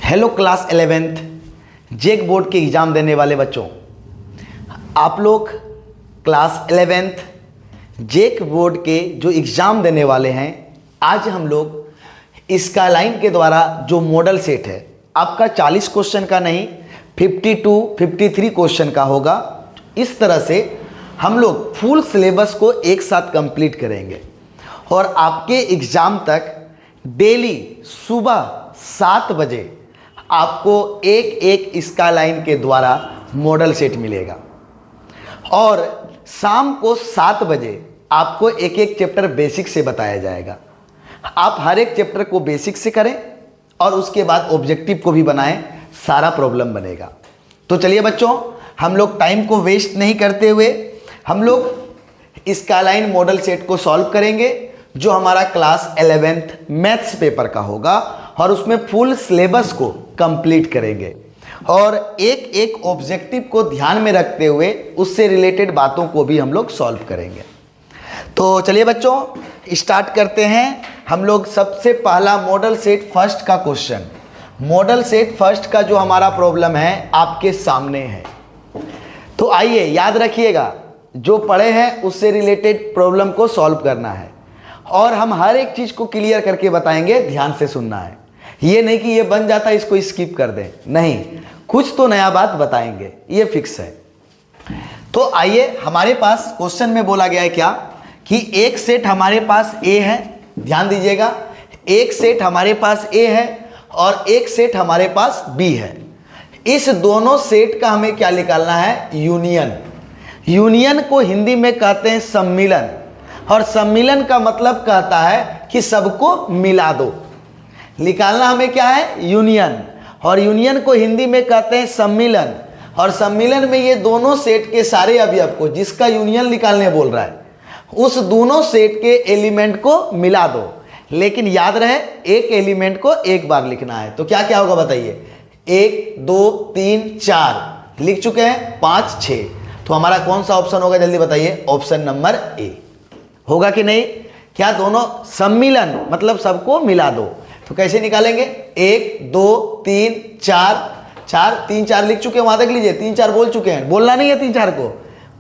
Hello class 11th जेक board के exam देने वाले बच्चों, आप लोग क्लास 11th जेक बोर्ड के जो एग्ज़ाम देने वाले हैं, आज हम लोग स्काईलाइन के द्वारा जो मॉडल सेट है आपका 40 क्वेश्चन का नहीं 53 क्वेश्चन का होगा। इस तरह से हम लोग फुल सिलेबस को एक साथ कंप्लीट करेंगे और आपके एग्ज़ाम तक डेली सुबह 7 बजे आपको एक स्काईलाइन के द्वारा मॉडल सेट मिलेगा और शाम को 7 बजे आपको एक चैप्टर बेसिक से बताया जाएगा। आप हर एक चैप्टर को बेसिक से करें और उसके बाद ऑब्जेक्टिव को भी बनाएं, सारा प्रॉब्लम बनेगा। तो चलिए बच्चों, हम लोग टाइम को वेस्ट नहीं करते हुए हम लोग स्काईलाइन मॉडल सेट को सॉल्व करेंगे, जो हमारा क्लास 11th मैथ्स पेपर का होगा और उसमें फुल सिलेबस को कंप्लीट करेंगे और एक ऑब्जेक्टिव को ध्यान में रखते हुए उससे रिलेटेड बातों को भी हम लोग सॉल्व करेंगे। तो चलिए बच्चों, स्टार्ट करते हैं। हम लोग सबसे पहला मॉडल सेट फर्स्ट का क्वेश्चन, मॉडल सेट फर्स्ट का जो हमारा प्रॉब्लम है आपके सामने है। तो आइए याद रखिएगा, जो पढ़े हैं उससे रिलेटेड प्रॉब्लम को सॉल्व करना है और हम हर एक चीज़ को क्लियर करके बताएंगे, ध्यान से सुनना है। ये नहीं कि ये बन जाता है इसको स्किप कर दें, नहीं, कुछ तो नया बात बताएंगे, ये फिक्स है। तो आइए, हमारे पास क्वेश्चन में बोला गया है क्या कि एक सेट हमारे पास ए है, ध्यान दीजिएगा, एक सेट हमारे पास ए है और एक सेट हमारे पास बी है। इस दोनों सेट का हमें क्या निकालना है? यूनियन। यूनियन को हिंदी में कहते हैं सम्मिलन और सम्मिलन का मतलब कहता है कि सबको मिला दो। निकालना हमें क्या है? यूनियन। और यूनियन को हिंदी में कहते हैं सम्मिलन और सम्मिलन में ये दोनों सेट के सारे अवयव को, जिसका यूनियन निकालने बोल रहा है, उस दोनों सेट के एलिमेंट को मिला दो। लेकिन याद रहे, एक एलिमेंट को एक बार लिखना है। तो क्या क्या होगा बताइए? 1 2 3 4 लिख चुके हैं, 5 6। तो हमारा कौन सा ऑप्शन होगा जल्दी बताइए? ऑप्शन नंबर ए होगा कि नहीं? क्या दोनों सम्मिलन मतलब सबको मिला दो। तो कैसे निकालेंगे? 1 2 3 4 3 4 लिख चुके हैं, वहां तक लीजिए, 3 4 बोल चुके हैं, बोलना नहीं है 3 4 को,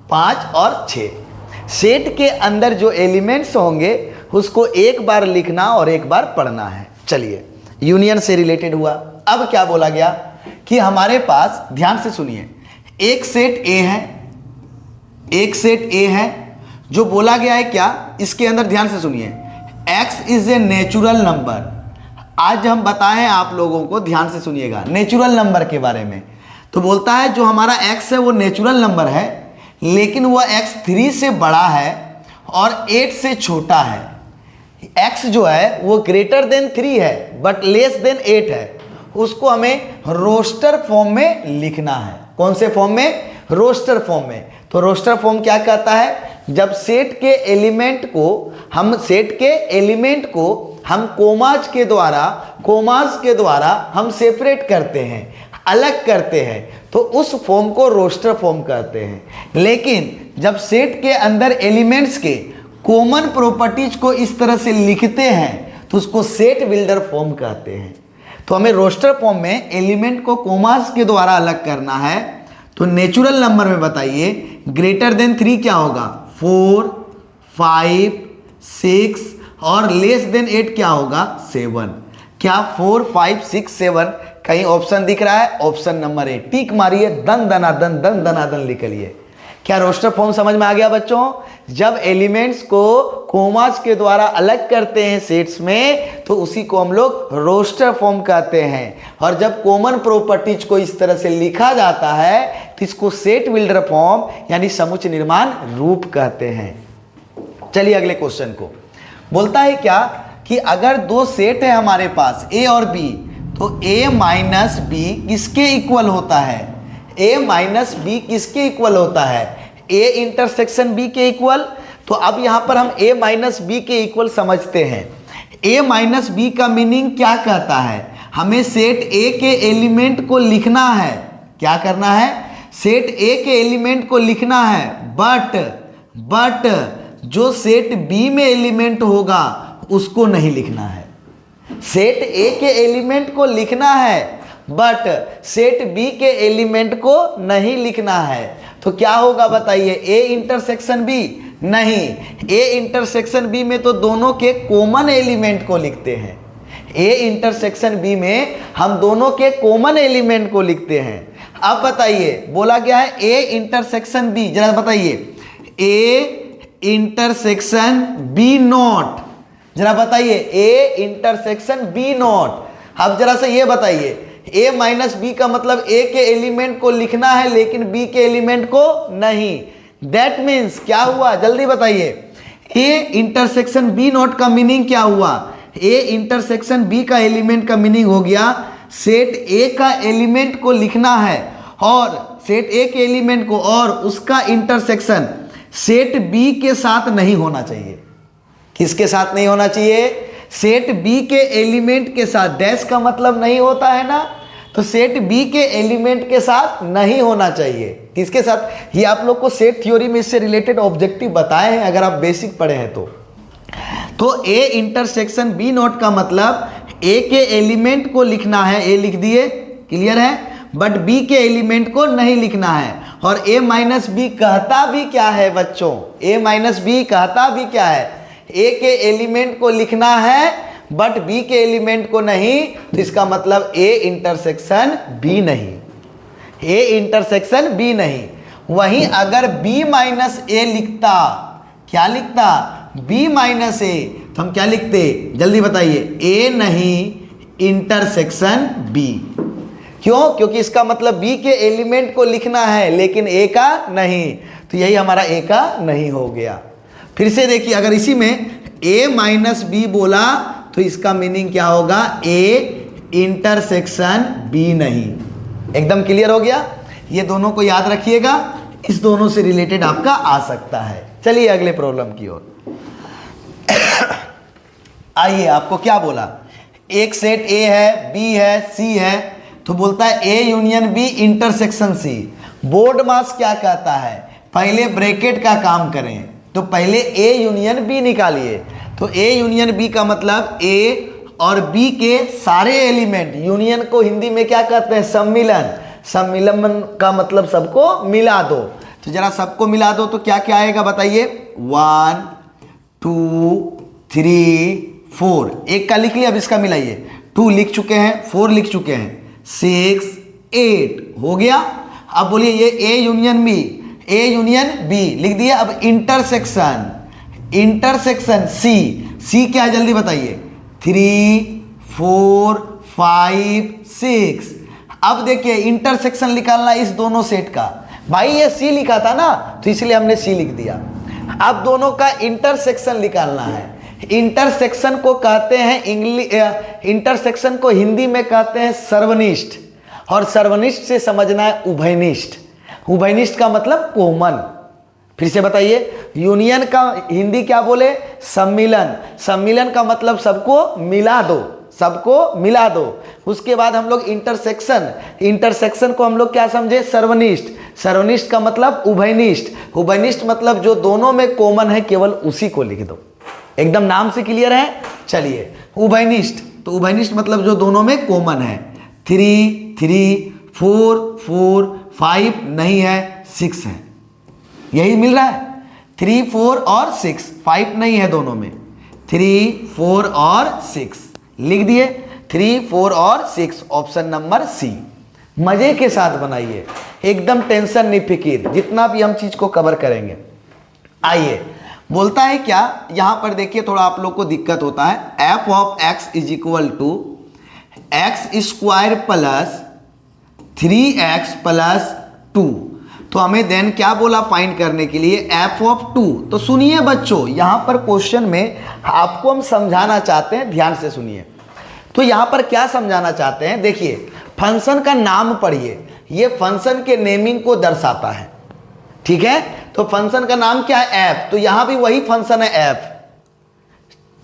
5 और 6। सेट के अंदर जो एलिमेंट्स होंगे उसको एक बार लिखना और एक बार पढ़ना है। चलिए, यूनियन से रिलेटेड हुआ। अब क्या बोला गया कि हमारे पास, ध्यान से सुनिए, एक सेट ए है, एक सेट ए है, जो बोला गया है क्या इसके अंदर, ध्यान से सुनिए, x is a natural number. आज हम बताएं आप लोगों को, ध्यान से सुनिएगा, नेचुरल नंबर के बारे में। तो बोलता है जो हमारा x है वो नेचुरल नंबर है, लेकिन वह x 3 से बड़ा है और 8 से छोटा है। x जो है वो ग्रेटर देन 3 है बट लेस देन 8 है। उसको हमें रोस्टर फॉर्म में लिखना है। कौन से फॉर्म में? रोस्टर फॉर्म में। तो रोस्टर फॉर्म क्या कहता है? जब सेट के एलिमेंट को हम कोमाज के द्वारा हम सेपरेट करते हैं, अलग करते हैं, तो उस फॉर्म को रोस्टर फॉर्म कहते हैं। लेकिन जब सेट के अंदर एलिमेंट्स के कॉमन प्रॉपर्टीज को इस तरह से लिखते हैं तो उसको सेट बिल्डर फॉर्म कहते हैं। तो हमें रोस्टर फॉर्म में एलिमेंट को कोमाज के द्वारा अलग करना है। तो नेचुरल नंबर में बताइए, ग्रेटर देन 3 क्या होगा? 4 5 6 और लेस देन 8 क्या होगा? 7। क्या 4 5 6 7 कहीं ऑप्शन दिख रहा है? ऑप्शन नंबर ए। टिक मारिए, दन दनादन लिख लिए। क्या रोस्टर फॉर्म समझ में आ गया बच्चों? जब एलिमेंट्स को कोमाज के द्वारा अलग करते हैं सेट्स में तो उसी को हम लोग रोस्टर फॉर्म कहते हैं, और जब कॉमन प्रॉपर्टीज को इस तरह से लिखा जाता है तो इसको सेट बिल्डर फॉर्म यानी समुच्चय निर्माण रूप कहते हैं। चलिए अगले क्वेश्चन को। बोलता है क्या कि अगर दो सेट है हमारे पास ए और बी, तो ए माइनस बी किसके इक्वल होता है? ए माइनस बी किसके इक्वल होता है? ए इंटरसेक्शन बी के इक्वल। तो अब यहां पर हम ए माइनस बी के इक्वल समझते हैं। ए माइनस बी का मीनिंग क्या कहता है? हमें सेट ए के एलिमेंट को लिखना है। क्या करना है? सेट ए के एलिमेंट को लिखना है, बट जो सेट बी में एलिमेंट होगा उसको नहीं लिखना है। सेट ए के एलिमेंट को लिखना है बट सेट बी के एलिमेंट को नहीं लिखना है। तो क्या होगा बताइए, ए इंटरसेक्शन बी? नहीं, ए इंटरसेक्शन बी में तो दोनों के कॉमन एलिमेंट को लिखते हैं। ए इंटरसेक्शन बी में हम दोनों के कॉमन एलिमेंट को लिखते हैं। अब बताइए बोला गया है ए इंटरसेक्शन बी, जरा बताइए ए इंटरसेक्शन बी नॉट, जरा बताइए ए इंटरसेक्शन बी नॉट। अब जरा से ये बताइए ए माइनस बी का मतलब ए के एलिमेंट को लिखना है लेकिन बी के एलिमेंट को नहीं। दैट मीन्स क्या हुआ, जल्दी बताइए, ए इंटरसेक्शन बी नॉट का मीनिंग क्या हुआ? ए इंटरसेक्शन बी का एलिमेंट का मीनिंग हो गया सेट ए का एलिमेंट को लिखना है और सेट ए के एलिमेंट को, और उसका इंटरसेक्शन सेट बी के साथ नहीं होना चाहिए। किसके साथ नहीं होना चाहिए? सेट बी के एलिमेंट के साथ। डैश का मतलब नहीं होता है ना, तो सेट बी के एलिमेंट के साथ नहीं होना चाहिए। किसके साथ? ये आप लोग को सेट थ्योरी में इससे रिलेटेड ऑब्जेक्टिव बताए हैं अगर आप बेसिक पढ़े हैं तो ए इंटरसेक्शन बी नॉट का मतलब ए के एलिमेंट को लिखना है, ए लिख दिए, क्लियर है, बट बी के एलिमेंट को नहीं लिखना है। और ए माइनस बी कहता भी क्या है बच्चों? ए माइनस बी कहता भी क्या है? ए के एलिमेंट को लिखना है बट बी के एलिमेंट को नहीं, तो इसका मतलब ए इंटरसेक्शन बी नहीं, ए इंटरसेक्शन बी नहीं। वहीं अगर बी माइनस ए लिखता, क्या लिखता? बी माइनस ए, तो हम क्या लिखते? जल्दी बताइए, ए नहीं इंटरसेक्शन बी। क्यों? क्योंकि इसका मतलब बी के एलिमेंट को लिखना है लेकिन ए का नहीं, तो यही हमारा ए का नहीं हो गया। फिर से देखिए, अगर इसी में ए माइनस बी बोला तो इसका मीनिंग क्या होगा? ए इंटरसेक्शन बी नहीं। एकदम क्लियर हो गया? ये दोनों को याद रखिएगा, इस दोनों से रिलेटेड आपका आ सकता है। चलिए अगले प्रॉब्लम की ओर आइए। आपको क्या बोला? एक सेट ए है, बी है, सी है, तो बोलता है A union B intersection C. Board मास क्या कहता है? पहले ब्रैकेट का काम करें, तो पहले ए यूनियन बी निकालिए। तो ए यूनियन बी का मतलब ए और बी के सारे एलिमेंट, यूनियन को हिंदी में क्या कहते हैं? सम्मिलन। सम्मिलन का मतलब सबको मिला दो। तो जरा सबको मिला दो तो क्या क्या आएगा बताइए? 1 2 3 4, एक का लिख लिया, अब इसका मिलाइए। 2 लिख चुके हैं, 4 लिख चुके हैं, 6 8 हो गया। अब बोलिए ये A union B, A union B लिख दिया। अब इंटरसेक्शन, इंटरसेक्शन सी, सी क्या है जल्दी बताइए? 3 4 5 6। अब देखिए इंटरसेक्शन निकालना इस दोनों सेट का। भाई ये सी लिखा था ना, तो इसलिए हमने सी लिख दिया। अब दोनों का इंटरसेक्शन निकालना है। इंटरसेक्शन को कहते हैं इंटरसेक्शन को हिंदी में कहते हैं सर्वनिष्ठ, और सर्वनिष्ठ से समझना है उभयनिष्ठ। उभयनिष्ठ का मतलब कॉमन। फिर से बताइए, यूनियन का हिंदी क्या बोले? सम्मिलन। सम्मिलन का मतलब सबको मिला दो, सबको मिला दो। उसके बाद हम लोग इंटरसेक्शन, इंटरसेक्शन को हम लोग क्या समझे? सर्वनिष्ठ। सर्वनिष्ठ का मतलब उभयनिष्ठ। उभयनिष्ठ मतलब जो दोनों में कॉमन है केवल उसी को लिख दो। एकदम नाम से क्लियर है? चलिए उभयनिष्ठ, तो उभयनिष्ठ मतलब जो दोनों में कॉमन है। 3 3 4 4 5 नहीं है, 6 है, यही मिल रहा है। 3 4 और 6, 5 नहीं है दोनों में। 3 4 और 6 लिख दिए। 3 4 और 6 ऑप्शन नंबर सी। मजे के साथ बनाइए, एकदम टेंशन नहीं, फिकीर, जितना भी हम चीज को कवर करेंगे। आइए बोलता है क्या, यहां पर देखिए थोड़ा आप लोग को दिक्कत होता है। F of X is equal to X square plus 3x plus 2। तो हमें देन क्या बोला फाइंड करने के लिए? F of 2। तो सुनिए बच्चों, यहां पर क्वेश्चन में आपको हम समझाना चाहते हैं, ध्यान से सुनिए। तो यहां पर क्या समझाना चाहते हैं? देखिए फंक्शन का नाम पढ़िए, ये फंक्शन के नेमिंग को दर्शाता है, ठीक है। तो फंक्शन का नाम क्या है? एफ। तो यहां भी वही फंक्शन है एफ।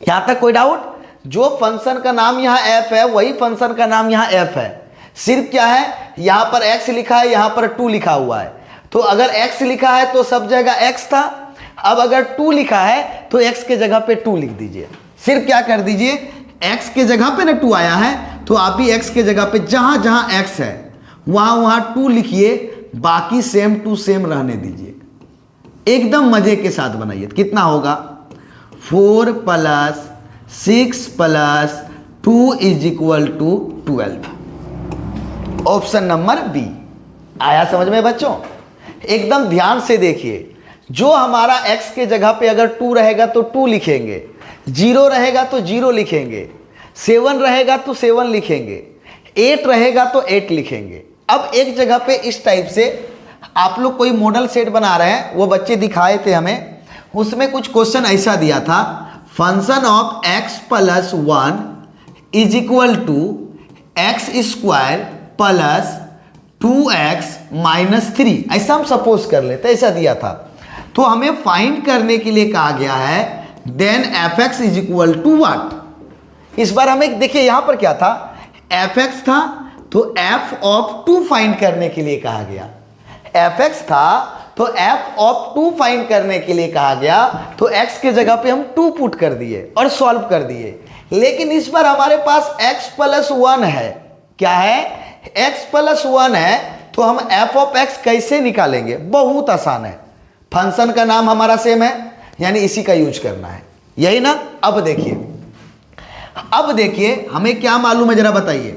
यहां तक कोई डाउट? जो फंक्शन का नाम यहां एफ है वही फंक्शन का नाम यहां एफ है। सिर्फ क्या है, यहां पर एक्स लिखा है, यहां पर 2 लिखा हुआ है। तो अगर x लिखा है तो सब जगह x था। अब अगर 2 लिखा है तो x के जगह पे 2 लिख दीजिए। सिर्फ क्या कर दीजिए, x के जगह पे ना 2 आया है तो आप भी x के जगह पे जहां जहां x है वहां वहां 2 लिखिए, बाकी सेम टू सेम रहने दीजिए, एकदम मजे के साथ बनाइए। कितना होगा 4 + 6 + 2 = 12। ऑप्शन नंबर बी आया समझ में बच्चों? एकदम ध्यान से देखिए, जो हमारा x के जगह पे अगर 2 रहेगा तो 2 लिखेंगे, 0 रहेगा तो 0 लिखेंगे, 7 रहेगा तो 7 लिखेंगे, 8 रहेगा तो 8 लिखेंगे। अब एक जगह पे इस टाइप से आप लोग कोई मॉडल सेट बना रहे हैं, वो बच्चे दिखाए थे हमें, उसमें कुछ क्वेश्चन ऐसा दिया था, function of x + 1 = x² + 2x - 3, ऐसा हम सपोज कर लेते, ऐसा दिया था। तो हमें फाइंड करने के लिए कहा गया है देन fx = what। इस बार हमें देखिए यहां पर क्या था, fx था तो f(2) फाइंड करने के लिए कहा गया, fx था तो f(2) फाइंड करने के लिए कहा गया, तो x के जगह पे हम 2 पुट कर दिए और सॉल्व कर दिए। लेकिन इस बार हमारे पास x + 1 है, क्या है x + 1 है, तो हम f(x) कैसे निकालेंगे? बहुत आसान है, फंक्शन का नाम हमारा सेम है, यानी इसी का यूज करना है, यही ना। अब देखिए हमें क्या मालूम है जरा बताइए,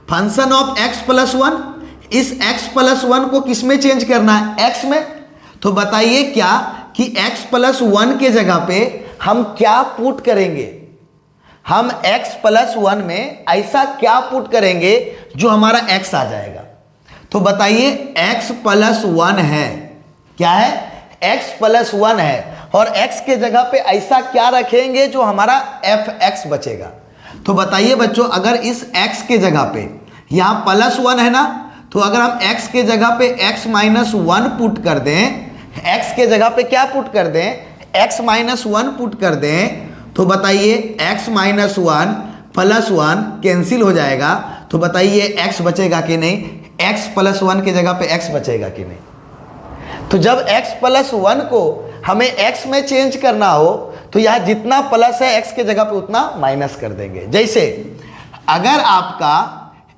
फंक्शन ऑफ x + 1, इस x + 1 को किस में चेंज करना है? x में। तो बताइए क्या कि x + 1 के जगह पे हम क्या पुट करेंगे? हम x + 1 में ऐसा क्या पुट करेंगे जो हमारा x आ जाएगा? तो बताइए x + 1 है, क्या है? x + 1 है, और x के जगह पे ऐसा क्या रखेंगे जो हमारा fx बचेगा? तो बताइए बच्चों, अगर इस x के जगह पे यहाँ +1 है ना, तो अगर हम x के जगह पे x - 1 पुट कर दें, x के जगह पे क्या पुट कर दें? x - 1 पुट कर दें, तो बताइए x - 1 + 1 कैंसिल हो जाएगा, तो बताइए x बचेगा कि नहीं? x + 1 के जगह पे x बचेगा कि नहीं? तो जब x + 1 को हमें x में चेंज करना हो, तो यहाँ जितना प्लस है x के जगह पे उतना माइनस कर देंगे। जैसे अगर आपका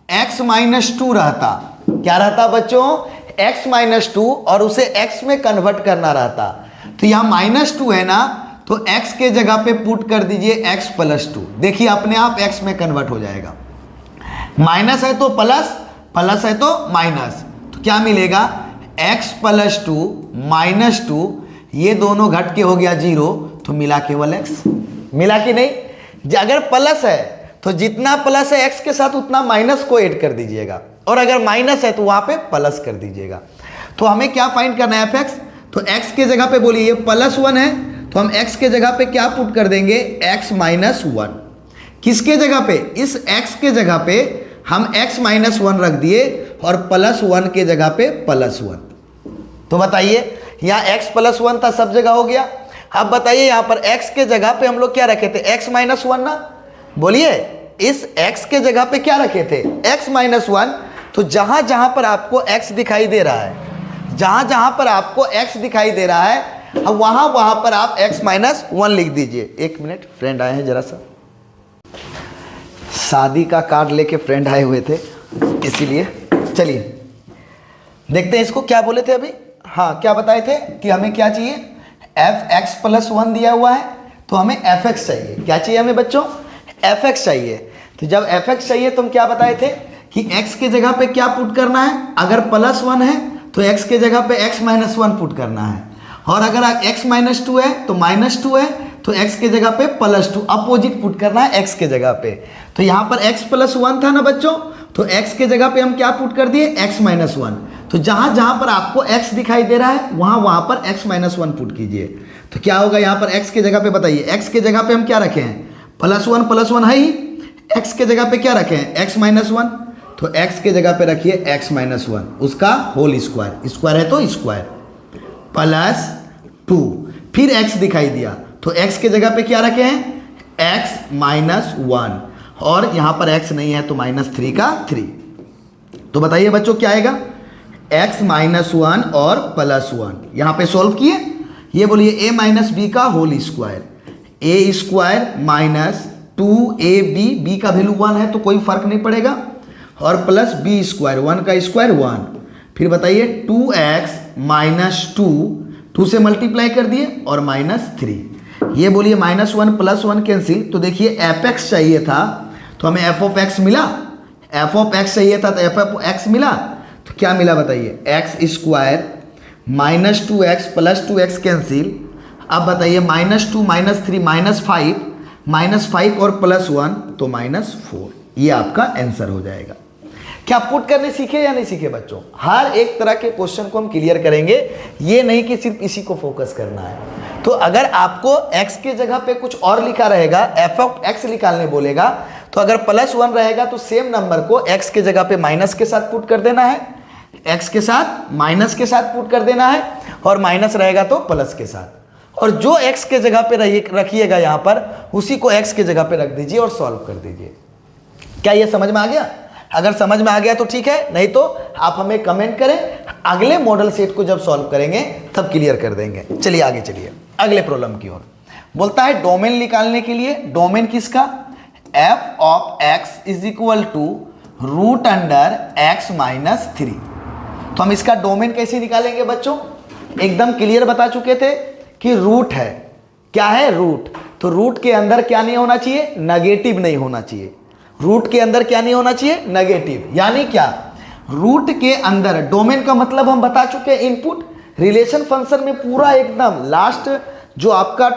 x - 2 रहता, क्या रहता बच्चों? x - 2, और उसे x में कन्वर्ट करना रहता, तो यहाँ -2 है ना, तो x के जगह पे पुट कर दीजिए x + 2, देखिए अपने आप x में कन्वर्ट हो जाएगा। माइनस है तो प्लस, प्लस है तो माइनस, तो क्या मिलेगा? x + 2 - 2, ये दोनों घट के हो गया 0, तो मिला केवल x। मिला कि नहीं? अगर प्लस है तो जितना प्लस है x के साथ उतना माइनस को ऐड कर दीजिएगा, और अगर माइनस है तो वहां पे प्लस कर दीजिएगा। तो हमें क्या फाइंड करना है? fx। तो x के जगह पे बोलिए +1 है, तो हम x के जगह पे क्या पुट कर देंगे? x - 1। किसके जगह पे? इस x के जगह पे हम x - 1 रख दिए, और +1 के जगह पे +1। तो बताइए यहाँ x + 1 था, सब जगह हो गया। अब बताइए यहाँ पर x के जगह पे हम लोग क्या रखे थे? x - 1 ना, बोलिए इस x के जगह पे क्या रखे थे? x - 1। तो जहां जहां पर आपको x दिखाई दे रहा है, जहां जहां पर आपको x दिखाई दे रहा है, अब वहां वहां पर आप x - 1 लिख दीजिए। एक मिनट, फ्रेंड आए हैं, जरा सा शादी का कार्ड लेके फ्रेंड आए हुए थे, इसीलिए। चलिए देखते हैं इसको क्या बोले थे अभी। हाँ, क्या बताए थे कि हमें क्या चाहिए? fx + 1 दिया हुआ है, तो हमें fx चाहिए। क्या चाहिए हमें बच्चों? fx चाहिए। तो जब fx चाहिए तो हम क्या बताए थे कि x के जगह पे क्या पुट करना है? अगर +1 है तो x के जगह पे x - 1 पुट करना है, और अगर x - 2 है तो -2 है, तो x के जगह पे +2 अपोजिट पुट करना है x के जगह पे। तो यहाँ पर x + 1 था ना बच्चों, तो x के जगह पे हम क्या पुट कर दिए? x - 1। तो जहां जहां पर आपको x दिखाई दे रहा है वहां वहां पर x - 1 पुट कीजिए। तो क्या होगा यहाँ पर x के जगह पे? बताइए x के जगह पे हम क्या रखे हैं? +1 है ही, x के जगह पे क्या रखे हैं? x - 1। तो x के जगह पे रखिए x - 1, उसका होल स्क्वायर, स्क्वायर है तो स्क्वायर, +2, फिर x दिखाई दिया, तो x के जगह पे क्या रखे हैं? x - 1, और यहाँ पर x नहीं है तो -3 का 3। तो बताइए बच्चों क्या आएगा? x - 1 और +1, यहाँ पे सॉल्व किए, ये बोलिए a - b का whole square, a² 2ab, b का वैल्यू 1 है तो कोई फर्क नहीं पड़ेगा, और प्लस बी स्क्वायर, 1 का स्क्वायर 1, फिर बताइए 2x माइनस 2 से मल्टीप्लाई कर दिए और -3, ये बोलिए -1 + 1 कैंसिल, तो देखिए fx चाहिए था तो हमें f(x) मिला, f(x) चाहिए था तो f(x) मिला, तो क्या मिला बताइए, x² -2x + 2x कैंसिल, अब बताइए -2 -3 -5 और +1 तो -4, ये आपका आंसर हो जाएगा। क्या पुट करने सीखे या नहीं सीखे बच्चों? हर एक तरह के क्वेश्चन को हम क्लियर करेंगे, ये नहीं कि सिर्फ इसी को फोकस करना है। तो अगर आपको x के जगह पे कुछ और लिखा रहेगा, f(x) निकालने बोलेगा, तो अगर +1 रहेगा तो सेम नंबर को x के जगह पे माइनस के साथ पुट कर देना है, x के साथ माइनस के साथ पुट कर देना है, और माइनस रहेगा तो प्लस के साथ, और जो x के जगह पे रखिएगा यहाँ पर, उसी को x के जगह पे रख दीजिए और सॉल्व कर दीजिए। क्या ये समझ में आ गया? अगर समझ में आ गया तो ठीक है, नहीं तो आप हमें कमेंट करें, अगले मॉडल सेट को जब सॉल्व करेंगे तब क्लियर कर देंगे। चलिए आगे चलिए अगले प्रॉब्लम की ओर। बोलता है डोमेन निकालने के लिए, डोमेन किसका, f(x) = √(x - 3)। तो हम इसका डोमेन कैसे निकालेंगे बच्चों? एकदम क्लियर बता चुके थे कि रूट है, क्या है, रूट। तो रूट के अंदर क्या नहीं होना चाहिए, नेगेटिव नहीं होना चाहिए। रूट के अंदर क्या नहीं होना चाहिए, नेगेटिव। यानी क्या, रूट के अंदर, डोमेन का मतलब हम बता चुके हैं, इनपुट। रिलेशन फंक्शन में पूरा एकदम लास्ट जो आपका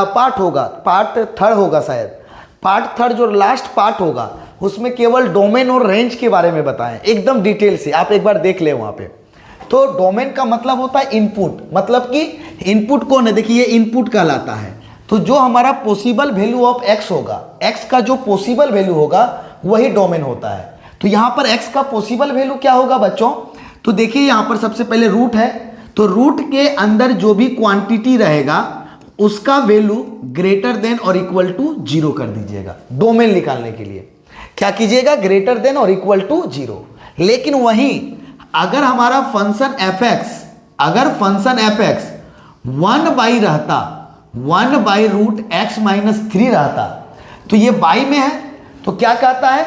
पार्ट होगा, पार्ट थर्ड होगा शायद, पार्ट थर्ड जो लास्ट पार्ट होगा, उसमें केवल डोमेन और रेंज के बारे में बताएं एकदम डिटेल से, आप एक बार देख ले वहां पे। तो डोमेन का मतलब होता है इनपुट, मतलब कि इनपुट कौन है, देखिए इनपुट कहलाता है। तो जो हमारा पॉसिबल वैल्यू ऑफ x होगा, x का जो पॉसिबल वैल्यू होगा वही डोमेन होता है। तो यहां पर x का पॉसिबल वैल्यू क्या होगा बच्चों, तो देखिए यहां पर सबसे पहले रूट है, तो रूट के अंदर जो भी क्वांटिटी रहेगा उसका वैल्यू > 0 कर दीजिएगा। डोमेन निकालने के लिए क्या कीजिएगा, > 0। लेकिन वहीं अगर हमारा फंक्शन fx, अगर फंक्शन fx 1 रहता, 1/√x - 3 रहता, तो ये बाई में है, तो क्या कहता है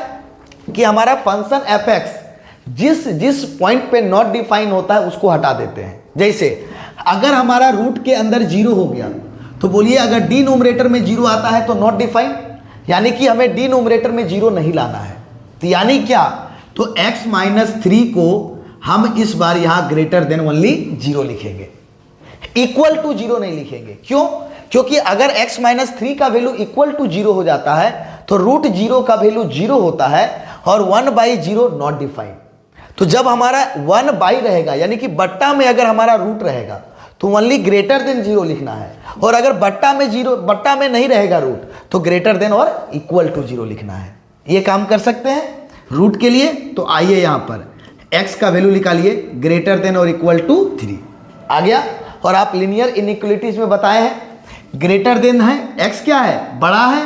कि हमारा फंक्शन fx जिस पॉइंट पे नॉट डिफाइन होता है उसको हटा देते हैं। जैसे अगर हमारा रूट के अंदर 0 हो गया, तो बोलिए अगर डिनोमिनेटर में 0 आता है तो नॉट डिफाइन, यानी कि हमें डिनोमिनेटर में 0 नहीं लाना है। तो यानी क्या, तो x - 3 को हम इस बार यहां ओनली 0 लिखेंगे, = 0 नहीं लिखेंगे। क्यों? क्योंकि अगर x - 3 का वैल्यू = 0 हो जाता है तो √0 का वैल्यू 0 होता है, और 1/0 नॉट डिफाइंड। तो जब हमारा 1/, रहेगा, यानी कि बट्टा में अगर हमारा रूट रहेगा तो ओनली > 0 लिखना है, और अगर बट्टा में नहीं रहेगा रूट तो > और = 0 लिखना है। ये काम कर सकते हैं रूट के लिए। तो आइए यहां पर x का वैल्यू निकालिए, > 3 आ गया। और आप लीनियर इनइक्वालिटीज में बताए हैं, ग्रेटर देन है, x क्या है, बड़ा है,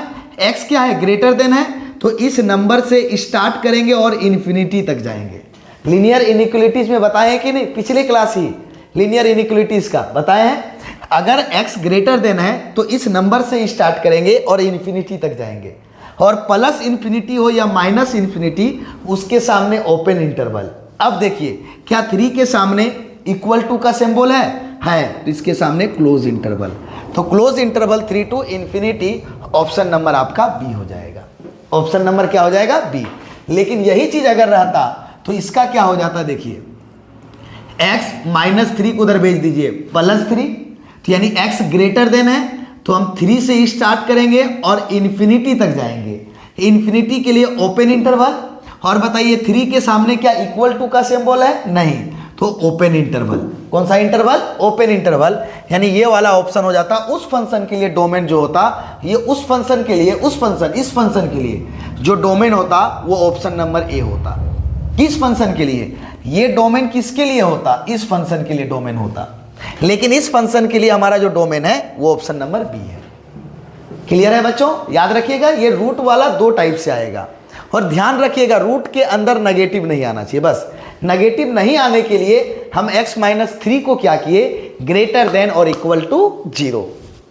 x क्या है, ग्रेटर देन है, तो इस नंबर से स्टार्ट करेंगे और इन्फिनिटी तक जाएंगे। लीनियर इनइक्वालिटीज में बताए हैं कि नहीं, पिछले क्लास ही लीनियर इनइक्वालिटीज का बताए हैं। अगर x ग्रेटर देन है तो इस नंबर से स्टार्ट करेंगे और इन्फिनिटी तक जाएंगे, और प्लस इन्फिनिटी हो या माइनस इन्फिनिटी, उसके सामने ओपन इंटरवल। अब देखिए क्या 3 के सामने = का सिंबल है, तो इसके सामने क्लोज इंटरवल। तो close interval 3 to ∞, option number आपका बी हो जाएगा। ऑप्शन नंबर क्या हो जाएगा, बी। लेकिन यही चीज अगर रहता तो इसका क्या हो जाता, देखिए x - 3 को उधर भेज दीजिए +3, तो यानी x ग्रेटर देन है तो हम 3 से स्टार्ट करेंगे और इन्फिनिटी तक जाएंगे। इन्फिनिटी के लिए ओपन इंटरवल, और बताइए 3 के सामने क्या = का सिंबल है, नहीं, तो ओपन इंटरवल। कौन सा इंटरवल, ओपन इंटरवल। यानी ये वाला ऑप्शन हो जाता उस फंक्शन के लिए डोमेन जो होता, ये उस फंक्शन के लिए, इस फंक्शन के लिए जो डोमेन होता वो ऑप्शन नंबर ए होता। किस फंक्शन के लिए, ये डोमेन किसके लिए होता, इस फंक्शन के लिए डोमेन होता। लेकिन इस फंक्शन के लिए हमारा जो डोमेन है वो ऑप्शन नंबर बी है। क्लियर है बच्चों? याद रखिएगा ये रूट वाला 2 टाइप से आएगा, और ध्यान रखिएगा रूट के अंदर नेगेटिव नहीं आना चाहिए। बस नेगेटिव नहीं आने के लिए हम x - 3 को क्या किए, > और = 0।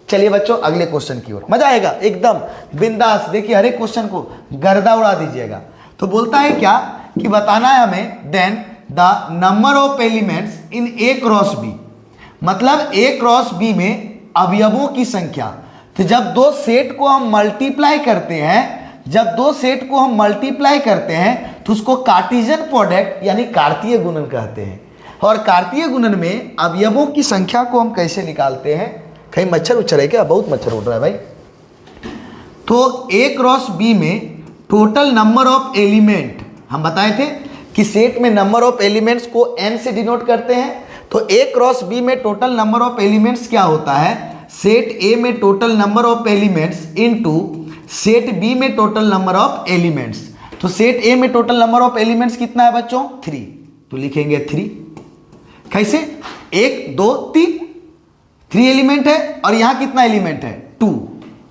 चलिए बच्चों अगले क्वेश्चन की ओर, मजा आएगा एकदम बिंदास। देखिए हर एक क्वेश्चन को गर्दा उड़ा दीजिएगा। तो बोलता है क्या कि बताना है हमें then the number of elements in A cross B, मतलब ए क्रॉस बी में अवयवों की संख्या। तो जब दो सेट को हम मल्टीप्लाई करते हैं, तो उसको कार्टेशियन प्रोडक्ट यानी कार्तीय गुणन कहते हैं। और कार्तीय गुणन में अवयवों की संख्या को हम कैसे निकालते हैं? कहीं मच्छर उच्छर है क्या? बहुत मच्छर उड़ रहा है भाई। तो ए क्रॉस बी में टोटल नंबर ऑफ एलिमेंट, हम बताए थे कि सेट में नंबर ऑफ एलिमेंट्स को n से डिनोट करते हैं। तो ए क्रॉस बी में टोटल नंबर ऑफ एलिमेंट्स क्या होता है? सेट ए में total number of elements into set B में टोटल नंबर ऑफ एलिमेंट्स। तो सेट ए में टोटल नंबर ऑफ एलिमेंट्स कितना है बच्चों? 3। तो लिखेंगे 3। कैसे? 1 2 3 एलिमेंट है और यहां कितना एलिमेंट है? 2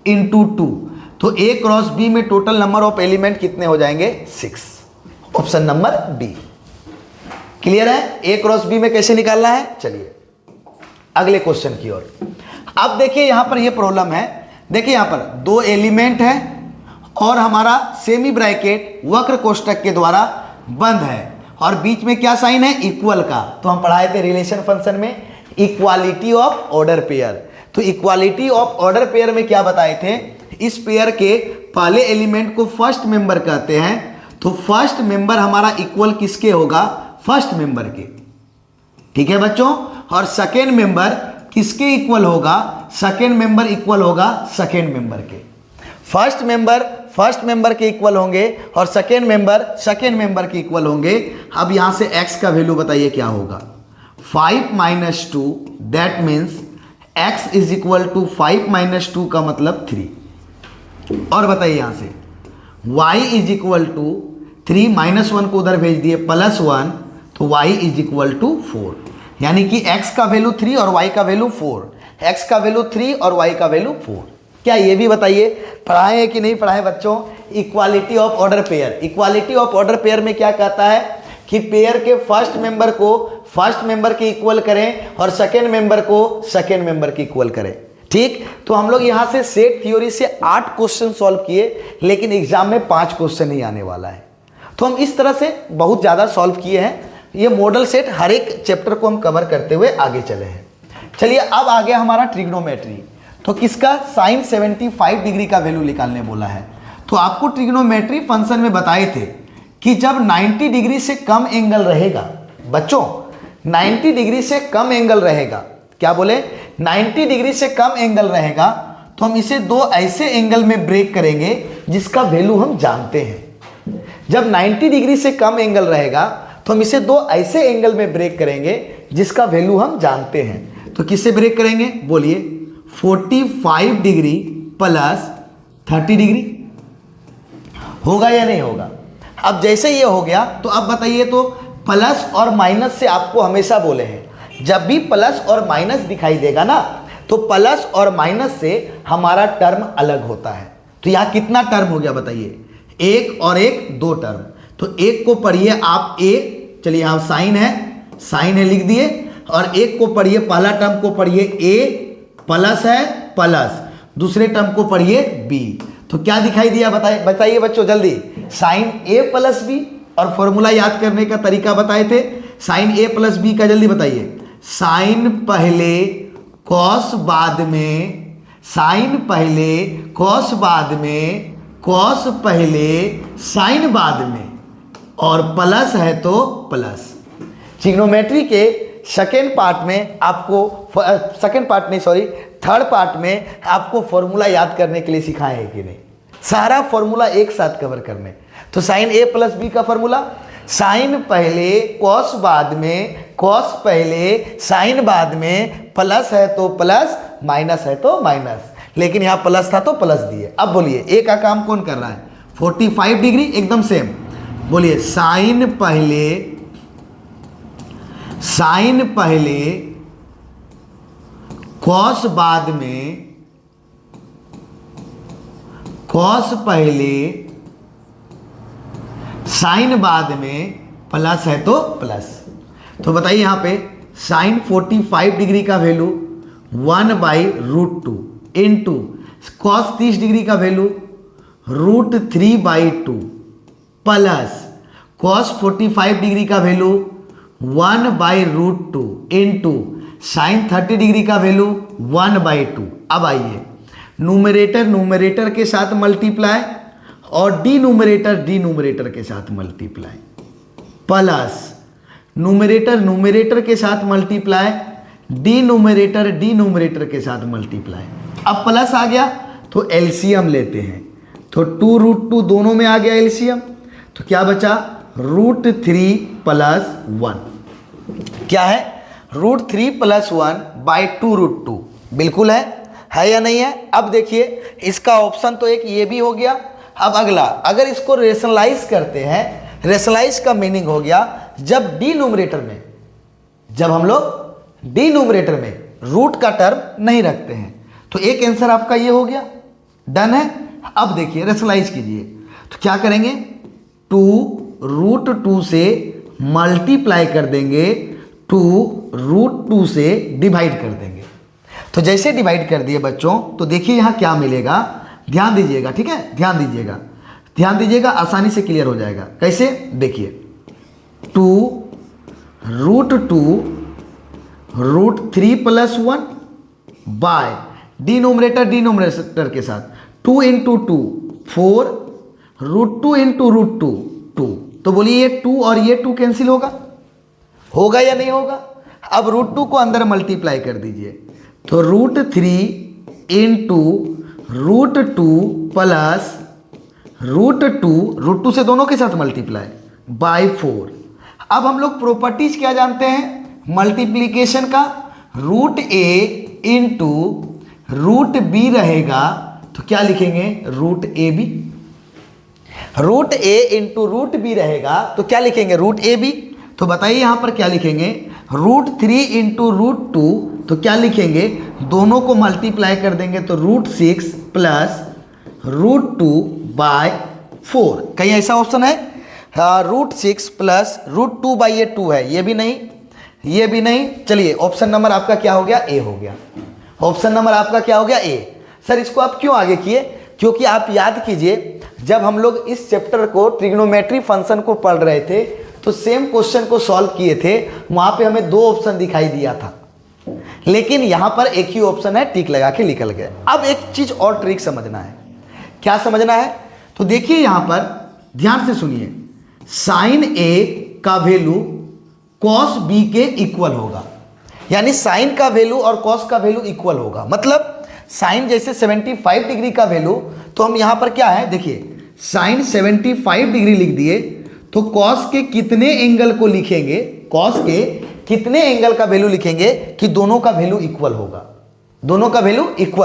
इंटू 2। तो ए क्रॉस बी में टोटल नंबर ऑफ एलिमेंट कितने हो जाएंगे? 6। Option number B. क्लियर है? ए क्रॉस बी में कैसे निकालना है? चलिए अगले क्वेश्चन की ओर। अब देखिए यहां पर ये प्रॉब्लम है। देखिए यहां पर 2 एलिमेंट है और हमारा सेमी ब्रैकेट वक्र कोष्ठक के द्वारा बंद है और बीच में क्या साइन है? इक्वल का। तो हम पढ़ाए थे रिलेशन फंक्शन में इक्वालिटी ऑफ ऑर्डर पेयर। तो इक्वालिटी ऑफ ऑर्डर पेयर में क्या बताए थे? इस पेयर के पहले एलिमेंट को फर्स्ट मेंबर कहते हैं। तो फर्स्ट मेंबर हमारा इक्वल किसके होगा? फर्स्ट मेंबर के। ठीक है बच्चों। और सेकेंड मेंबर किसके इक्वल होगा? सेकेंड मेंबर इक्वल होगा सेकेंड मेंबर के। फर्स्ट मेंबर के इक्वल होंगे और सेकेंड मेंबर के इक्वल होंगे। अब यहां से x का वैल्यू बताइए क्या होगा? 5 - 2, that means x is equal to 5 - 2 का मतलब 3। और बताइए यहां से y इज इक्वल टू 3 -1 को उधर भेज दिए +1, तो y इज इक्वल टू 4। यानी कि x का वैल्यू 3 और y का वैल्यू 4। x का वैल्यू 3 और y का वैल्यू 4। क्या ये भी बताइए पढ़ाए कि नहीं पढ़ाए बच्चों? Equality of order pair. Equality of order pair में क्या कहता है कि पेयर के फर्स्ट मेंबर को फर्स्ट मेंबर के इक्वल करें और सेकेंड मेंबर को सेकेंड मेंबर के इक्वल करें। ठीक। तो हम लोग यहां से सेट थ्योरी से 8 क्वेश्चन सॉल्व किए, लेकिन एग्जाम में 5 क्वेश्चन ही आने वाला है। तो हम इस तरह से बहुत ज़्यादा सॉल्व किए हैं। ये मॉडल सेट हर एक चैप्टर को हम कवर करते हुए आगे चले हैं। चलिए अब आ गया हमारा ट्रिग्नोमेट्री। तो किसका? साइन 75 डिग्री का वैल्यू निकालने बोला है। तो आपको ट्रिग्नोमेट्री फंक्शन में बताए थे कि जब 90 डिग्री से कम एंगल रहेगा बच्चों, 90 डिग्री से कम एंगल रहेगा, क्या बोले? 90 डिग्री से कम एंगल रहेगा तो हम इसे 2 ऐसे एंगल में ब्रेक करेंगे जिसका वैल्यू हम जानते हैं। जब 90 डिग्री से कम एंगल रहेगा तो हम इसे 2 ऐसे एंगल में ब्रेक करेंगे जिसका वैल्यू हम जानते हैं। तो किससे ब्रेक करेंगे? बोलिए 45 डिग्री प्लस 30 डिग्री। होगा या नहीं होगा? अब जैसे ये हो गया तो अब बताइए, तो प्लस और माइनस से आपको हमेशा बोले हैं जब भी प्लस और माइनस दिखाई देगा ना, तो प्लस और माइनस से हमारा टर्म अलग होता है। तो यहाँ कितना टर्म हो गया बताइए? 1 और 1 2 टर्म। तो एक को पढ़िए आप a, चलिए यहाँ साइन है लिख दिए, और एक को पढ़िए, पहला टर्म को पढ़िए a प्लस है प्लस, दूसरे टर्म को पढ़िए b। तो क्या दिखाई दिया बताइए बच्चों जल्दी? Sine a plus b। और फॉर्मूला याद करने का तरीका बताए थे साइन a प्लस b का, जल्दी बताइए। साइन पहले कॉस बाद में, साइन पहले कॉस बाद में, कॉस पहले साइन बाद में, और प्लस है तो प्लस। ट्रिग्नोमेट्री के थर्ड पार्ट में आपको फॉर्मूला याद करने के लिए सिखाए हैं कि नहीं? सारा फॉर्मूला एक साथ कवर करने। तो साइन a प्लस b का फॉर्मूला, साइन पहले कॉस बाद में, कॉस पहले साइन बाद में, प्लस है तो प्लस, माइनस है तो माइनस। लेकिन यहाँ प्लस था तो प्लस दिए। अब बोलिए a का काम कौन कर रहा है? 45 डिग्री, एकदम सेम। बोलिए साइन पहले कॉस बाद में, कॉस पहले साइन बाद में, प्लस है तो प्लस। तो बताइए यहाँ पे साइन 45 डिग्री का वैल्यू 1/√2, इंटू कॉस 30 डिग्री का वैल्यू √3/2 प्लस कॉस 45 डिग्री का वैल्यू 1/√2 इंटू साइन 30 डिग्री का वैल्यू 1/2। अब आइए न्यूमरेटर के साथ मल्टीप्लाई और डिनोमिनेटर के साथ मल्टीप्लाई प्लस न्यूमरेटर के साथ मल्टीप्लाई डिनोमिनेटर के साथ मल्टीप्लाई। अब प्लस आ गया तो एलसीएम लेते हैं, तो 2√2 दोनों में आ गया एलसीएम, तो क्या बचा √3 + 1। क्या है √3 + 1/2√2। बिल्कुल है या नहीं है। अब देखिए इसका ऑप्शन तो एक ये भी हो गया। अब अगला, अगर इसको रेशनलाइज करते हैं, रेशनलाइज का मीनिंग हो गया जब हम लोग डिनोमिनेटर में रूट का टर्म नहीं रखते हैं। तो एक आंसर आपका ये हो गया, डन है। अब देखिए रेशनलाइज कीजिए, तो क्या करेंगे 2√2 से मल्टीप्लाई कर देंगे, 2√2 से डिवाइड कर देंगे। तो जैसे डिवाइड कर दिए बच्चों, तो देखिए यहाँ क्या मिलेगा, ध्यान दीजिएगा, ठीक है, ध्यान दीजिएगा, आसानी से क्लियर हो जाएगा। कैसे, देखिए 2√2 √3 + 1 बाय डिनोमिनेटर के साथ 2 × 2 4 √2 × √2 2। तो बोलिए ये 2 और ये 2 कैंसिल होगा या नहीं होगा। अब √2 को अंदर मल्टीप्लाई कर दीजिए, तो √3 × √2 प्लस √2 से दोनों के साथ मल्टीप्लाई बाय 4। अब हम लोग प्रॉपर्टीज क्या जानते हैं मल्टीप्लिकेशन का, √a × √b रहेगा, तो क्या लिखेंगे √ab। √a × √b रहेगा तो क्या लिखेंगे √ab। तो बताइए यहाँ पर क्या लिखेंगे, √3 × √2, तो क्या लिखेंगे, दोनों को मल्टीप्लाई कर देंगे तो √6 + √2/4। कहीं ऐसा ऑप्शन है √6 + √2/2 है, ये भी नहीं। चलिए ऑप्शन नंबर आपका क्या हो गया, ए हो गया। ऑप्शन नंबर आपका क्या हो गया, ए। सर इसको आप क्यों आगे किए, क्योंकि आप याद कीजिए जब हम लोग इस चैप्टर को ट्रिग्नोमेट्री फंक्शन को पढ़ रहे थे तो सेम क्वेश्चन को सॉल्व किए थे, वहां पे हमें 2 ऑप्शन दिखाई दिया था, लेकिन यहां पर एक ही ऑप्शन है, टिक लगा के निकल गए। अब एक चीज और ट्रिक समझना है, क्या समझना है, तो देखिए यहां पर ध्यान से सुनिए, साइन ए का वैल्यू कॉस बी के इक्वल होगा, यानी साइन का वैल्यू और कॉस का वैल्यू इक्वल होगा। मतलब साइन जैसे 75 डिग्री का वैल्यू, तो हम यहां पर क्या है देखिए, साइन 75 डिग्री लिख दिए, तो कॉस के कितने एंगल को लिखेंगे, कॉस के कितने एंगल का वैल्यू लिखेंगे कि दोनों का वैल्यू इक्वल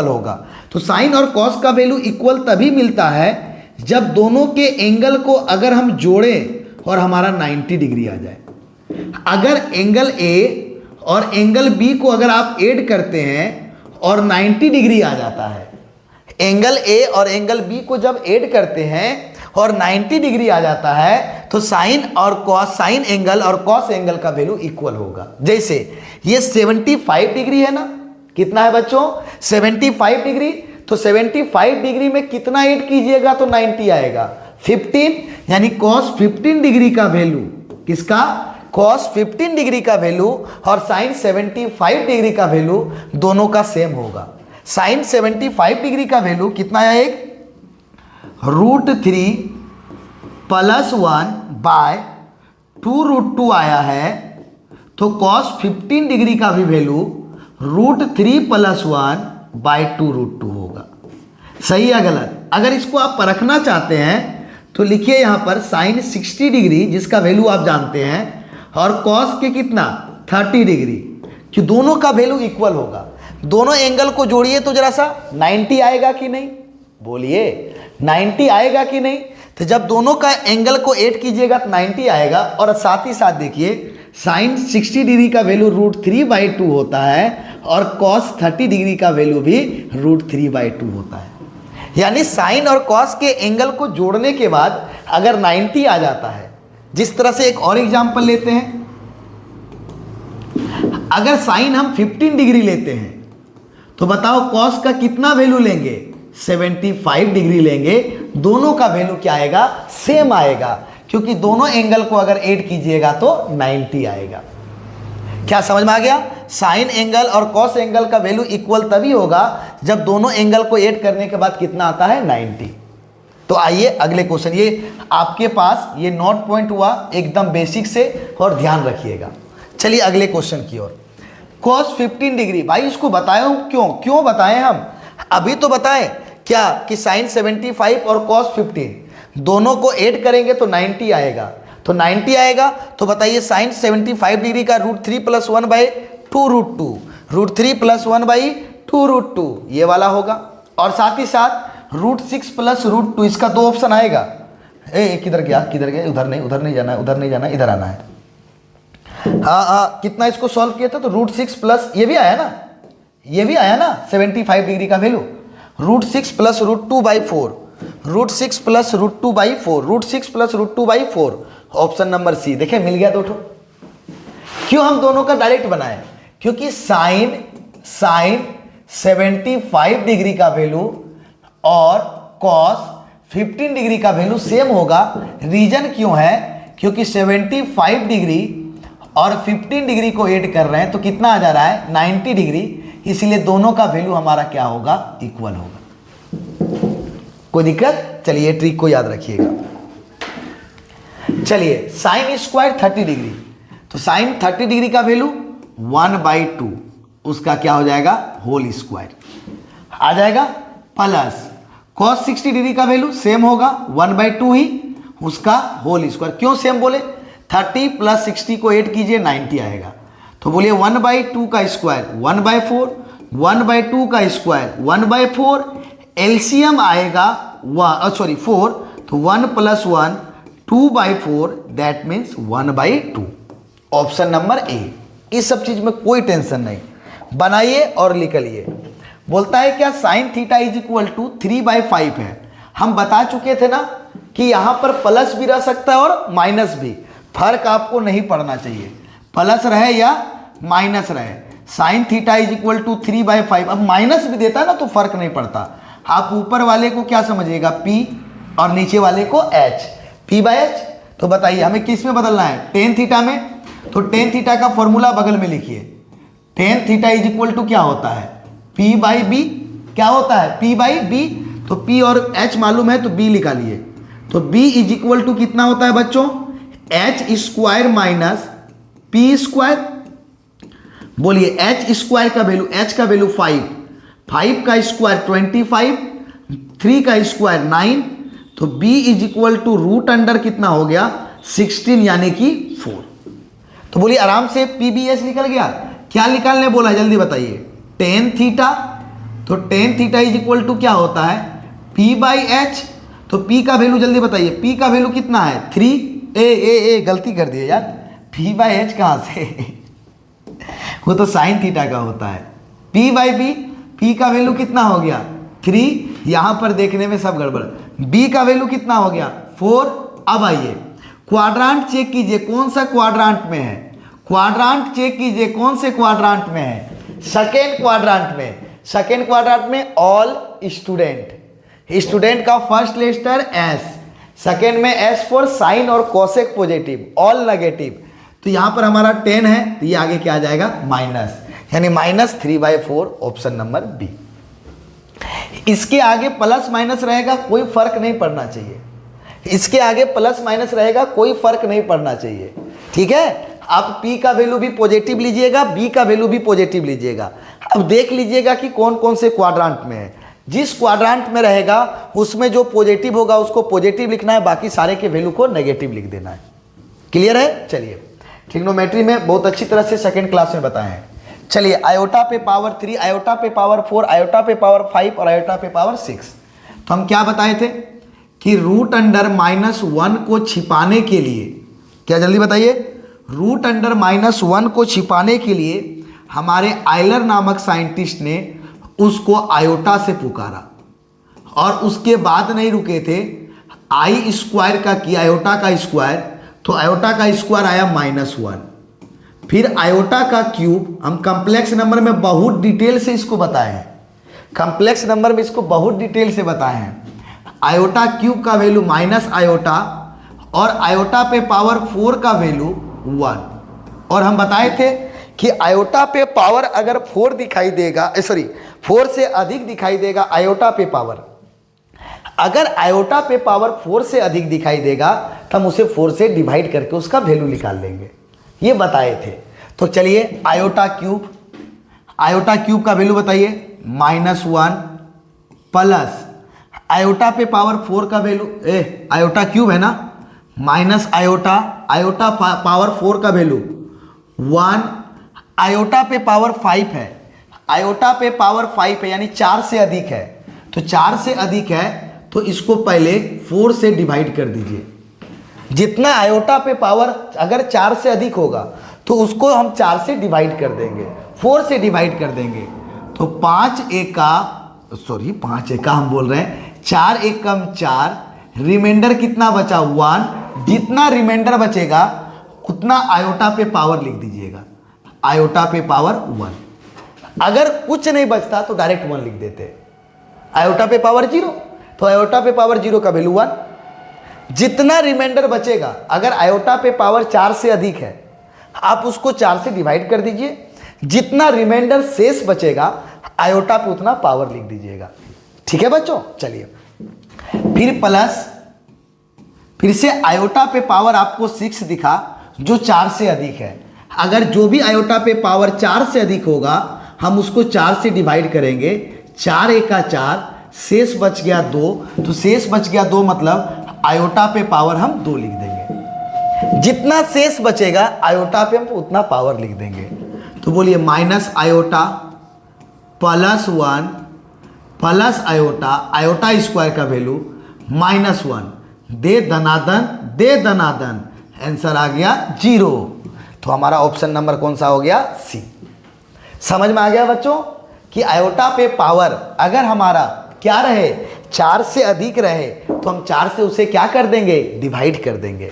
होगा। तो साइन और कॉस का वैल्यू इक्वल तभी मिलता है जब दोनों के एंगल को अगर हम जोड़ें और हमारा 90 डिग्री आ जाए। अगर एंगल ए और एंगल बी को अगर आप ऐड करते हैं और 90 डिग्री आ जाता है, एंगल ए और एंगल बी को जब ऐड करते हैं और 90 डिग्री आ जाता है, तो साइन और कॉस, साइन एंगल और कॉस एंगल का वैल्यू इक्वल होगा। जैसे ये 75 डिग्री है ना, कितना है बच्चों 75 डिग्री, तो 75 डिग्री में कितना ऐड कीजिएगा तो 90 आएगा, 15, यानी कॉस 15 डिग्री का वैल्यू, किसका, कॉस 15 डिग्री का वैल्यू और साइन 75 डिग्री का वैल्यू दोनों का सेम होगा। साइन 75 डिग्री का वैल्यू कितना है, एक √3 + 1/2√2 आया है, तो कॉस 15 डिग्री का भी वैल्यू √3 + 1/2√2 होगा। सही या गलत। अगर इसको आप परखना चाहते हैं तो लिखिए यहां पर साइन 60 डिग्री जिसका वैल्यू आप जानते हैं और कॉस के कितना 30 डिग्री, कि दोनों का वैल्यू इक्वल होगा। दोनों एंगल को जोड़िए तो जरा सा 90 आएगा कि नहीं, बोलिए 90 आएगा कि नहीं। तो जब दोनों का एंगल को ऐड कीजिएगा तो 90 आएगा। और साथ ही साथ देखिए साइन 60 डिग्री का वैल्यू √3/2 होता है और कॉस 30 डिग्री का वैल्यू भी √3/2 होता है। यानी साइन और कॉस के एंगल को जोड़ने के बाद अगर 90 आ जाता है, जिस तरह से एक और एग्जांपल लेते हैं, अगर साइन हम 15 डिग्री लेते हैं तो बताओ कॉस का कितना वैल्यू लेंगे, 75 डिग्री लेंगे। दोनों का वैल्यू क्या आएगा, सेम आएगा, क्योंकि दोनों एंगल को अगर ऐड कीजिएगा तो 90 आएगा। क्या समझ में आ गया? साइन एंगल और कॉस एंगल का वैल्यू इक्वल तभी होगा जब दोनों एंगल को ऐड करने के बाद कितना आता है, 90। तो आइए अगले क्वेश्चन, ये आपके पास ये नोट पॉइंट हुआ एकदम बेसिक से, और ध्यान रखिएगा। चलिए अगले क्वेश्चन की ओर। cos 15 डिग्री, भाई इसको बताया हूं, क्यों बताएं हम, अभी तो बताएं क्या कि साइन 75 और cos 15 दोनों को ऐड करेंगे तो 90 आएगा। तो 90 आएगा तो बताइए साइन 75 डिग्री का √3 + 1/2 √2 +1 2 √2 ये वाला होगा, और साथ ही साथ √6 + √2, इसका 2 ऑप्शन आएगा। किधर गया, उधर नहीं जाना है, इधर आना है। हाँ, कितना इसको सॉल्व किया था, तो √6 प्लस ये भी आया ना 75 डिग्री का वैल्यू, √6 + √2/4 √6 + √2/4 √6 + √2/4 ऑप्शन नंबर सी। देखिए मिल गया 2 ठो। क्यों हम दोनों का डायरेक्ट बनाए, क्योंकि साइन 75 डिग्री का वैल्यू और कॉस 15 डिग्री का वैल्यू सेम होगा। रीजन क्यों है, क्योंकि 75 डिग्री और 15 डिग्री को ऐड कर रहे हैं तो कितना आ जा रहा है, 90 डिग्री, इसलिए दोनों का वैल्यू हमारा क्या होगा, इक्वल होगा। कोई दिक्कत? चलिए ट्रिक को याद रखिएगा। चलिए साइन स्क्वायर 30 डिग्री, तो साइन 30 डिग्री का वैल्यू 1/2, उसका क्या हो जाएगा, होल स्क्वायर आ जाएगा, प्लस cos 60 डिग्री का वैल्यू सेम होगा 1/2 ही, उसका होल स्क्वायर। क्यों सेम बोले, 30 + 60 को ऐड कीजिए 90 आएगा। तो बोलिए 1/2 का स्क्वायर 1/4, 1/2 का स्क्वायर 1/4, एलसीएम आएगा 4, तो 1 + 1 2/4, दैट मीन्स 1/2। ऑप्शन नंबर ए। इस सब चीज में कोई टेंशन नहीं, बनाइए और निकलिए। बोलता है क्या, साइन थीटा = 3/5 है। हम बता चुके थे ना कि यहां पर प्लस भी रह सकता है और माइनस भी, फर्क आपको नहीं पड़ना चाहिए, प्लस रहे या माइनस रहे। साइन थीटा = 3/5, अब माइनस भी देता है ना तो फर्क नहीं पड़ता। आप ऊपर वाले को क्या समझिएगा, P, और नीचे वाले को H, P/H। तो बताइए हमें किस में बदलना है, टेन थीटा में। तो टेन थीटा का फॉर्मूला बगल में लिखिए, टेन थीटा = क्या होता है, P/B, क्या होता है, P/B। तो P और H मालूम है तो B निकालिए, तो B = कितना होता है बच्चों, H² - P²। बोलिए H² का वैल्यू, H का वैल्यू 5, 5 का स्क्वायर 25, 3 का स्क्वायर 9, तो B = कितना हो गया, 16, यानी कि 4। तो बोलिए आराम से PBH निकल गया। क्या निकालने बोला है जल्दी बताइए, टेन थीटा। तो टेन थीटा = क्या होता है, P/H। तो P का वैल्यू जल्दी बताइए, P का वैल्यू कितना है, 3। गलती कर दिए यार, P/H कहाँ से वो तो साइन थीटा का होता है। P/B, P का वैल्यू कितना हो गया, 3। यहां पर देखने में सब गड़बड़। B का वैल्यू कितना हो गया, 4। अब आइए क्वाड्रांट चेक कीजिए, कौन सा क्वाड्रांट में है, क्वाड्रांट चेक कीजिए कौन से क्वाड्रांट में है, सेकेंड क्वाड्रांट में। सेकेंड क्वाड्रांट में ऑल स्टूडेंट का फर्स्ट लेटर S, सेकेंड में S फॉर साइन और कोसेक पॉजिटिव, ऑल नेगेटिव। तो यहां पर हमारा 10 है, तो ये आगे क्या आ जाएगा, माइनस, यानी -3/4, ऑप्शन नंबर बी। इसके आगे प्लस माइनस रहेगा, कोई फर्क नहीं पड़ना चाहिए। इसके आगे प्लस माइनस रहेगा, कोई फर्क नहीं पड़ना चाहिए, ठीक है। आप P का वैल्यू भी पॉजिटिव लीजिएगा, B का वैल्यू भी पॉजिटिव लीजिएगा। अब देख लीजिएगा कि कौन कौन से क्वाड्रांट में है। जिस क्वाड्रांट में रहेगा उसमें जो पॉजिटिव होगा उसको पॉजिटिव लिखना है, बाकी सारे के वैल्यू को नेगेटिव लिख देना है। क्लियर है? चलिए, ट्रिग्नोमेट्री में बहुत अच्छी तरह से सेकंड क्लास में बताए हैं। चलिए, आयोटा पे पावर 3, आयोटा पे पावर 4, आयोटा पे पावर 5 और आयोटा पे पावर 6। तो हम क्या बताए थे कि √-1 को छिपाने के लिए, क्या जल्दी बताइए, √-1 को छिपाने के लिए हमारे आयलर नामक साइंटिस्ट ने उसको आयोटा से पुकारा, और उसके बाद नहीं रुके थे, I² का किया, आयोटा का स्क्वायर, तो आयोटा का स्क्वायर आया -1। फिर आयोटा का क्यूब, हम कॉम्प्लेक्स नंबर में बहुत डिटेल से इसको बताए हैं, कॉम्प्लेक्स नंबर में इसको बहुत डिटेल से बताए हैं। आयोटा क्यूब का वैल्यू माइनस आयोटा और आयोटा पे पावर 4 का वैल्यू 1। और हम बताए थे कि आयोटा पे पावर अगर 4 दिखाई देगा, 4 से अधिक दिखाई देगा आयोटा पे पावर, अगर आयोटा पे पावर 4 से अधिक दिखाई देगा तो हम उसे 4 से डिवाइड करके उसका वैल्यू निकाल लेंगे, ये बताए थे। तो चलिए आयोटा क्यूब का वैल्यू बताइए -1 प्लस आयोटा पे पावर 4 का वैल्यू, आयोटा क्यूब है ना, माइनस आयोटा पावर 4 का वैल्यू 1, आयोटा पे पावर 5 है, आयोटा पे पावर 5 है यानी 4 से अधिक है, तो 4 से अधिक है तो इसको पहले 4 से डिवाइड कर दीजिए। जितना आयोटा पे पावर अगर 4 से अधिक होगा तो उसको हम 4 से डिवाइड कर देंगे, 4 से डिवाइड कर देंगे। तो 5 एका हम बोल रहे हैं 4 एकम 4, रिमाइंडर कितना बचा 1, जितना रिमाइंडर बचेगा उतना आयोटा पे पावर लिख दीजिएगा, आयोटा पे पावर 1। अगर कुछ नहीं बचता तो डायरेक्ट 1 लिख देते। आयोटा पे पावर 0, तो आयोटा पे पावर 0 का वैल्यू 1। जितना रिमाइंडर बचेगा अगर आयोटा पे पावर 4 से अधिक है आप उसको 4 से डिवाइड कर दीजिए, जितना रिमाइंडर शेष बचेगा आयोटा पे उतना पावर लिख दीजिएगा। ठीक है बच्चों, चलिए फिर से आयोटा पे पावर आपको 6 दिखा जो 4 से अधिक है। अगर जो भी आयोटा पे पावर 4 से अधिक होगा हम उसको 4 से डिवाइड करेंगे, 4 एका 4, शेष बच गया 2, तो शेष बच गया 2 मतलब आयोटा पे पावर हम 2 लिख देंगे। जितना शेष बचेगा आयोटा पे हम उतना पावर लिख देंगे। तो बोलिए minus iota plus 1 plus iota square का वैल्यू -1, दे धनाधन, आंसर आ गया 0। तो हमारा ऑप्शन नंबर कौन सा हो गया, सी। समझ में आ गया बच्चों कि आयोटा पे पावर अगर हमारा क्या रहे 4 से अधिक रहे तो हम 4 से उसे क्या कर देंगे, डिवाइड कर देंगे।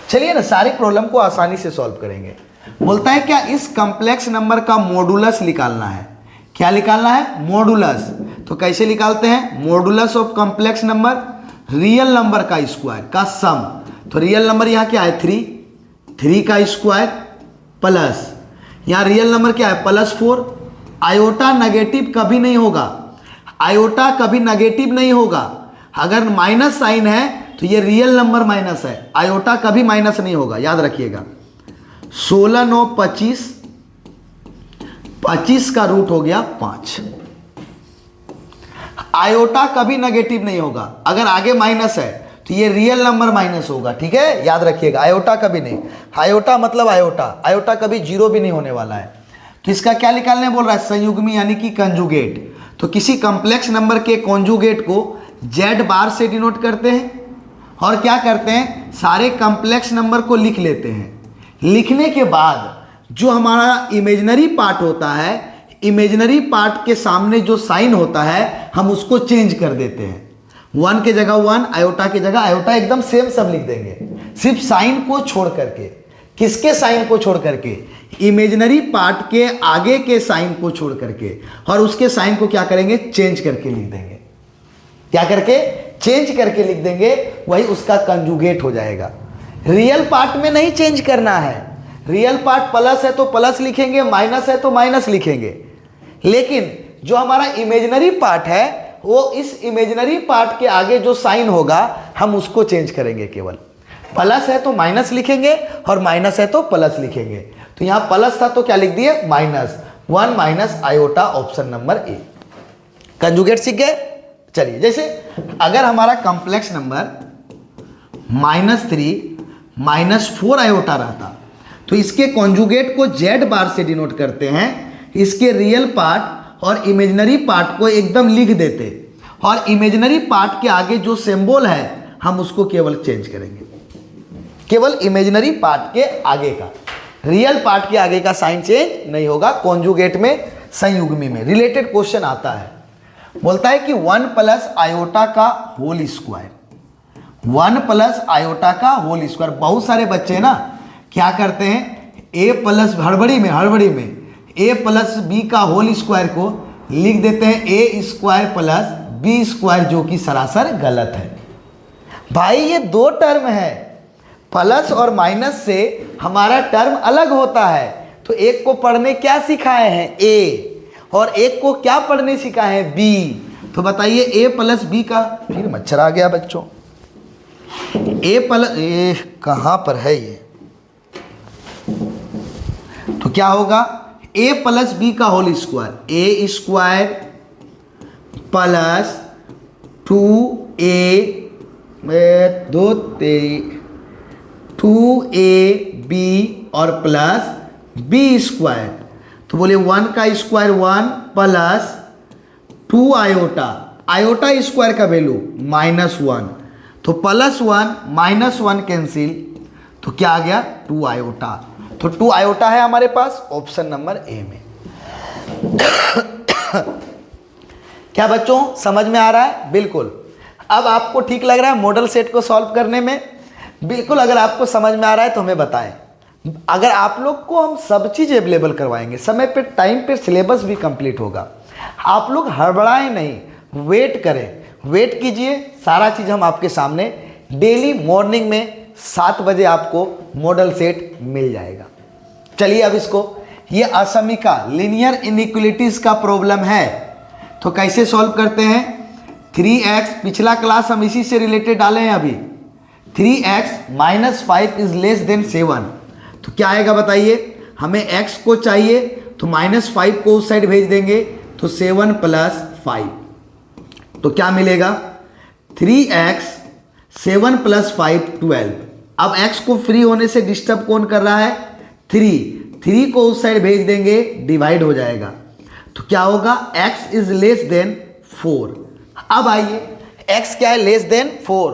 चलिए ना सारे प्रॉब्लम को आसानी से सॉल्व करेंगे। बोलता है क्या इस कॉम्प्लेक्स नंबर का मॉडुलस निकालना है। क्या निकालना है, मॉडुलस। तो कैसे निकालते हैं, modulus of complex number, real number का स्क्वायर का सम। तो रियल नंबर यहाँ क्या है 3 का स्क्वायर प्लस यहाँ रियल नंबर क्या है +4। आयोटा नेगेटिव कभी नहीं होगा, आयोटा कभी नेगेटिव नहीं होगा। अगर माइनस साइन है तो ये रियल नंबर माइनस है, आयोटा कभी माइनस नहीं होगा, याद रखिएगा। 16 9 25, 25 का रूट हो गया 5। आयोटा कभी नेगेटिव नहीं होगा, अगर आगे माइनस है तो ये रियल नंबर माइनस होगा। ठीक है, याद रखिएगा, आयोटा कभी नहीं। आयोटा मतलब आयोटा कभी 0 भी नहीं होने वाला है। तो इसका क्या निकालने बोल रहा है, संयुग्मी यानी कि कंजुगेट। तो किसी कॉम्प्लेक्स नंबर के कॉन्जुगेट को Z बार से डिनोट करते हैं और क्या करते हैं, सारे कॉम्प्लेक्स नंबर को लिख लेते हैं। लिखने के बाद जो हमारा इमेजिनरी पार्ट होता है, इमेजिनरी पार्ट के सामने जो साइन होता है हम उसको चेंज कर देते हैं। 1 के जगह 1, आयोटा की जगह आयोटा, एकदम सेम सब लिख देंगे, सिर्फ साइन को छोड़ करके। किसके साइन को छोड़ करके, इमेजिनरी पार्ट के आगे के साइन को छोड़ करके, और उसके साइन को क्या करेंगे, चेंज करके लिख देंगे। क्या करके, चेंज करके लिख देंगे, वही उसका कंजुगेट हो जाएगा। रियल पार्ट में नहीं चेंज करना है, रियल पार्ट प्लस है तो प्लस लिखेंगे, माइनस है तो माइनस लिखेंगे। लेकिन जो हमारा इमेजिनरी पार्ट है वो इस इमेजिनरी पार्ट के आगे जो साइन होगा हम उसको चेंज करेंगे। केवल प्लस है तो माइनस लिखेंगे और माइनस है तो प्लस लिखेंगे। तो यहाँ प्लस था तो क्या लिख दिए, -1 माइनस आयोटा, ऑप्शन नंबर ए। कंजुगेट सीख गए। चलिए, जैसे अगर हमारा कॉम्प्लेक्स नंबर -3 -4 आयोटा रहता तो इसके कॉन्जुगेट को Z बार से डिनोट करते हैं, इसके रियल पार्ट और इमेजिनरी पार्ट को एकदम लिख देते, और इमेजिनरी पार्ट के आगे जो सिंबल है हम उसको केवल चेंज करेंगे। केवल इमेजिनरी पार्ट के आगे का, रियल पार्ट के आगे का साइन चेंज नहीं होगा। कॉन्जुगेट में, संयुग्मी में रिलेटेड क्वेश्चन आता है। बोलता है कि 1 प्लस आयोटा का होल स्क्वायर, 1 प्लस आयोटा का होल स्क्वायर। बहुत सारे बच्चे ना क्या करते हैं, a प्लस हड़बड़ी में a प्लस b का होल स्क्वायर को लिख देते हैं ए स्क्वायर प्लस बी स्क्वायर, जो कि सरासर गलत है। भाई ये दो टर्म है, प्लस और माइनस से हमारा टर्म अलग होता है। तो एक को पढ़ने क्या सिखाए हैं ए, और एक को क्या पढ़ने सिखाए हैं बी। तो बताइए ए प्लस बी का, फिर मच्छर आ गया बच्चों, ए प्लस ए कहाँ पर है ये, तो क्या होगा ए प्लस बी का होल स्क्वायर, ए स्क्वायर प्लस 2a 2ab और प्लस बी स्क्वायर। तो बोले 1 का square 1 plus 2 iota, iota square का वैल्यू -1, तो +1 -1 कैंसिल, तो क्या आ गया 2 आयोटा। तो 2 आयोटा है हमारे पास ऑप्शन नंबर ए में। क्या बच्चों समझ में आ रहा है? बिल्कुल। अब आपको ठीक लग रहा है मॉडल सेट को सॉल्व करने में? बिल्कुल। अगर आपको समझ में आ रहा है तो हमें बताएं। अगर आप लोग को हम सब चीज़ अवेलेबल करवाएंगे, समय पे टाइम पे सिलेबस भी कंप्लीट होगा। आप लोग हड़बड़ाएं नहीं, वेट करें, वेट कीजिए। सारा चीज़ हम आपके सामने डेली मॉर्निंग में 7 बजे आपको मॉडल सेट मिल जाएगा। चलिए अब इसको, ये असमीका लीनियर इनइक्वलिटीज का प्रॉब्लम है, तो कैसे सॉल्व करते हैं। 3x, पिछला क्लास हम इसी से रिलेटेड डाले हैं अभी। 3x - 5 इज लेस देन 7, तो क्या आएगा बताइए। हमें x को चाहिए तो -5 को उस साइड भेज देंगे, तो 7 + 5, तो क्या मिलेगा 3x 7 + 5 12। अब x को फ्री होने से डिस्टर्ब कौन कर रहा है 3 को उस साइड भेज देंगे, डिवाइड हो जाएगा, तो क्या होगा x इज लेस देन 4। अब आइए x क्या है लेस देन 4,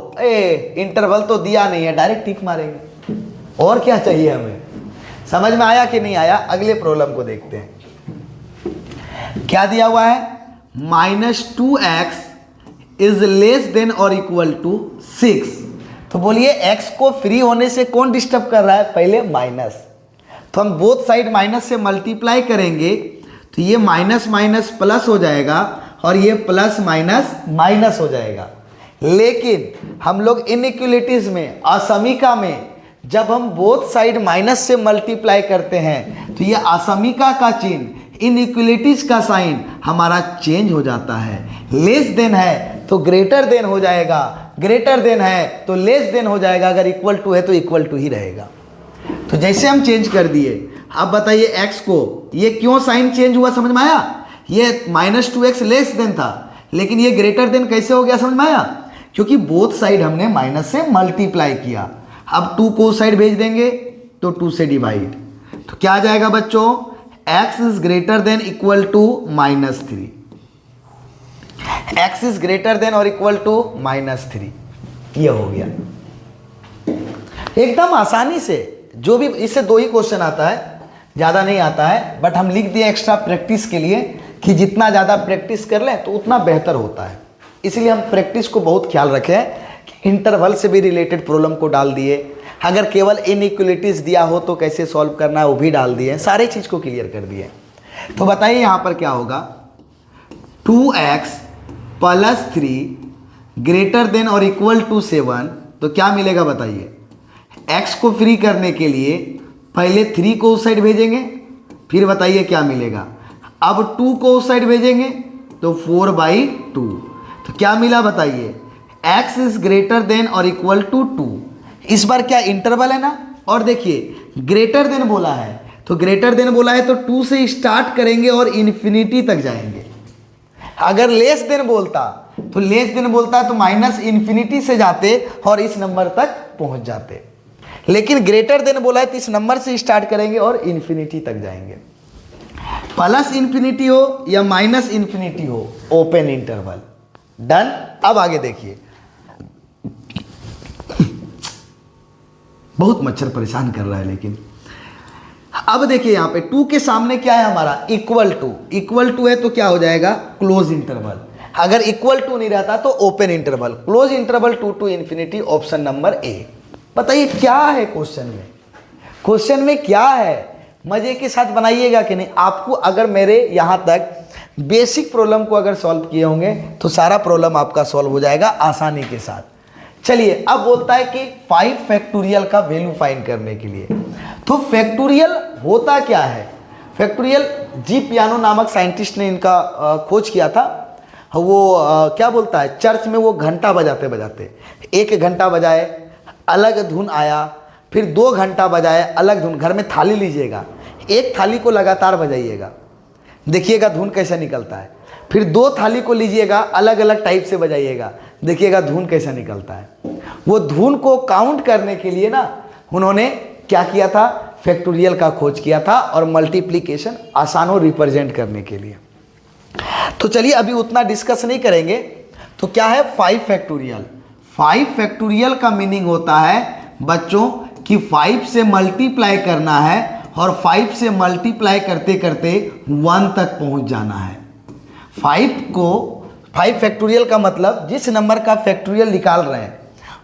इंटरवल तो दिया नहीं है, डायरेक्ट टिक मारेंगे। और क्या चाहिए हमें, समझ में आया कि नहीं आया? अगले प्रॉब्लम को देखते हैं। क्या दिया हुआ है -2x इज लेस देन और इक्वल टू 6। तो बोलिए x को फ्री होने से कौन डिस्टर्ब कर रहा है, पहले माइनस, तो हम बोथ साइड माइनस से मल्टीप्लाई करेंगे, तो ये माइनस माइनस प्लस हो जाएगा और ये प्लस माइनस माइनस हो जाएगा। लेकिन हम लोग इनइक्वलिटीज में, असमीका में, जब हम बोथ साइड माइनस से मल्टीप्लाई करते हैं तो ये असमीका का चिन्ह, इनइक्वलिटीज का साइन हमारा चेंज हो जाता है। लेस देन है तो ग्रेटर देन हो जाएगा, ग्रेटर देन है तो लेस देन हो जाएगा, अगर इक्वल टू है तो इक्वल टू ही रहेगा। तो जैसे हम चेंज कर दिए, अब बताइए x को, ये क्यों साइन चेंज हुआ समझ में आया? ये -2x लेस देन था, लेकिन ये ग्रेटर देन कैसे हो गया समझ में आया? क्योंकि बोथ साइड हमने माइनस से मल्टीप्लाई किया। अब 2 को साइड भेज देंगे तो 2 से डिवाइड, तो क्या आ जाएगा बच्चों x is greater than equal to -3, x is greater than और इक्वल टू -3, ये हो गया एकदम आसानी से। जो भी इससे 2 ही क्वेश्चन आता है, ज़्यादा नहीं आता है, बट हम लिख दिए एक्स्ट्रा प्रैक्टिस के लिए कि जितना ज़्यादा प्रैक्टिस कर लें तो उतना बेहतर होता है। इसलिए हम प्रैक्टिस को बहुत ख्याल रखें कि इंटरवल से भी रिलेटेड प्रॉब्लम को डाल दिए, अगर केवल इनइक्वलिटीज दिया हो तो कैसे सॉल्व करना है वो भी डाल दिए, सारी चीज़ को क्लियर कर दिए। तो बताइए यहाँ पर क्या होगा, 2x + 3 ग्रेटर देन और इक्वल टू 7, तो क्या मिलेगा बताइए। x को फ्री करने के लिए पहले 3 को उस साइड भेजेंगे, फिर बताइए क्या मिलेगा। अब 2 को उस साइड भेजेंगे तो 4/2, तो क्या मिला बताइए x इज ग्रेटर देन और इक्वल टू 2। इस बार क्या इंटरवल है ना, और देखिए ग्रेटर देन बोला है, तो ग्रेटर देन बोला है तो 2 से स्टार्ट करेंगे और इन्फिनिटी तक जाएंगे। अगर लेस देन बोलता तो -इन्फिनिटी से जाते और इस नंबर तक पहुंच जाते, लेकिन ग्रेटर देन बोला है तो इस नंबर से स्टार्ट करेंगे और इन्फिनिटी तक जाएंगे। प्लस इन्फिनिटी हो या -इन्फिनिटी हो, ओपन इंटरवल, डन। अब आगे देखिए, बहुत मच्छर परेशान कर रहा है, लेकिन अब देखिए यहाँ पे 2 के सामने क्या है हमारा इक्वल टू है, तो क्या हो जाएगा क्लोज इंटरवल। अगर इक्वल टू नहीं रहता तो open interval, close interval 2 to infinity, option number ए। बताइए क्या है क्वेश्चन में क्या है, मजे के साथ बनाइएगा कि नहीं। आपको अगर मेरे यहाँ तक बेसिक प्रॉब्लम को अगर सॉल्व किए होंगे तो सारा प्रॉब्लम आपका सॉल्व हो जाएगा आसानी के साथ। चलिए अब बोलता है कि 5 फैक्टोरियल का वैल्यू फाइंड करने के लिए। तो फैक्टोरियल होता क्या है? फैक्टोरियल जी पियानो नामक साइंटिस्ट ने इनका खोज किया था। वो क्या बोलता है, चर्च में वो घंटा बजाते बजाते 1 घंटा बजाए अलग धुन आया, फिर 2 घंटा बजाए अलग धुन। घर में थाली लीजिएगा, एक थाली को लगातार बजाइएगा, देखिएगा धुन कैसा निकलता है। फिर 2 थाली को लीजिएगा, अलग अलग टाइप से बजाइएगा, देखिएगा धुन कैसा निकलता है। वो धुन को काउंट करने के लिए ना उन्होंने क्या किया था, फैक्टोरियल का खोज किया था, और मल्टीप्लिकेशन आसान हो रिप्रेजेंट करने के लिए। तो चलिए अभी उतना डिस्कस नहीं करेंगे। तो क्या है 5 फैक्टोरियल? 5 फैक्टोरियल का मीनिंग होता है बच्चों कि 5 से मल्टीप्लाई करना है और 5 से मल्टीप्लाई करते करते 1 तक पहुंच जाना है। 5 फैक्टोरियल का मतलब जिस नंबर का फैक्टोरियल निकाल रहे हैं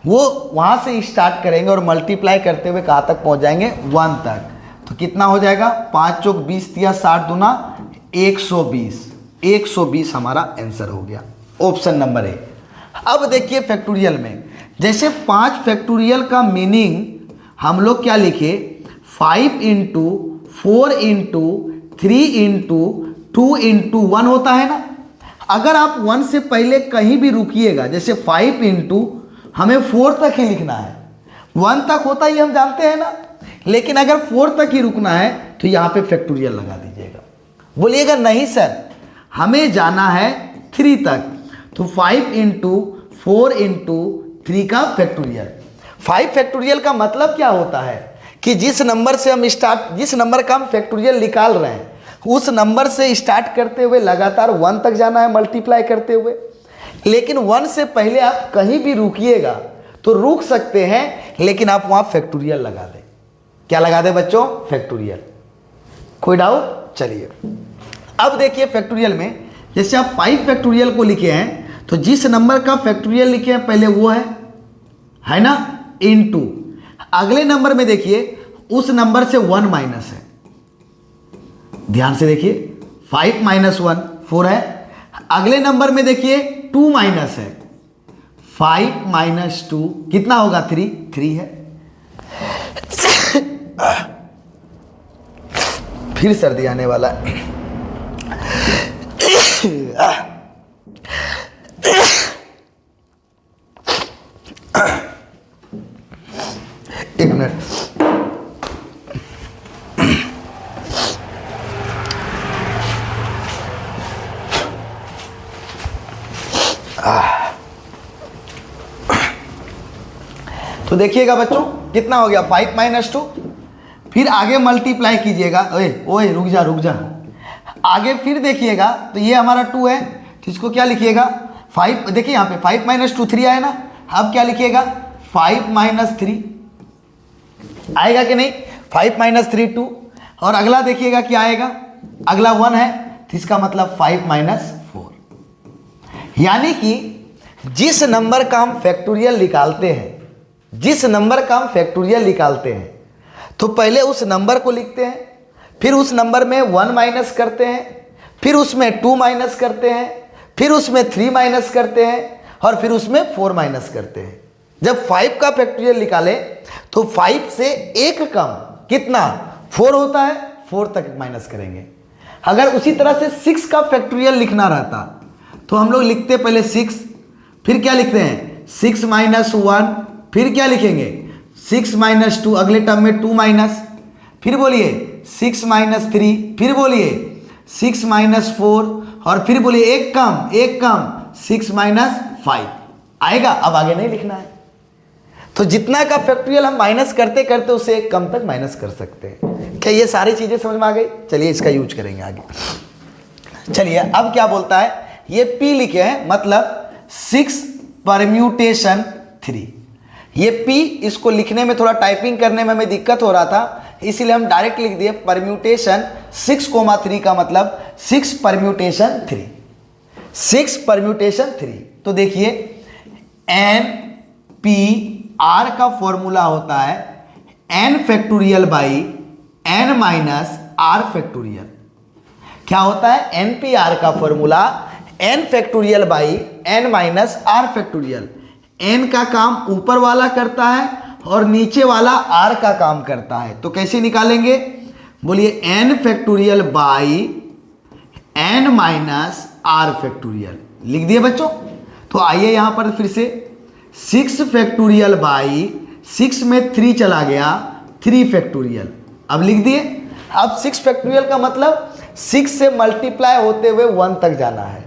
वो वहां से स्टार्ट करेंगे और मल्टीप्लाई करते हुए कहाँ तक पहुंच जाएंगे, 1 तक। तो कितना हो जाएगा, 5 चौक 20 दिया, 60 दूना 120। 120 हमारा आंसर हो गया, ऑप्शन नंबर ए। अब देखिए फैक्टोरियल में, जैसे 5 फैक्टोरियल का मीनिंग हम लोग क्या लिखे, 5 इंटू 4 इंटू 3 इंटू 2 इंटू 1 होता है ना। अगर आप 1 से पहले कहीं भी रुकिएगा, जैसे 5 इंटू हमें 4 तक ही लिखना है, 1 तक होता ही हम जानते हैं ना, लेकिन अगर 4 तक ही रुकना है तो यहाँ पे फैक्टोरियल लगा दीजिएगा। बोलिएगा नहीं सर हमें जाना है 3 तक, तो 5 इंटू 4 इंटू 3 का फैक्टोरियल। 5 फैक्टोरियल का मतलब क्या होता है कि जिस नंबर का हम फैक्टोरियल निकाल रहे हैं उस नंबर से स्टार्ट करते हुए लगातार 1 तक जाना है मल्टीप्लाई करते हुए। लेकिन 1 से पहले आप कहीं भी रुकिएगा तो रुक सकते हैं, लेकिन आप वहां फैक्टोरियल लगा दें। क्या लगा दें बच्चों, फैक्टोरियल। कोई डाउट? चलिए अब देखिए फैक्टोरियल में, जैसे आप 5 फैक्टोरियल को लिखे हैं तो जिस नंबर का फैक्टोरियल लिखे हैं पहले वो है ना, इनटू अगले नंबर में देखिए उस नंबर से 1 माइनस है। ध्यान से देखिए 5 माइनस 1 4 है। अगले नंबर में देखिए 2 माइनस है, 5 माइनस 2 कितना होगा, 3 है। फिर सर्दी आने वाला है। एक मिनट। तो देखिएगा बच्चों कितना हो गया, 5 माइनस 2। फिर आगे मल्टीप्लाई कीजिएगा, ओए रुक जा। आगे फिर देखिएगा तो ये हमारा 2 है, तो इसको क्या लिखिएगा 5। देखिए यहाँ पे 5 माइनस 2 3 आया ना। अब क्या लिखिएगा 5 माइनस 3 आएगा कि नहीं, 5 माइनस 3 2। और अगला देखिएगा क्या आएगा, अगला 1 है, तो इसका मतलब 5 माइनस 4। यानी कि जिस नंबर का हम फैक्टोरियल निकालते हैं तो पहले उस नंबर को लिखते हैं, फिर उस नंबर में 1 माइनस करते हैं, फिर उसमें 2 माइनस करते हैं, फिर उसमें 3 माइनस करते हैं, और फिर उसमें 4 माइनस करते हैं। जब 5 का फैक्टोरियल निकाले तो 5 से एक कम कितना 4 होता है, 4 तक माइनस करेंगे। अगर उसी तरह से 6 का फैक्टोरियल लिखना रहता तो हम लोग लिखते पहले 6, फिर क्या लिखते हैं 6 माइनस 1, फिर क्या लिखेंगे 6 माइनस 2, अगले टर्म में 2 माइनस, फिर बोलिए 6 माइनस 3, फिर बोलिए 6 माइनस 4, और फिर बोलिए एक कम 6 माइनस 5 आएगा। अब आगे नहीं लिखना है। तो जितना का फैक्टोरियल हम माइनस करते करते उसे एक कम तक माइनस कर सकते हैं। क्या ये सारी चीजें समझ में आ गई? चलिए इसका यूज करेंगे आगे। चलिए अब क्या बोलता है, ये P लिखे हैं मतलब 6 परम्यूटेशन 3। ये P, इसको लिखने में थोड़ा टाइपिंग करने में हमें दिक्कत हो रहा था, इसीलिए हम डायरेक्ट लिख दिए परम्यूटेशन 6,3 का मतलब 6 परम्यूटेशन 3। 6 परम्यूटेशन 3। तो देखिए NPR का फॉर्मूला होता है n factorial by n minus r factorial. क्या होता है, NPR का formula n factorial by n minus are factorial. n का काम ऊपर वाला करता है और नीचे वाला r का काम करता है। तो कैसे निकालेंगे, बोलिए n factorial by n minus are factorial. लिख दिए बच्चों। तो आइए यहां पर फिर से 6 फैक्टोरियल बाई 6 में 3 चला गया 3 फैक्टोरियल। अब लिख दिए। अब 6 फैक्टोरियल का मतलब 6 से मल्टीप्लाई होते हुए 1 तक जाना है,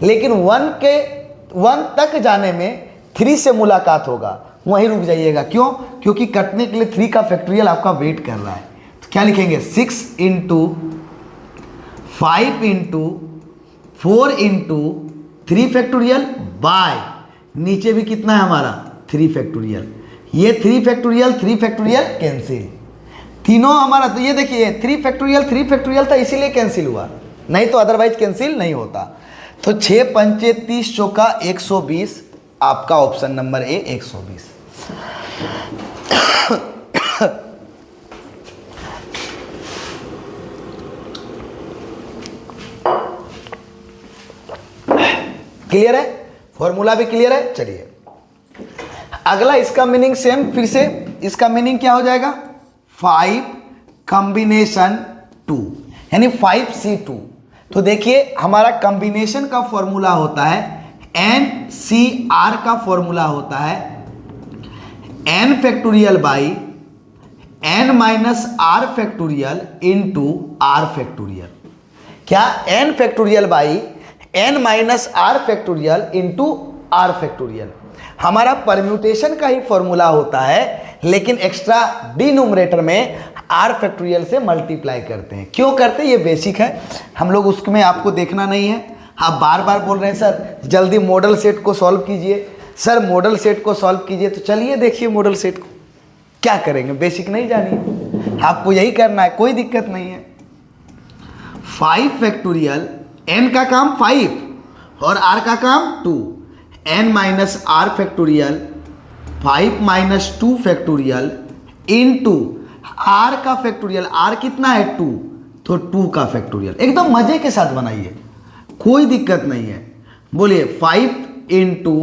लेकिन 1 तक जाने में 3 से मुलाकात होगा, वहीं रुक जाइएगा। क्यों? क्योंकि कटने के लिए 3 का फैक्टोरियल आपका वेट कर रहा है। तो क्या लिखेंगे, 6 into 5 into 4 into 3 factorial by नीचे भी कितना है हमारा 3 फैक्टोरियल। ये 3 फैक्टोरियल कैंसिल, तीनों हमारा। तो ये देखिए 3 फैक्टोरियल था, इसीलिए कैंसिल हुआ, नहीं तो अदरवाइज कैंसिल नहीं होता। तो 6 पंचे 30 चौका 120, आपका ऑप्शन नंबर ए 120। क्लियर है, फॉर्मूला भी क्लियर है। चलिए अगला, इसका मीनिंग सेम, फिर से इसका मीनिंग क्या हो जाएगा, 5 कॉम्बिनेशन 2 यानी 5C2। तो देखिए हमारा कॉम्बिनेशन का फॉर्मूला होता है NCR का फॉर्मूला होता है n factorial by n minus are factorial into are factorial. क्या, n factorial by n minus are factorial into are factorial. हमारा परम्यूटेशन का ही फॉर्मूला होता है, लेकिन एक्स्ट्रा डिनोमिनेटर में आर फैक्टोरियल से मल्टीप्लाई करते हैं। क्यों करते हैं, ये बेसिक है, हम लोग उसमें आपको देखना नहीं है। आप बार बार बोल रहे हैं सर जल्दी मॉडल सेट को सॉल्व कीजिए, सर मॉडल सेट को सॉल्व कीजिए। तो चलिए देखिए मॉडल सेट को क्या करेंगे, बेसिक नहीं जानिए, आपको यही करना है, कोई दिक्कत नहीं है। 5 फैक्टोरियल, n का काम 5 और r का काम 2, n minus are factorial 5 minus 2 factorial into r का फैक्टोरियल, r कितना है 2, तो 2 का फैक्टोरियल। एकदम मजे के साथ बनाइए, कोई दिक्कत नहीं है। बोलिए 5 इंटू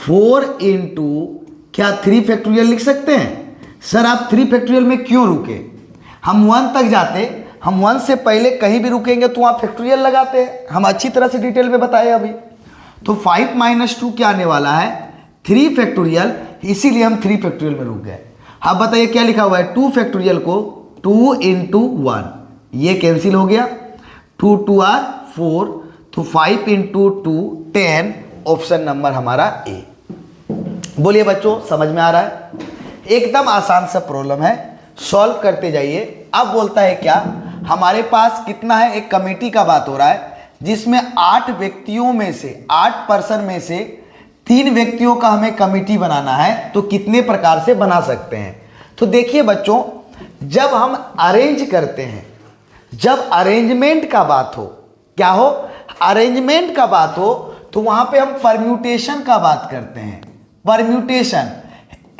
4 इंटू क्या 3 फैक्टोरियल लिख सकते हैं। सर आप 3 फैक्टोरियल में क्यों रुके, हम 1 तक जाते, हम 1 से पहले कहीं भी रुकेंगे तो वहाँ फैक्टोरियल लगाते हैं, हम अच्छी तरह से डिटेल में बताए अभी। तो 5 माइनस 2 क्या आने वाला है 3 फैक्टोरियल, इसीलिए हम 3 फैक्टोरियल में रुक गए। अब बताइए क्या लिखा हुआ है, 2 फैक्टोरियल को 2 इंटू 1, ये कैंसिल हो गया, 2 2 आर 4, तो 5 इंटू 2 10, ऑप्शन नंबर हमारा ए। बोलिए बच्चों समझ में आ रहा है, एकदम आसान सा प्रॉब्लम है, सॉल्व करते जाइए। अब बोलता है क्या, हमारे पास कितना है, एक कमेटी का बात हो रहा है जिसमें 8 व्यक्तियों में से 8 पर्सन में से 3 व्यक्तियों का हमें कमेटी बनाना है, तो कितने प्रकार से बना सकते हैं। तो देखिए बच्चों, जब हम अरेंज करते हैं, जब अरेंजमेंट का बात हो, क्या हो, अरेंजमेंट का बात हो, तो वहां पे हम परम्यूटेशन का बात करते हैं। परम्यूटेशन,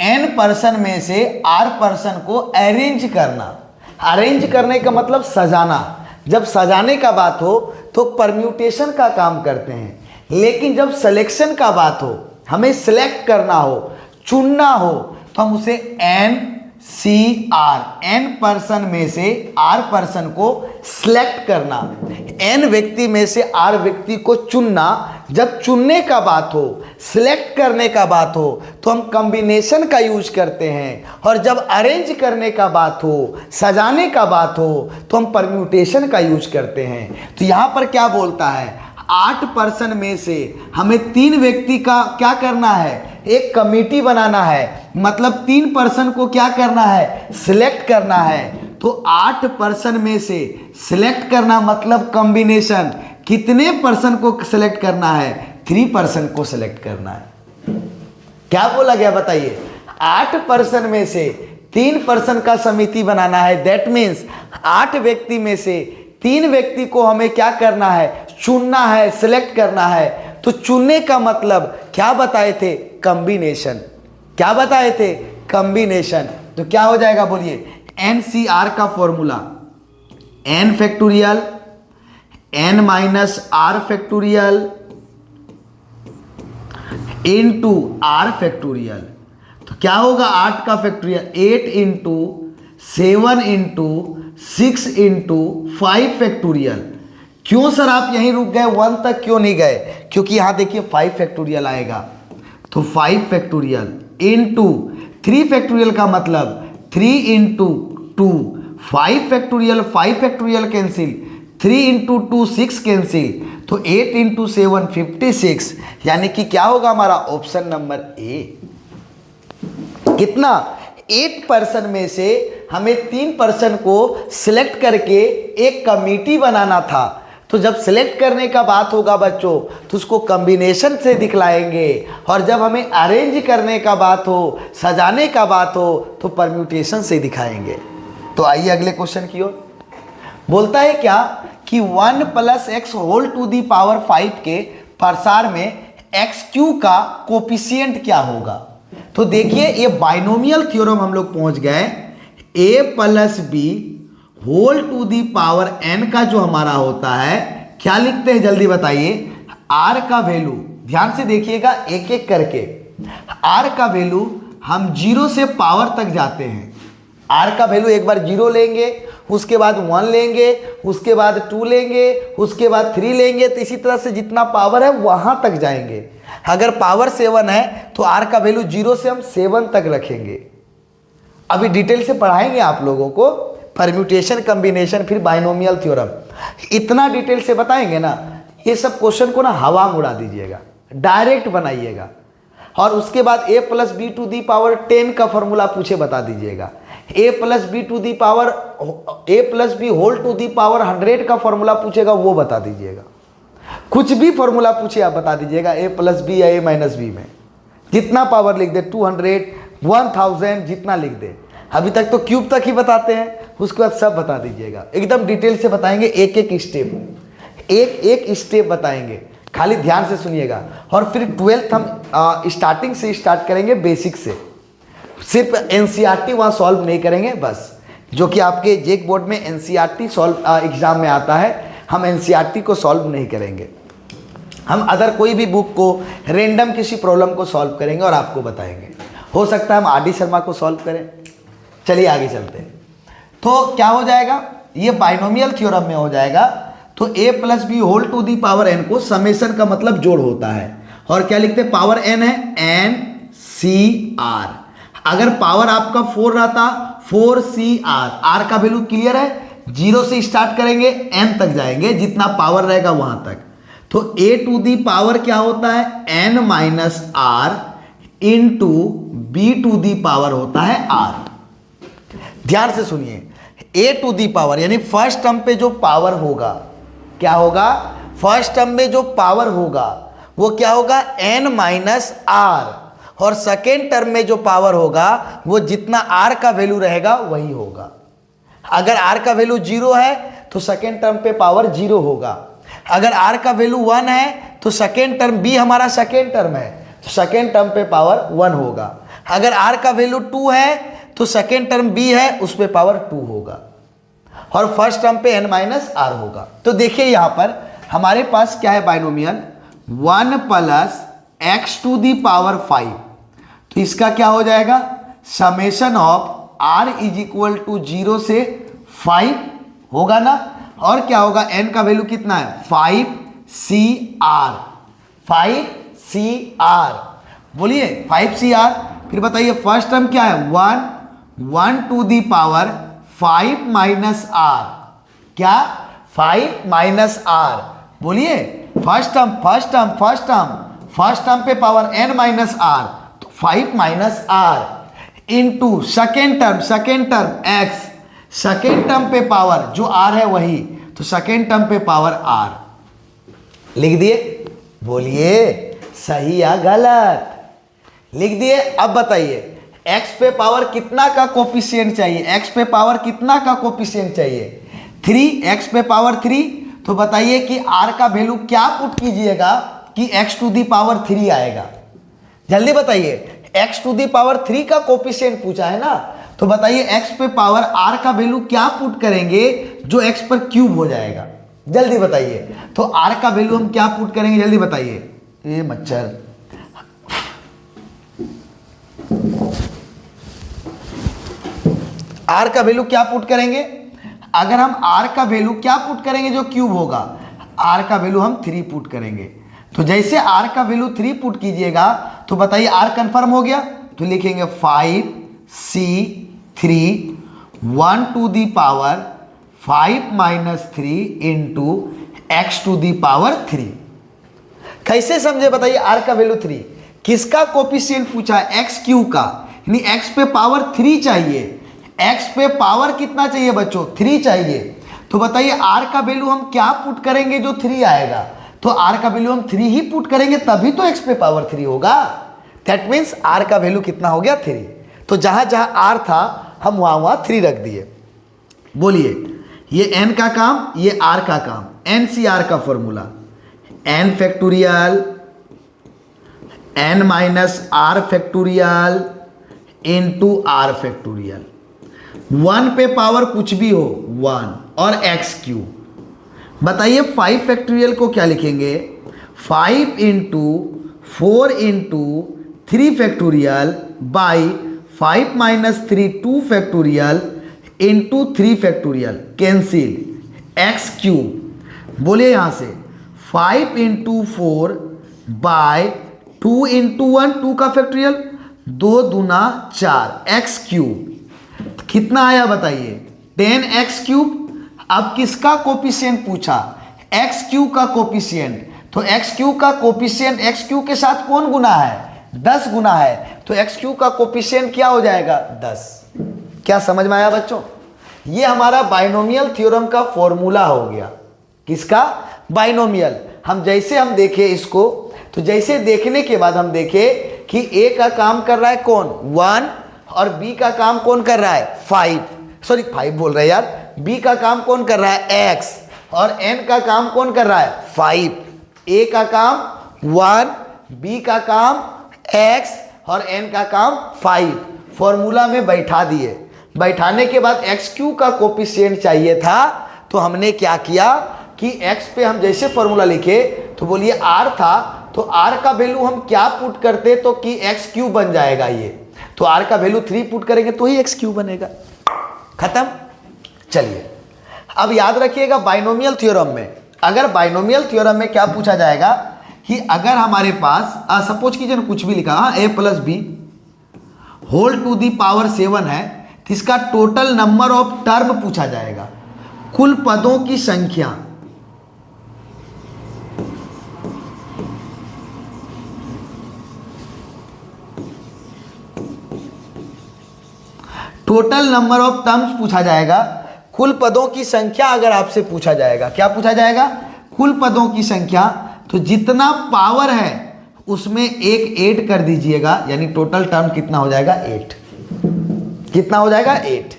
n पर्सन में से r पर्सन को अरेंज करना, अरेंज करने का मतलब सजाना। जब सजाने का बात हो तो परम्यूटेशन का काम करते हैं, लेकिन जब सिलेक्शन का बात हो, हमें सिलेक्ट करना हो, चुनना हो, तो हम उसे NCR, n पर्सन में से r पर्सन को सिलेक्ट करना, n व्यक्ति में से r व्यक्ति को चुनना। जब चुनने का बात हो, सिलेक्ट करने का बात हो, तो हम कॉम्बिनेशन का यूज करते हैं, और जब अरेंज करने का बात हो, सजाने का बात हो, तो हम परम्यूटेशन का यूज करते हैं। तो यहाँ पर क्या बोलता है, 8 पर्सन में से हमें 3 व्यक्ति का क्या करना है, एक कमेटी बनाना है, मतलब 3 पर्सन को क्या करना है, सिलेक्ट करना है। तो 8 पर्सन में से सिलेक्ट करना मतलब कॉम्बिनेशन, कितने पर्सन को सिलेक्ट करना है, 3 पर्सन को सिलेक्ट करना है। क्या बोला गया बताइए, 8 पर्सन में से 3 पर्सन का समिति बनाना है, दैट मीन्स 8 व्यक्ति में से 3 व्यक्ति को हमें क्या करना है, चुनना है, सिलेक्ट करना है। तो चुनने का मतलब क्या बताए थे, कॉम्बिनेशन। क्या बताए थे, कॉम्बिनेशन। तो क्या हो जाएगा बोलिए, NCR का formula n factorial n minus are factorial into are factorial. तो क्या होगा 8 का factorial 8 into 7 into 6 into 5 factorial. क्यों सर आप यहीं रुक गए, 1 तक क्यों नहीं गए? क्योंकि यहां देखिए 5 फैक्टोरियल आएगा, तो 5 फैक्टोरियल इंटू 3 फैक्टोरियल का मतलब 3 into 2 5 factorial, 5 factorial cancel, 3 into 2 6 cancel, तो 8 इंटू 7 56, यानी कि क्या होगा हमारा ऑप्शन नंबर ए। कितना 8% में से हमें 3% को सिलेक्ट करके एक कमेटी बनाना था। तो जब सिलेक्ट करने का बात होगा बच्चों तो उसको कॉम्बिनेशन से दिखलाएंगे, और जब हमें अरेंज करने का बात हो, सजाने का बात हो, तो परम्यूटेशन से दिखाएंगे। तो आइए अगले क्वेश्चन की ओर। बोलता है क्या कि 1 + x whole to the power 5 के प्रसार में xq का कोफिशिएंट क्या होगा? तो देखिए ये बाइनोमियल थ्योरम हम लोग पहुंच गए। a + b whole to the power n का जो हमारा होता है, क्या लिखते हैं जल्दी बताइए। r का वैल्यू ध्यान से देखिएगा एक एक करके। r का वैल्यू हम 0 से पावर तक जाते हैं। r का वैल्यू एक बार 0 लेंगे, उसके बाद 1 लेंगे, उसके बाद 2 लेंगे, उसके बाद 3 लेंगे, तो इसी तरह से जितना पावर है वहां तक जाएंगे। अगर पावर 7 है तो r का वैल्यू 0 से हम 7 तक रखेंगे। अभी डिटेल से पढ़ाएंगे आप लोगों को परम्यूटेशन, कॉम्बिनेशन, फिर बाइनोमियल थ्योरम, इतना डिटेल से बताएंगे ना। ये सब क्वेश्चन को ना हवा में उड़ा दीजिएगा, डायरेक्ट बनाइएगा। और उसके बाद a + b to the power 10 का फॉर्मूला पूछे बता दीजिएगा। a + b to the power a + b whole to the power 100 का फॉर्मूला पूछेगा वो बता दीजिएगा। कुछ भी फॉर्मूला पूछे आप बता दीजिएगा a + b या a - b में जितना पावर लिख दे, 200 1000 जितना लिख दे। अभी तक तो क्यूब तक ही बताते हैं, उसके बाद सब बता दीजिएगा। एकदम डिटेल से बताएंगे, एक एक स्टेप बताएंगे, खाली ध्यान से सुनिएगा। और फिर 12th हम स्टार्टिंग से स्टार्ट करेंगे, बेसिक से। सिर्फ एनसीईआरटी वहाँ सॉल्व नहीं करेंगे बस, जो कि आपके जेक बोर्ड में एनसीईआरटी सॉल्व एग्जाम में आता है, हम एनसीईआरटी को सॉल्व नहीं करेंगे। हम अदर कोई भी बुक को, रेंडम किसी प्रॉब्लम को सॉल्व करेंगे और आपको बताएंगे। हो सकता है हम आर डी शर्मा को सॉल्व करें। चलिए आगे चलते हैं। तो क्या हो जाएगा, ये बाइनोमियल थ्योरम में हो जाएगा। तो a + b whole to the power n को समेशन का मतलब जोड़ होता है, और क्या लिखते हैं, पावर n है NCR। अगर पावर आपका 4 रहता 4CR, r का वैल्यू क्लियर है, 0 से स्टार्ट करेंगे n तक जाएंगे, जितना पावर रहेगा वहां तक। तो a टू दी पावर क्या होता है n - r into b to the power होता है r। ध्यान से सुनिए, a टू दी पावर यानी फर्स्ट टर्म पे जो पावर होगा, क्या होगा, फर्स्ट टर्म में जो पावर होगा वो क्या होगा n - r, और सेकेंड टर्म में जो पावर होगा वो जितना r का वैल्यू रहेगा वही होगा। अगर r का वैल्यू 0 है तो सेकेंड टर्म पे पावर 0 होगा। अगर r का वैल्यू 1 है तो सेकेंड टर्म b हमारा सेकेंड टर्म है, तो सेकेंड टर्म पे पावर 1 होगा। अगर r का वैल्यू 2 है तो सेकेंड टर्म b है, उस पे पावर 2 होगा, और फर्स्ट टर्म पे n - r होगा। तो देखिए यहां पर हमारे पास क्या है binomial, 1 + x to the power 5। तो इसका क्या हो जाएगा, समेशन ऑफ r = 0 से 5 होगा ना, और क्या होगा, n का वैल्यू कितना है 5CR, 5CR बोलिए 5CR। फिर बताइए फर्स्ट टर्म क्या है 1 टू दी पावर 5 - r, क्या 5 - r बोलिए। फर्स्ट टर्म पे पावर n - r, तो 5 - r into second term x, second term पे पावर जो r है वही, तो सेकेंड टर्म पे पावर r लिख दिए। बोलिए सही या गलत, लिख दिए। अब बताइए x पे पावर कितना का कोफिशिएंट चाहिए, x पे पावर कितना का कोफिशिएंट चाहिए 3, x पे पावर 3। तो बताइए कि r का वैल्यू क्या पुट कीजिएगा कि x टू दी पावर 3 आएगा, जल्दी बताइए। x टू दी पावर 3 का कोफिशिएंट पूछा है ना, तो बताइए x पे पावर r का वैल्यू क्या पुट करेंगे जो x पर क्यूब हो जाएगा, जल्दी बताइए। तो आर का वैल्यू हम क्या पुट करेंगे, जल्दी बताइए। ये मच्छर, आर का वैल्यू क्या पुट करेंगे? अगर हम आर का वैल्यू क्या पुट करेंगे जो क्यूब होगा, आर का वैल्यू हम 3 पुट करेंगे। तो जैसे आर का वैल्यू 3 पुट कीजिएगा तो बताइए आर कंफर्म हो गया। तो लिखेंगे 5c3 1 to the power 5 minus 3 into x to the power 3। कैसे समझे बताइए? आर का वैल्यू 3, किसका कोफिशिएंट पूछा? एक्स क्यू का, यानी एक्स पे पावर 3 चाहिए। एक्स पे पावर कितना चाहिए बच्चों? 3 चाहिए। तो बताइए आर का वैल्यू हम क्या पुट करेंगे जो 3 आएगा? तो आर का वैल्यू हम 3 ही पुट करेंगे, तभी तो एक्स पे पावर 3 होगा। दैट मीन्स आर का वैल्यू कितना हो गया? 3। तो जहां जहां आर था हम वहां 3 रख दिए। बोलिए, ये एन का काम, ये आर का काम। एन सी आर का formula, n factorial n minus are factorial into are factorial. 1 पे पावर कुछ भी हो 1 और एक्स क्यू। बताइए 5 फैक्टोरियल को क्या लिखेंगे? 5 into 4 into 3 factorial by 5 minus 3 2 factorial into 3 factorial, cancel, x cube. बोलिए यहाँ से 5 इंटू 4 बाय 2 इंटू 1 2 का फैक्टोरियल, 2 दूना 4, एक्स क्यूब। कितना आया बताइए? 10x cube. अब किसका कोफिशिएंट पूछा? एक्स क्यू का कोफिशिएंट। तो एक्स क्यू का कोफिशिएंट एक्स क्यू के साथ कौन गुना है? 10 गुना है। तो एक्स क्यू का कोफिशिएंट क्या हो जाएगा? 10। क्या समझ में आया बच्चों? ये हमारा बाइनोमियल थ्योरम का फॉर्मूला हो गया। किसका? बाइनोमियल। हम देखें इसको, तो जैसे देखने के बाद हम देखें कि ए का काम कर रहा है कौन? 1, और बी का काम कौन कर रहा है? 5 बोल रहे हैं यार। बी का काम कौन कर रहा है? x, और n का काम कौन कर रहा है? 5। a का काम 1, b का काम x और n का काम 5। फॉर्मूला में बैठा दिए। बैठाने के बाद एक्स क्यू का कोफिशिएंट चाहिए था, तो हमने क्या किया कि x पे हम जैसे फॉर्मूला लिखे, तो बोलिए r था, तो r का वैल्यू हम क्या पुट करते तो कि एक्स क्यू बन जाएगा ये। तो r का वैल्यू 3 पुट करेंगे तो ही एक्स क्यू बनेगा। खत्म। चलिए अब याद रखिएगा बाइनोमियल थ्योरम में, अगर बाइनोमियल थ्योरम में क्या पूछा जाएगा कि अगर हमारे पास सपोज कीजिए कुछ भी लिखा, a plus b whole to the power 7 है, तो इसका टोटल नंबर ऑफ टर्म पूछा जाएगा, कुल पदों की संख्या। टोटल नंबर ऑफ टर्म्स पूछा जाएगा, कुल पदों की संख्या अगर आपसे पूछा जाएगा। क्या पूछा जाएगा? कुल पदों की संख्या। तो जितना पावर है उसमें एक ऐड कर दीजिएगा, यानी टोटल टर्म कितना हो जाएगा? 8। कितना हो जाएगा? 8।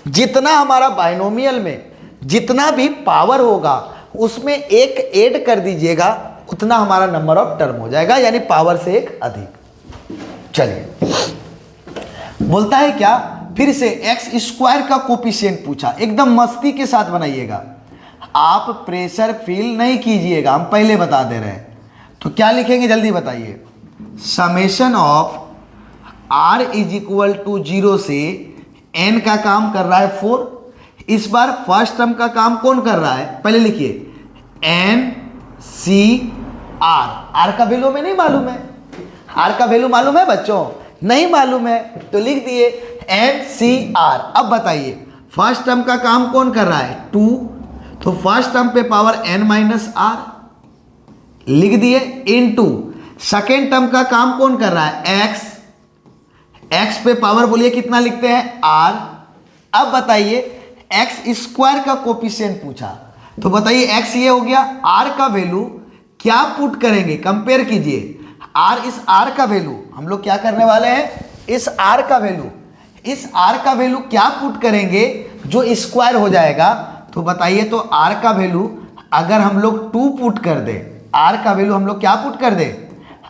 जितना हमारा बाइनोमियल में जितना भी पावर होगा उसमें एक ऐड कर दीजिएगा, उतना हमारा नंबर ऑफ टर्म हो जाएगा, यानी पावर से एक अधिक। चलिए बोलता है क्या? फिर से एक्स स्क्वायर का कोफिशिएंट पूछा। एकदम मस्ती के साथ बनाइएगा, आप प्रेशर फील नहीं कीजिएगा, हम पहले बता दे रहे हैं। तो क्या लिखेंगे जल्दी बताइए? Summation of r is equal to 0 से n का काम कर रहा है 4। इस बार फर्स्ट टर्म का काम कौन कर रहा है? पहले लिखिए n c r। r का वैल्यू में नहीं मालूम है, r का वैल्यू मालूम है बच्चों? नहीं मालूम है, तो लिख दिए NCR। अब बताइए फर्स्ट टर्म का काम कौन कर रहा है? 2, तो फर्स्ट टर्म पे पावर n माइनस r लिख दिए, इनटू सेकेंड टर्म का काम कौन कर रहा है? x, x पे पावर बोलिए कितना लिखते हैं? r। अब बताइए एक्स स्क्वायर का कोफिशिएंट पूछा, तो बताइए x ये हो गया, r का वैल्यू क्या पुट करेंगे? कंपेयर कीजिए r, इस r का वैल्यू हम लोग क्या करने वाले हैं? इस r का वैल्यू क्या पुट करेंगे जो स्क्वायर हो जाएगा? तो बताइए, तो r का वैल्यू अगर हम लोग 2 पुट कर दें, r का वैल्यू हम लोग क्या पुट कर दें?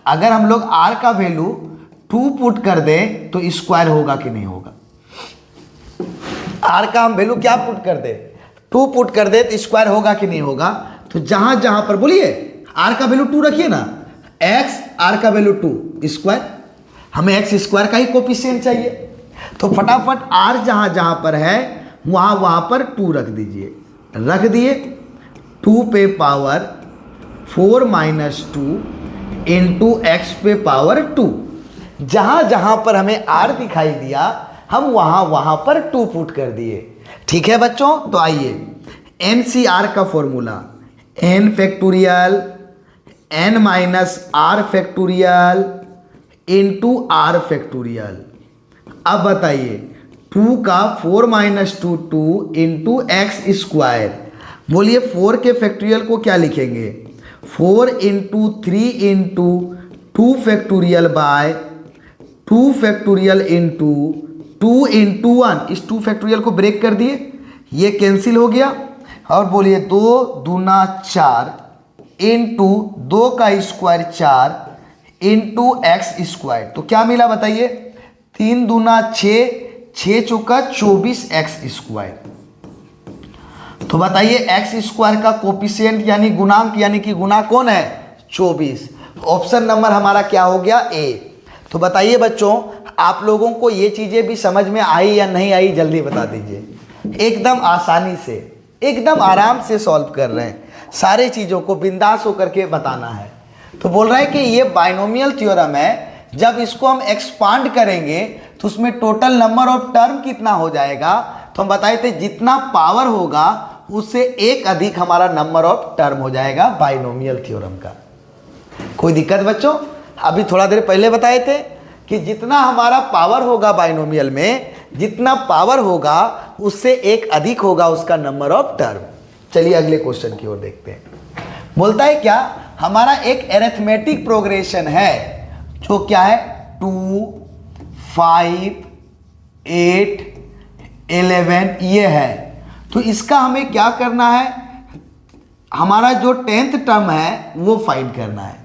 अगर हम लोग r का वैल्यू 2 पुट कर दें तो स्क्वायर होगा कि नहीं होगा? r का हम वैल्यू क्या पुट कर दें? 2 पुट कर दे तो स्क्वायर होगा कि नहीं होगा? तो जहां जहां पर बोलिए r का वैल्यू 2 रखिए ना, x r का वैल्यू 2 स्क्वायर, हमें x स्क्वायर का ही कोफिशिएंट चाहिए। तो फटाफट r जहां जहां पर है वहां वहां पर 2 रख दीजिए, रख दिए। 2 पे पावर 4 माइनस 2 इंटू एक्स पे पावर 2। जहां जहां पर हमें r दिखाई दिया हम वहां वहां पर 2 पुट कर दिए। ठीक है बच्चों, तो आइए NCR का formula n factorial n minus r factorial into r factorial. अब बताइए 2 का 4 माइनस 2 2 इंटू एक्स स्क्वायर। बोलिए 4 के फैक्टोरियल को क्या लिखेंगे? 4 into 3 into 2 factorial by 2 factorial into 2 into 1। इस 2 फैक्टोरियल को ब्रेक कर दिए, ये कैंसिल हो गया। और बोलिए 2 दूना 4 इंटू 2 का स्क्वायर 4 इंटू एक्स स्क्वायर। तो क्या मिला बताइए? 3 दूना 6, 6 चौका 24 एक्स स्क्वायर। तो बताइए एक्स स्क्वायर का कोफिशिएंट यानी गुणांक यानी कि गुना कौन है? 24। ऑप्शन नंबर हमारा क्या हो गया? ए। तो बताइए बच्चों आप लोगों को ये चीज़ें भी समझ में आई या नहीं आई, जल्दी बता दीजिए। एकदम आसानी से एकदम आराम से सॉल्व कर रहे हैं, सारे चीज़ों को बिंदास होकर के बताना है। तो बोल रहा है कि ये बाइनोमियल थ्योरम है, जब इसको हम एक्सपांड करेंगे तो उसमें टोटल नंबर ऑफ टर्म कितना हो जाएगा? तो हम बताए थे जितना पावर होगा उससे एक अधिक हमारा नंबर ऑफ टर्म हो जाएगा बाइनोमियल थ्योरम का। कोई दिक्कत बच्चों? अभी थोड़ा देर पहले बताए थे कि जितना हमारा पावर होगा बाइनोमियल में, जितना पावर होगा उससे एक अधिक होगा उसका नंबर ऑफ टर्म। चलिए अगले क्वेश्चन की ओर देखते हैं। बोलता है क्या? हमारा एक एरिथमेटिक प्रोग्रेशन है जो क्या है 2 5 8 11 ये है। तो इसका हमें क्या करना है? हमारा जो 10th टर्म है वो फाइंड करना है।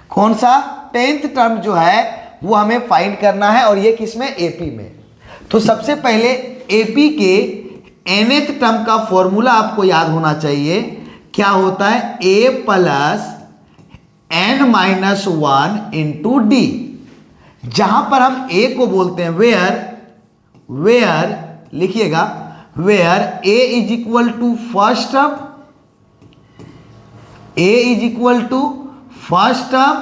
कौन सा? 10th टर्म जो है वो हमें फाइंड करना है, और ये किसमें? एपी में। तो सबसे पहले एपी के nth टर्म का फॉर्मूला आपको याद होना चाहिए। क्या होता है? a plus n minus 1 into d. जहां पर हम a को बोलते हैं वेयर लिखिएगा, where a is equal to first term, a is equal to first term.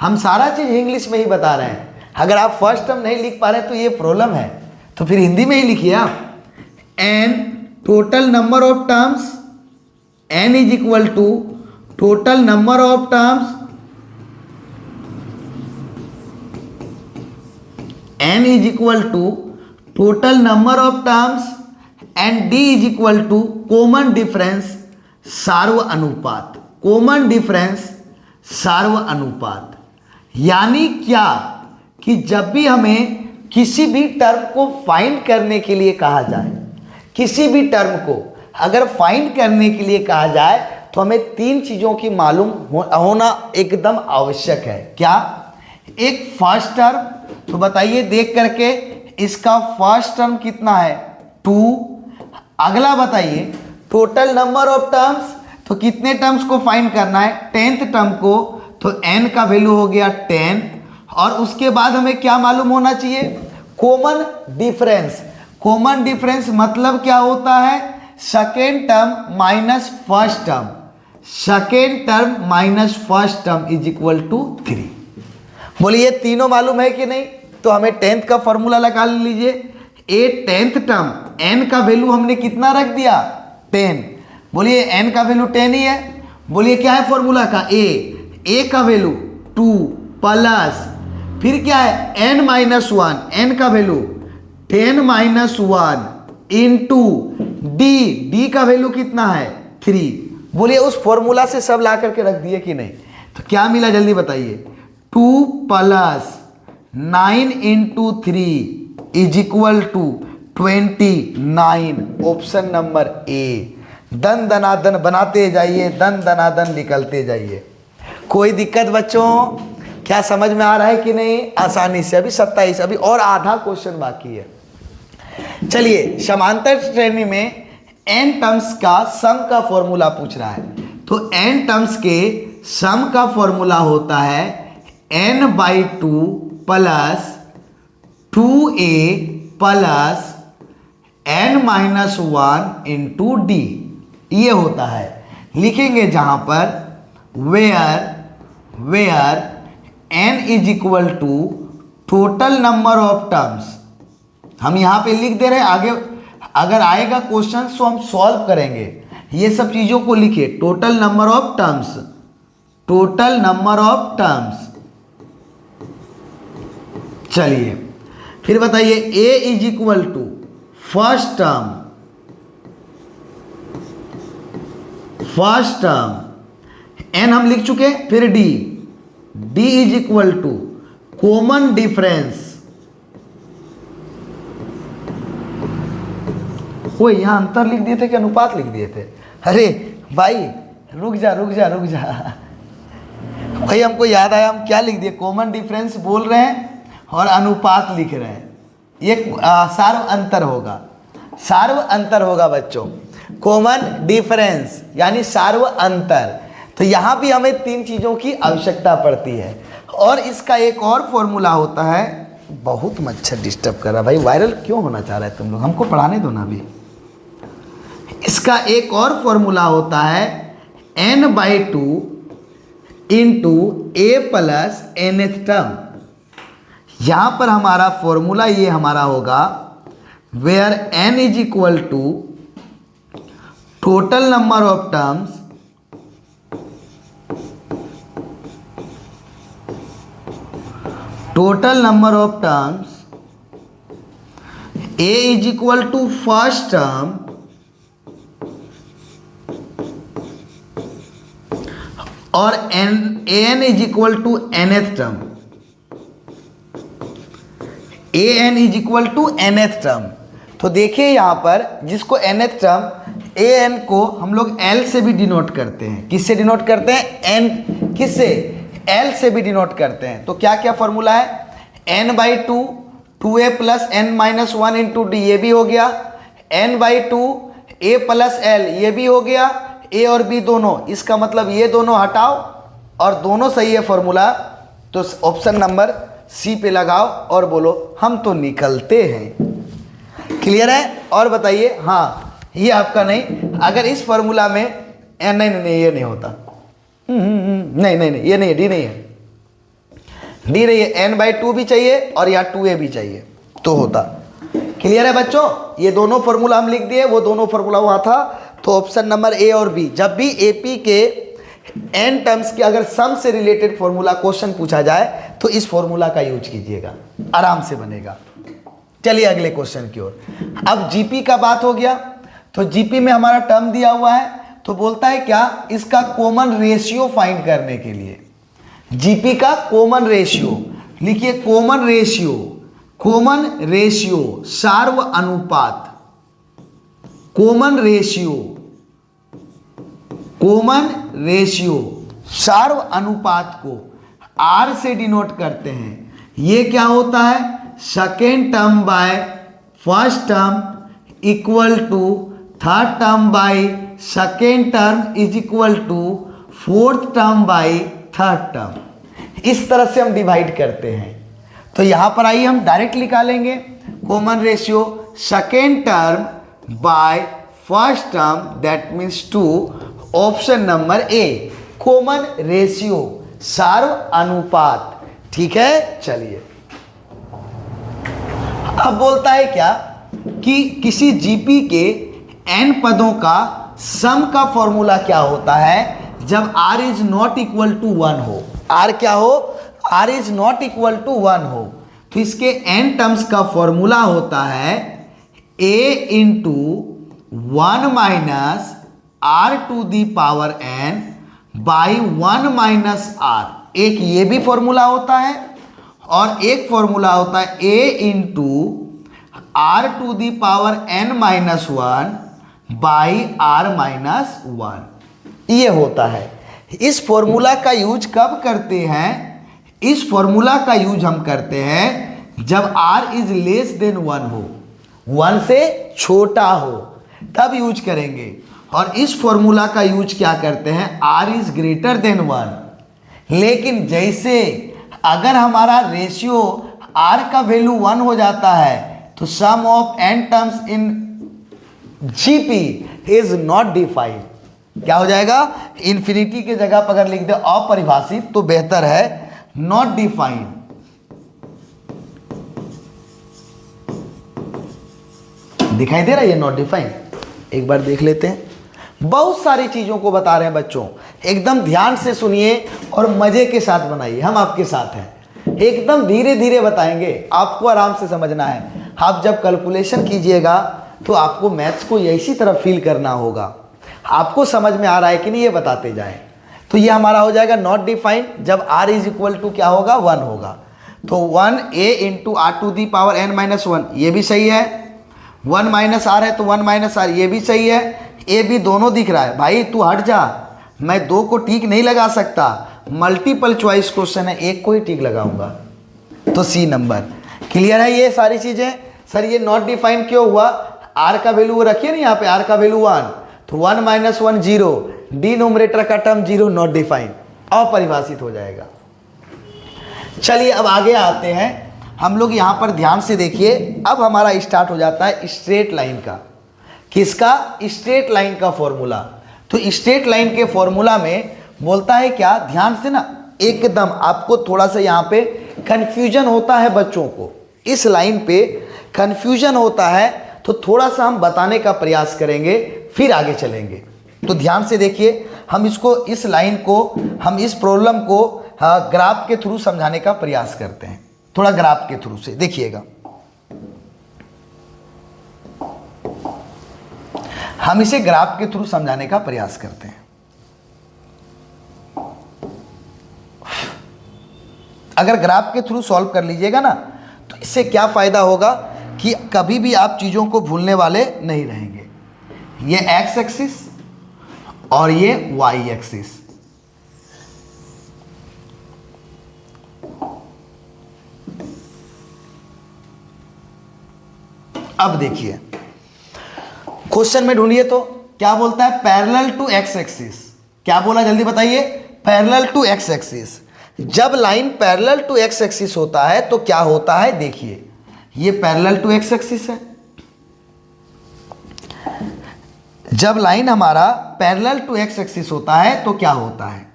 हम सारा चीज इंग्लिश में ही बता रहे हैं, अगर आप फर्स्ट टर्म नहीं लिख पा रहे तो ये प्रॉब्लम है, तो फिर हिंदी में ही लिखिए आप। n total number of terms, n is equal to total number of terms, n is equal to total number of terms and d is equal to common difference सार्व अनुपात। कॉमन डिफरेंस सार्व अनुपात यानी क्या कि जब भी हमें किसी भी टर्म को फाइंड करने के लिए कहा जाए, किसी भी टर्म को अगर फाइंड करने के लिए कहा जाए तो हमें 3 चीज़ों की मालूम होना एकदम आवश्यक है। क्या? एक फर्स्ट टर्म, तो बताइए देख करके इसका फर्स्ट टर्म कितना है? 2। अगला बताइए टोटल नंबर ऑफ टर्म्स, तो कितने टर्म्स को फाइंड करना है? 10th टर्म को, तो n का वैल्यू हो गया 10। और उसके बाद हमें क्या मालूम होना चाहिए? Common difference. कॉमन डिफरेंस मतलब क्या होता है? Second term minus first term, second term minus first term is equal to 3। बोलिए तीनों मालूम है कि नहीं? तो हमें 10th का फॉर्मूला लगा लीजिए। ए 10th टर्म n का वैल्यू हमने कितना रख दिया? 10। बोलिए n का वैल्यू 10 ही है। बोलिए क्या है फॉर्मूला का? a का वैल्यू 2 प्लस फिर क्या है? n माइनस 1, n का वैल्यू 10 माइनस 1 इंटू डी का वैल्यू कितना है? 3। बोलिए उस फॉर्मूला से सब ला करके रख दिए कि नहीं? तो क्या मिला जल्दी बताइए? 2 plus 9 into 3 is equal to 29। Option number A. दन दनादन बनाते जाइए, दन दनादन निकलते जाइए। कोई दिक्कत बच्चों? क्या समझ में आ रहा है कि नहीं? आसानी से। अभी 27, अभी और आधा क्वेश्चन बाकी है। चलिए समांतर श्रेणी में n टर्म्स का सम का फॉर्मूला पूछ रहा है, तो n टर्म्स के सम का फॉर्मूला होता है n/2 plus 2a plus n-1 into D. ये होता है, लिखेंगे जहां पर where n is equal to total number of terms. हम यहां पे लिख दे रहे हैं, आगे अगर आएगा क्वेश्चन तो हम सॉल्व करेंगे। ये सब चीजों को लिखिए, total number of terms, total number of terms. चलिए फिर बताइए, a is equal to first term n हम लिख चुके, फिर d is equal to common difference. वो यहां अंतर लिख दिए थे कि अनुपात लिख दिए थे? अरे भाई रुक जा भाई, हमको याद आया, हम क्या लिख दिए, कॉमन डिफरेंस बोल रहे हैं और अनुपात लिख रहे हैं। ये सार्व अंतर होगा, सार्व अंतर होगा बच्चों, कॉमन डिफरेंस यानी सार्व अंतर। तो यहाँ भी हमें तीन चीज़ों की आवश्यकता पड़ती है। और इसका एक और फॉर्मूला होता है, बहुत मच्छर डिस्टर्ब कर रहा भाई, वायरल क्यों होना चाह रहा है तुम लोग, हमको पढ़ाने दो ना अभी। इसका एक और फॉर्मूला होता है n/2 into a plus nth term. यहां पर हमारा फॉर्मूला ये हमारा होगा where n is equal to total number of terms a is equal to first term और an is equal to nth term, an is equal to nth term. तो देखिए यहाँ पर जिसको nth टर्म, an को हम लोग l से भी डिनोट करते हैं। किससे डिनोट करते हैं? n किससे? l से भी डिनोट करते हैं। तो क्या क्या फॉर्मूला है? n/2 2a plus n-1 into D, ये भी हो गया। n/2 a प्लस l, ये भी हो गया। a और b दोनों, इसका मतलब ये दोनों हटाओ और दोनों सही है फॉर्मूला, तो ऑप्शन नंबर सी पे लगाओ और बोलो हम तो निकलते हैं। क्लियर है? और बताइए, हाँ ये आपका नहीं, अगर इस फॉर्मूला में नहीं ये नहीं होता, नहीं ये नहीं है, डी नहीं है, डी नहीं है, n/2 भी चाहिए और यहाँ 2a भी चाहिए तो होता। क्लियर है बच्चों? ये दोनों फॉर्मूला हम लिख दिए, वो दोनों फॉर्मूला हुआ था। तो ऑप्शन नंबर ए और बी, जब भी एपी के n टर्म्स के अगर सम से रिलेटेड फॉर्मूला क्वेश्चन पूछा जाए तो इस फॉर्मूला का यूज कीजिएगा, आराम से बनेगा। चलिए अगले क्वेश्चन की ओर। अब जीपी का बात हो गया, तो जीपी में हमारा टर्म दिया हुआ है, तो बोलता है क्या, इसका कॉमन रेशियो फाइंड करने के लिए जीपी का कॉमन रेशियो लिखिए। कॉमन रेशियो सार्व अनुपात, कॉमन रेशियो सार्व अनुपात को R से डिनोट करते हैं। ये क्या होता है? Second term by first term equal to third term by second term is equal to fourth term by third term. इस तरह से हम डिवाइड करते हैं। तो यहां पर आइए हम डायरेक्ट निकालेंगे common ratio second term by first term, that means 2, option number A, common ratio सार्व अनुपात। ठीक है, चलिए अब बोलता है क्या कि किसी जीपी के n पदों का सम का फॉर्मूला क्या होता है जब r is not equal to 1 हो। r क्या हो? r is not equal to 1 हो। तो इसके n टर्म्स का फॉर्मूला होता है a into 1 minus r to the power n by 1 minus r। एक ये भी फॉर्मूला होता है और एक फॉर्मूला होता है a into r to the power n minus 1 by r minus 1। ये होता है। इस फॉर्मूला का यूज कब करते हैं? इस फॉर्मूला का यूज हम करते हैं जब r इज लेस देन 1 हो, 1 से छोटा हो। तब यूज करेंगे। और इस फॉर्मूला का यूज क्या करते हैं, r इज ग्रेटर देन 1। लेकिन जैसे अगर हमारा रेशियो r का वैल्यू 1 हो जाता है तो sum of n terms in GP is not defined. क्या हो जाएगा, इन्फिनिटी के जगह पर अगर लिख दे अपरिभाषित तो बेहतर है नॉट डिफाइंड। दिखाई दे रहा है ये नॉट डिफाइंड, एक बार देख लेते हैं। बहुत सारी चीजों को बता रहे हैं बच्चों, एकदम ध्यान से सुनिए और मजे के साथ बनाइए, हम आपके साथ हैं। एकदम धीरे धीरे बताएंगे, आपको आराम से समझना है। आप जब कैलकुलेशन कीजिएगा तो आपको मैथ्स को इसी तरह फील करना होगा। आपको समझ में आ रहा है कि नहीं ये बताते जाएं। तो ये हमारा हो जाएगा नॉट डिफाइंड जब r इज इक्वल टू क्या होगा, 1 होगा। तो 1a into r to the power n minus 1 ये भी सही है, 1 माइनस आर है तो 1 माइनस आर ये भी सही है, ए बी दोनों दिख रहा है। भाई तू हट जा, मैं 2 को टिक नहीं लगा सकता, मल्टीपल चॉइस क्वेश्चन है, एक को ही टिक लगाऊंगा। तो सी नंबर क्लियर है ये सारी चीजें। सर ये नॉट डिफाइंड क्यों हुआ, आर का वैल्यू रखिए ना यहाँ पे, आर का वैल्यू 1 तो 1 माइनस 1 0, डिनोमिनेटर का टर्म 0, नॉट डिफाइंड, अपरिभाषित हो जाएगा। चलिए अब आगे आते हैं हम लोग, यहाँ पर ध्यान से देखिए। अब हमारा स्टार्ट हो जाता है स्ट्रेट लाइन का। किसका, स्ट्रेट लाइन का फॉर्मूला। तो स्ट्रेट लाइन के फॉर्मूला में बोलता है क्या, ध्यान से ना, एकदम आपको थोड़ा सा यहाँ पे कंफ्यूजन होता है बच्चों को, इस लाइन पे कंफ्यूजन होता है, तो थोड़ा सा हम बताने का प्रयास करेंगे फिर आगे चलेंगे। तो ध्यान से देखिए, हम इसको, इस लाइन को, हम इस प्रॉब्लम को ग्राफ के थ्रू समझाने का प्रयास करते हैं। थोड़ा ग्राफ के थ्रू से देखिएगा, हम इसे ग्राफ के थ्रू समझाने का प्रयास करते हैं। अगर ग्राफ के थ्रू सॉल्व कर लीजिएगा ना तो इससे क्या फायदा होगा कि कभी भी आप चीजों को भूलने वाले नहीं रहेंगे। ये एक्स एक्सिस और ये वाई एक्सिस, अब देखिए क्वेश्चन में ढूंढिए तो क्या बोलता है, पैरेलल टू एक्स एक्सिस। क्या बोला जल्दी बताइए, पैरेलल टू एक्स एक्सिस। जब line parallel to x axis होता है तो क्या होता है, देखिए ये पैरेलल टू एक्स एक्सिस है। जब लाइन हमारा पैरेलल टू एक्स एक्सिस होता है तो क्या होता है,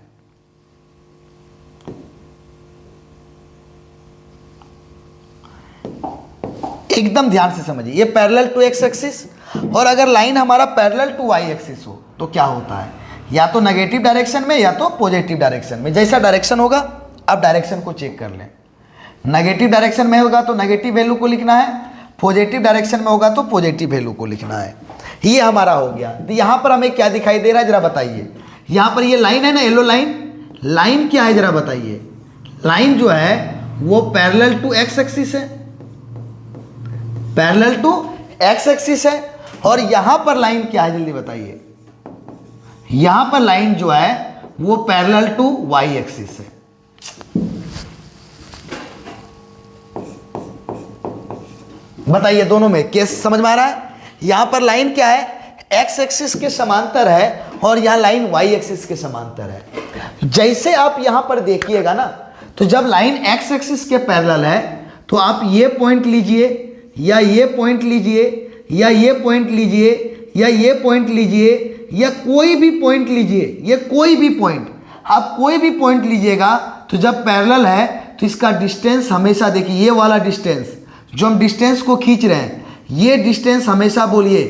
एकदम ध्यान से समझिए, ये पैरेलल टू एक्स एक्सिस। और अगर लाइन हमारा पैरेलल टू वाई एक्सिस हो तो क्या होता है, या तो नेगेटिव डायरेक्शन में या तो पॉजिटिव डायरेक्शन में। जैसा डायरेक्शन होगा, अब डायरेक्शन को चेक कर लें। नेगेटिव डायरेक्शन में होगा तो नेगेटिव वैल्यू को लिखना है, पॉजिटिव डायरेक्शन में होगा तो पॉजिटिव वैल्यू को लिखना है। ये हमारा हो गया। तो यहाँ पर हमें क्या दिखाई दे रहा है जरा बताइए। यहाँ पर ये लाइन है ना, येलो लाइन, लाइन क्या है जरा बताइए। लाइन जो है वो पैरेलल टू एक्स एक्सिस है, पैरेलल टू एक्स एक्सिस है। और यहां पर लाइन क्या है जल्दी बताइए, यहां पर लाइन जो है वो पैरेलल टू वाई एक्सिस है। बताइए दोनों में केस समझ में आ रहा है। यहां पर लाइन क्या है, एक्स एक्सिस के समांतर है, और यहां लाइन वाई एक्सिस के समांतर है। जैसे आप यहां पर देखिएगा ना, तो जब लाइन एक्स एक्सिस के पैरेलल है तो आप ये पॉइंट लीजिए, या ये पॉइंट लीजिए, या ये पॉइंट लीजिए, या ये पॉइंट लीजिए, या कोई भी पॉइंट लीजिए, ये कोई भी पॉइंट, आप कोई भी पॉइंट लीजिएगा तो जब पैरेलल है तो इसका डिस्टेंस हमेशा, देखिए ये वाला डिस्टेंस जो हम डिस्टेंस को खींच रहे हैं, ये डिस्टेंस हमेशा बोलिए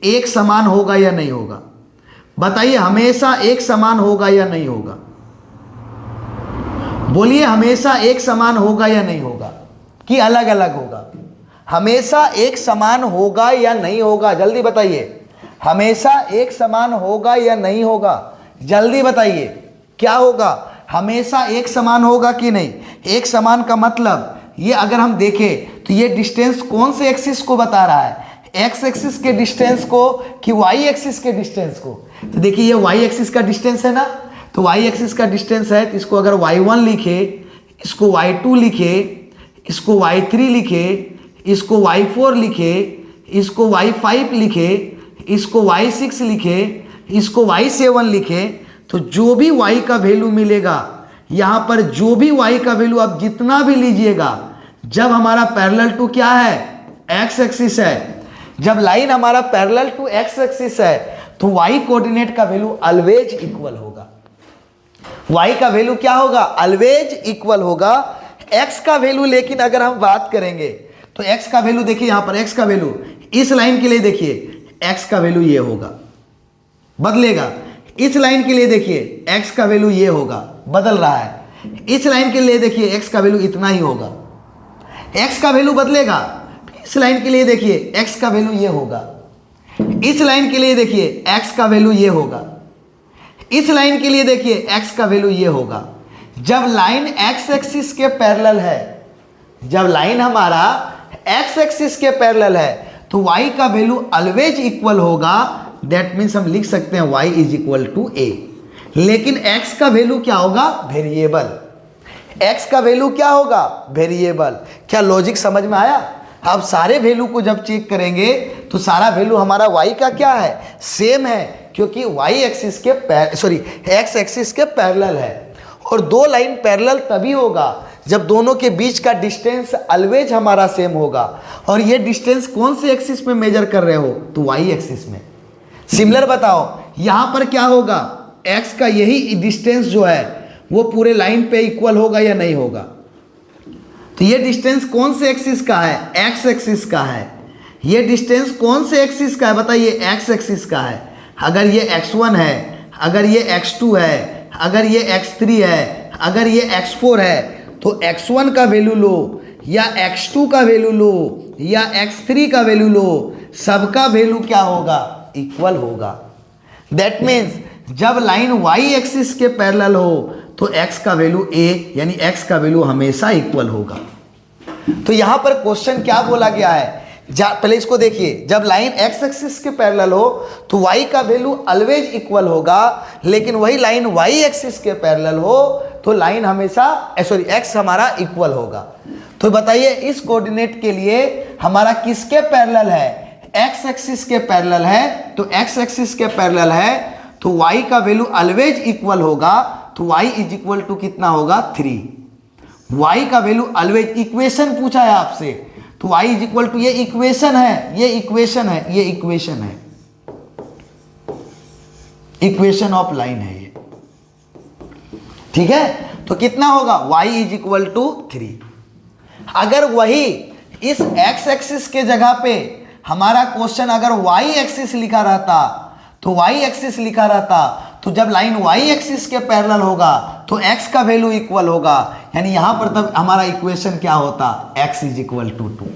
एक समान होगा या नहीं होगा। बताइए हमेशा एक समान होगा या नहीं होगा, बोलिए हमेशा एक समान होगा या नहीं होगा, कि अलग अलग होगा। हमेशा एक समान होगा या नहीं होगा, जल्दी बताइए। हमेशा एक समान होगा या नहीं होगा, जल्दी बताइए क्या होगा। हमेशा एक समान होगा कि नहीं। एक समान का मतलब ये अगर हम देखें तो ये डिस्टेंस कौन से एक्सिस को बता रहा है, एक्स एक्सिस के डिस्टेंस को कि वाई एक्सिस के डिस्टेंस को। तो देखिए ये वाई एक्सिस का डिस्टेंस है ना, तो वाई एक्सिस का डिस्टेंस है, तो इसको अगर y1 लिखे, इसको y2 लिखे, इसको y3 लिखे, इसको y4 लिखे, इसको y5 लिखे, इसको y6 लिखे, इसको y7 लिखे, तो जो भी y का वैल्यू मिलेगा यहां पर, जो भी y का वैल्यू आप जितना भी लीजिएगा, जब हमारा पैरेलल टू क्या है, x एक्सिस है, जब लाइन हमारा पैरेलल टू x एक्सिस है तो y कोऑर्डिनेट का वैल्यू ऑलवेज इक्वल होगा। y का वैल्यू क्या होगा, ऑलवेज इक्वल होगा। x का वैल्यू लेकिन अगर हम बात करेंगे तो x का वैल्यू देखिए, यहां पर x का वैल्यू इस लाइन के लिए देखिए x का वैल्यू ये होगा, बदलेगा। इस लाइन के लिए देखिए x का वैल्यू ये होगा, बदल रहा है। इस लाइन के लिए देखिए x का वैल्यू इतना ही होगा, x का वैल्यू बदलेगा। इस लाइन के लिए देखिए x का वैल्यू ये होगा, इस लाइन के लिए देखिए x का वैल्यू ये होगा, इस लाइन के लिए देखिए x का वैल्यू ये होगा। जब लाइन x एक्सिस के पैरेलल है, जब लाइन हमारा x एक्सिस के पैरेलल है तो y का वैल्यू ऑलवेज इक्वल होगा। दैट मीन्स हम लिख सकते हैं y is equal to a। लेकिन x का वैल्यू क्या होगा, वेरिएबल। x का वैल्यू क्या होगा, वेरिएबल। क्या लॉजिक समझ में आया? अब सारे वैल्यू को जब चेक करेंगे तो सारा वैल्यू हमारा y का क्या है, सेम है, क्योंकि y एक्सिस के x एक्सिस के पैरेलल है। और दो लाइन पैरेलल तभी होगा जब दोनों के बीच का डिस्टेंस ऑलवेज हमारा सेम होगा। और ये डिस्टेंस कौन से एक्सिस में मेजर कर रहे हो, तो y एक्सिस में। सिमिलर बताओ, यहां पर क्या होगा, x का यही डिस्टेंस जो है वो पूरे लाइन पे इक्वल होगा या नहीं होगा। तो ये डिस्टेंस कौन से एक्सिस का है, x एक्सिस का है। ये डिस्टेंस कौन से एक्सिस का है, बताइए, x एक्सिस का है। अगर ये x1 है, अगर ये x2 है, अगर ये x3 है, अगर ये x4 है, तो x1 का वैल्यू लो या x2 का वैल्यू लो या x3 का वैल्यू लो, सबका वैल्यू क्या होगा, इक्वल होगा। दैट मीन्स जब लाइन y एक्सिस के पैरेलल हो तो x का वैल्यू a यानी x का वैल्यू हमेशा इक्वल होगा। तो यहां पर क्वेश्चन क्या बोला गया है, पहले इसको देखिए, जब लाइन x एक्सिस के पैरेलल हो तो y का वैल्यू ऑलवेज इक्वल होगा। लेकिन वही लाइन y एक्सिस के पैरेलल हो तो लाइन हमेशा x हमारा इक्वल होगा। तो बताइए इस कोऑर्डिनेट के लिए हमारा किसके पैरेलल है, x एक्सिस के पैरेलल है। तो x एक्सिस के पैरेलल है तो y का वैल्यू ऑलवेज इक्वल होगा। तो y इज इक्वल टू कितना होगा, 3। y का वैल्यू ऑलवेज, इक्वेशन पूछा है आपसे, तो y इज इक्वल टू, ये इक्वेशन है, ये इक्वेशन है, ये इक्वेशन है, इक्वेशन ऑफ लाइन है ये, ठीक है। तो कितना होगा, y इज इक्वल टू 3। अगर वही इस x एक्सिस के जगह पे हमारा क्वेश्चन अगर y एक्सिस लिखा रहता, तो y एक्सिस लिखा रहता, तो जब लाइन y एक्सिस के पैरेलल होगा तो x का वैल्यू इक्वल होगा। यानी यहां पर तब हमारा इक्वेशन क्या होता, x इज इक्वल टू 2।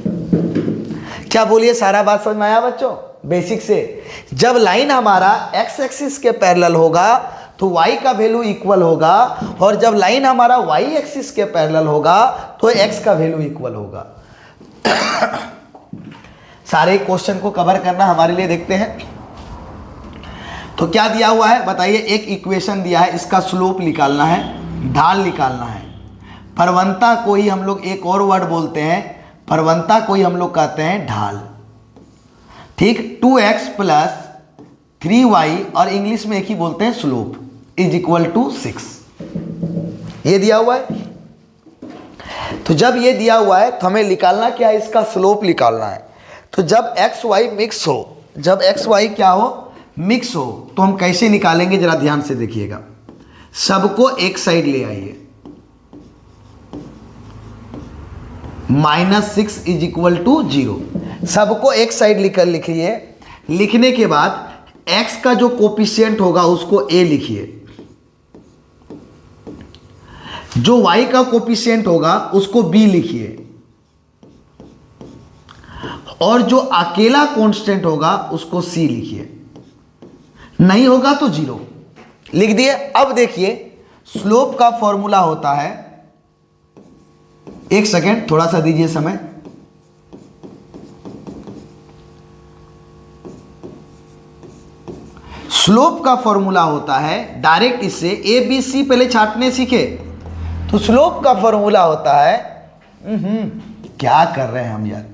क्या बोलिए, सारा बात समझ में आया बच्चों, बेसिक से। जब लाइन हमारा x एक्सिस के पैरेलल होगा तो y का वैल्यू इक्वल होगा, और जब लाइन हमारा y एक्सिस के पैरेलल होगा तो x का वैल्यू इक्वल होगा। सारे क्वेश्चन को कवर करना हमारे लिए, देखते हैं। तो क्या दिया हुआ है बताइए, एक इक्वेशन दिया है, इसका स्लोप निकालना है, ढाल निकालना है। प्रवणता को ही हम लोग एक और वर्ड बोलते हैं, प्रवणता को ही हम लोग कहते हैं ढाल, ठीक। 2x प्लस 3y और इंग्लिश में एक ही बोलते हैं स्लोप, इज इक्वल टू 6। ये दिया हुआ है। तो जब ये दिया हुआ है तो हमें निकालना क्या है, इसका स्लोप निकालना है। तो जब एक्स वाई मिक्स हो, जब एक्स वाई क्या हो, मिक्स हो, तो हम कैसे निकालेंगे जरा ध्यान से देखिएगा। सबको एक साइड ले आइए, -6 इज इक्वल टू 0। सबको एक साइड लिखिए। लिखने के बाद x का जो कोफिशिएंट होगा उसको a लिखिए, जो y का कोफिशिएंट होगा उसको b लिखिए, और जो अकेला कांस्टेंट होगा उसको c लिखिए। नहीं होगा तो 0 लिख दिए। अब देखिए स्लोप का फॉर्मूला होता है, एक सेकेंड थोड़ा सा दीजिए समय। स्लोप का फॉर्मूला होता है डायरेक्ट, इससे ए बी सी पहले छाटने सीखे। तो स्लोप का फॉर्मूला होता है, क्या कर रहे हैं हम यार,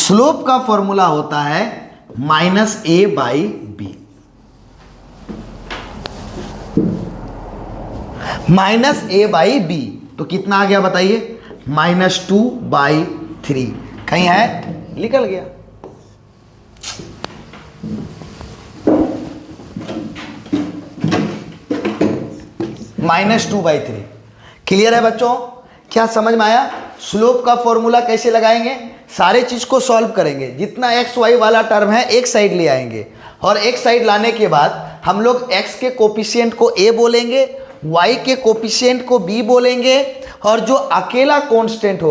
स्लोप का फॉर्मूला होता है -a/b। -a/b तो कितना आ गया बताइए? -2/3। कहीं है? निकल गया। -2/3। क्लियर है बच्चों? क्या समझ में आया? स्लोप का फॉर्मूला कैसे लगाएंगे? सारे चीज को सॉल्व करेंगे, जितना एक्स वाई वाला टर्म है एक साइड ले आएंगे, और एक साइड लाने के बाद हम लोग एक्स के कोफिशिएंट को ए बोलेंगे, वाई के कोफिशिएंट को बी बोलेंगे, और जो अकेला कांस्टेंट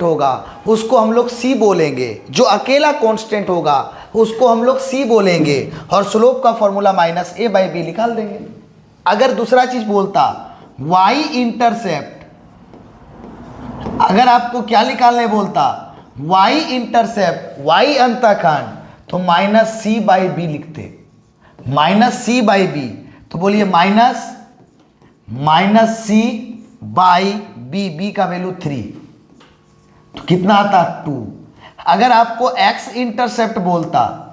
होगा उसको हम लोग सी बोलेंगे, जो अकेला कांस्टेंट होगा उसको हम लोग सी बोलेंगे, और स्लोप का फॉर्मूला -a/b निकाल देंगे। अगर दूसरा चीज बोलता y इंटरसेप्ट, अगर आपको क्या निकालने बोलता? y इंटरसेप्ट, y अंतःखंड, तो -c/b लिखते। -c/b तो बोलिए -c/b, b का वैल्यू 3, तो कितना आता? 2। अगर आपको x इंटरसेप्ट बोलता,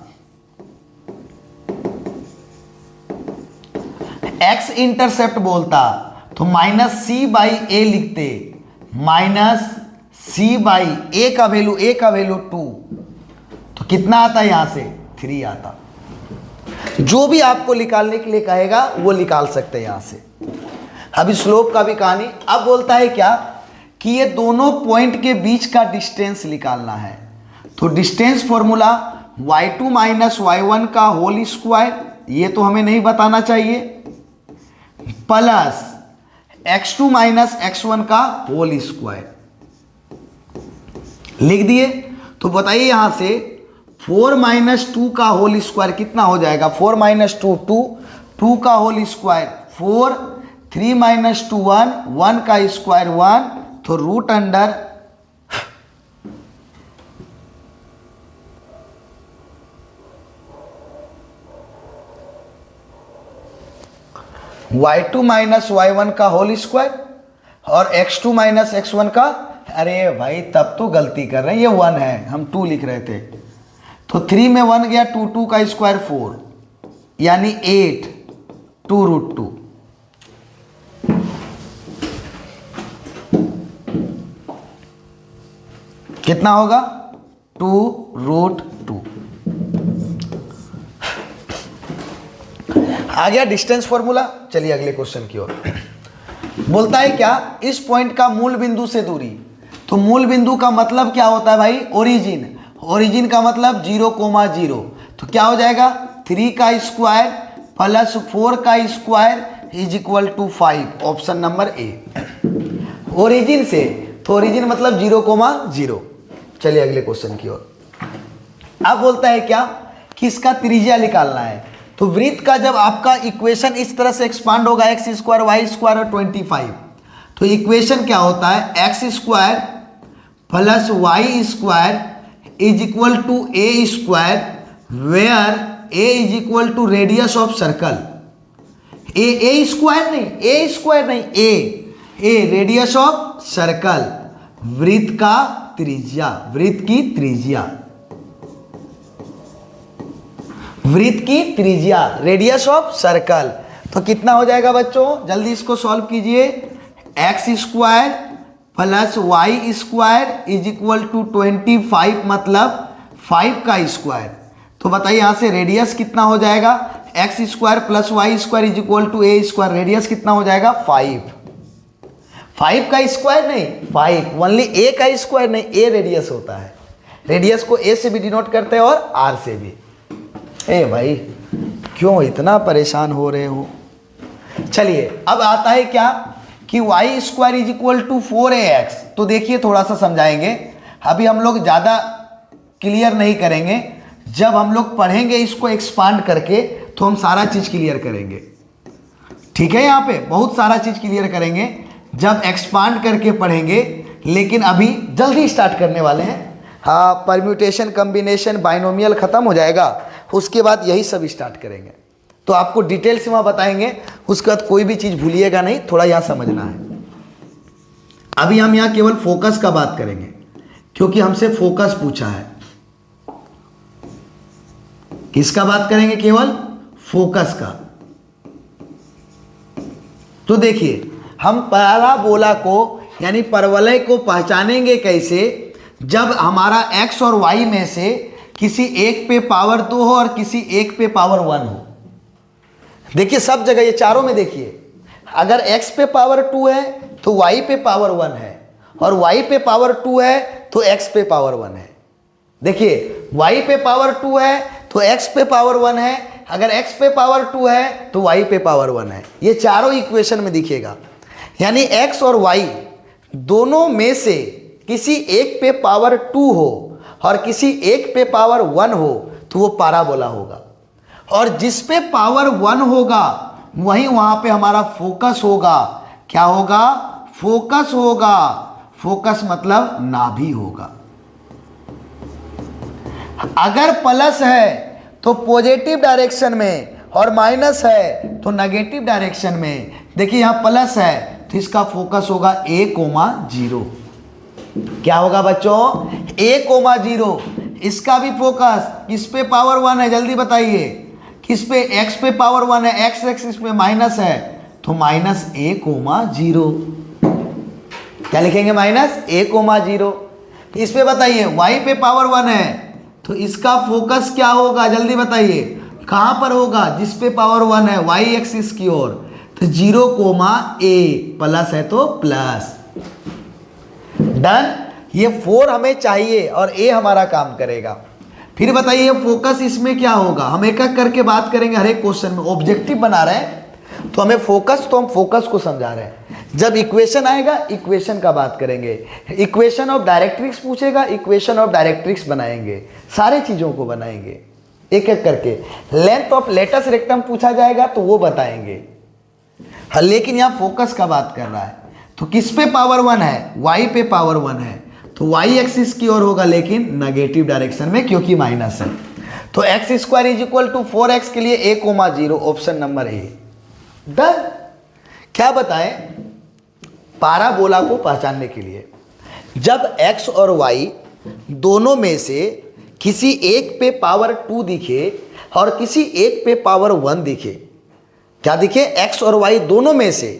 x इंटरसेप्ट बोलता तो -c/a लिखते। -c/a का वैल्यू 2, तो कितना आता है? यहां से 3 आता। जो भी आपको निकालने के लिए कहेगा वो निकाल सकते हैं यहां से। अभी स्लोप का भी कहानी। अब बोलता है क्या कि ये दोनों पॉइंट के बीच का डिस्टेंस निकालना है, तो डिस्टेंस फॉर्मूला y2 - y1 का होल स्क्वायर, ये तो हमें नहीं बताना चाहिए, प्लस x2 - x1 का होल स्क्वायर लिख दिए। तो बताइए यहां से 4 - 2 का होल स्क्वायर कितना हो जाएगा? 4 - 2 2 का होल स्क्वायर 4, 3 - 2 1 का स्क्वायर 1, तो रूट अंडर y2 - y1 का होल स्क्वायर और x2 - x1 का, अरे भाई तब तो गलती कर रहे हैं, ये 1 है, हम 2 लिख रहे थे, तो 3 में 1 गया, 2 का स्क्वायर 4, यानी 8, 2√2। कितना होगा? 2√2। आ गया डिस्टेंस फॉर्मूला। चलिए अगले क्वेश्चन की ओर। बोलता है क्या? इस पॉइंट का मूल बिंदु से दूरी, तो मूल बिंदु का मतलब क्या होता है भाई? ओरिजिन। ओरिजिन का मतलब 0,0, तो क्या हो जाएगा? 3 का स्क्वायर प्लस 4 का square is equal to 5, option number A. Origin से, तो ओरिजिन मतलब 0,0। चलिए अगले क्वेश्चन की ओर। अब बोलता है क्या कि इसका त्रिज्या निकालना है, तो वृत्त का जब आपका इक्वेशन इस तरह से एक्सपांड होगा, x स्क्वायर वाई स्क्वायर और 25, तो इक्वेशन क्या होता है? x square plus y square is equal to a square, where a is equal to radius of circle. A square नहीं, ए रेडियस ऑफ सर्कल, वृत्त का त्रिज्या, वृत्त की त्रिज्या, रेडियस ऑफ सर्कल। तो कितना हो जाएगा बच्चों? जल्दी इसको सॉल्व कीजिए। X square plus y square is equal to 25, मतलब 5 का स्क्वायर। तो बताइए यहां से रेडियस कितना हो जाएगा? X square plus y square is equal to a square, radius कितना हो जाएगा? 5 का स्क्वायर नहीं, 5 ओनली, ए का स्क्वायर नहीं, ए रेडियस होता है। रेडियस को ए से भी डिनोट करते हैं और आर से भी। ए भाई क्यों इतना परेशान हो रहे हो? चलिए अब आता है क्या कि y square is equal to 4ax। तो देखिए थोड़ा सा समझाएंगे, अभी हम लोग ज़्यादा क्लियर नहीं करेंगे, जब हम लोग पढ़ेंगे इसको एक्सपांड करके तो हम सारा चीज़ क्लियर करेंगे। ठीक है, यहाँ पे बहुत सारा चीज़ क्लियर करेंगे जब एक्सपांड करके पढ़ेंगे, लेकिन अभी जल्दी स्टार्ट करने वाले हैं। हाँ, परम्यूटेशन, कम्बिनेशन, बाइनोमियल ख़त्म हो जाएगा, उसके बाद यही सब स्टार्ट करेंगे। तो आपको डिटेल से वहाँ बताएंगे, उसके बाद कोई भी चीज़ भूलिएगा नहीं, थोड़ा यहाँ समझना है। अभी हम यहाँ केवल फोकस का बात करेंगे। क्योंकि हमसे फोकस पूछा है। किसका बात करेंगे? केवल फोकस का। तो देखिए, हम पैराबोला को यानी परवलय को पहचानेंगे कैसे? जब हमारा x और y में से किसी एक पे पावर 2 हो और किसी एक पे पावर 1 हो। देखिए सब जगह, ये चारों में देखिए, अगर x पे पावर 2 है तो y पे पावर 1 है, और y पे पावर 2 है तो x पे पावर 1 है। देखिए y पे पावर 2 है तो x पे पावर 1 है, अगर x पे पावर 2 है तो y पे पावर 1 है। ये चारों इक्वेशन में दिखेगा। यानी x और y दोनों में से किसी एक पे पावर 2 हो और किसी एक पे पावर 1 हो तो वो पैराबोला होगा। और जिस पे पावर 1 होगा वहीं वहां पे हमारा फोकस होगा। क्या होगा? फोकस होगा। फोकस मतलब नाभि होगा। अगर प्लस है तो पॉजिटिव डायरेक्शन में और माइनस है तो नेगेटिव डायरेक्शन में। देखिए यहां प्लस है तो इसका फोकस होगा A,0। क्या होगा बच्चों? A,0। इसका भी फोकस किस पे पावर 1 है? जल्दी बताइए। किस पे? x पे पावर 1 है, x एक्सिस पे माइनस है तो माइनस A,0। क्या लिखेंगे? Minus A,0। इस पे बताइए y पे पावर 1 है तो इसका फोकस क्या होगा? जल्दी बताइए। कहां पर होगा? जिस पे पावर 1 है, y एक्सिस की ओर। तो 0,A, प्लस है तो प्लस। डन। ये 4 हमें चाहिए और A हमारा काम करेगा। फिर बताइए फोकस इसमें क्या होगा? हम एक एक करके बात करेंगे हर एक क्वेश्चन में। ऑब्जेक्टिव बना रहे हैं तो हमें फोकस, तो हम फोकस को समझा रहे हैं। जब इक्वेशन आएगा इक्वेशन का बात करेंगे। इक्वेशन ऑफ डायरेक्ट्रिक्स पूछेगा, इक्वेशन ऑफ डायरेक्ट्रिक्स बनाएंगे। सारे चीज़ों को बनाएंगे एक एक करके। लेंथ ऑफ लेटस रेक्टम पूछा जाएगा तो वो बताएंगे। हाँ, लेकिन यहाँ फोकस का बात कर रहा है तो किस पे पावर 1 है? y पे पावर 1 है तो y एक्सिस की ओर होगा, लेकिन नेगेटिव डायरेक्शन में क्योंकि माइनस है। तो x² = 4x के लिए A,0, option number A। Done. क्या बताएं? पैराबोला को पहचानने के लिए जब x और y दोनों में से किसी एक पे पावर 2 दिखे और किसी एक पे पावर 1 दिखे। क्या दिखे? x और y दोनों में से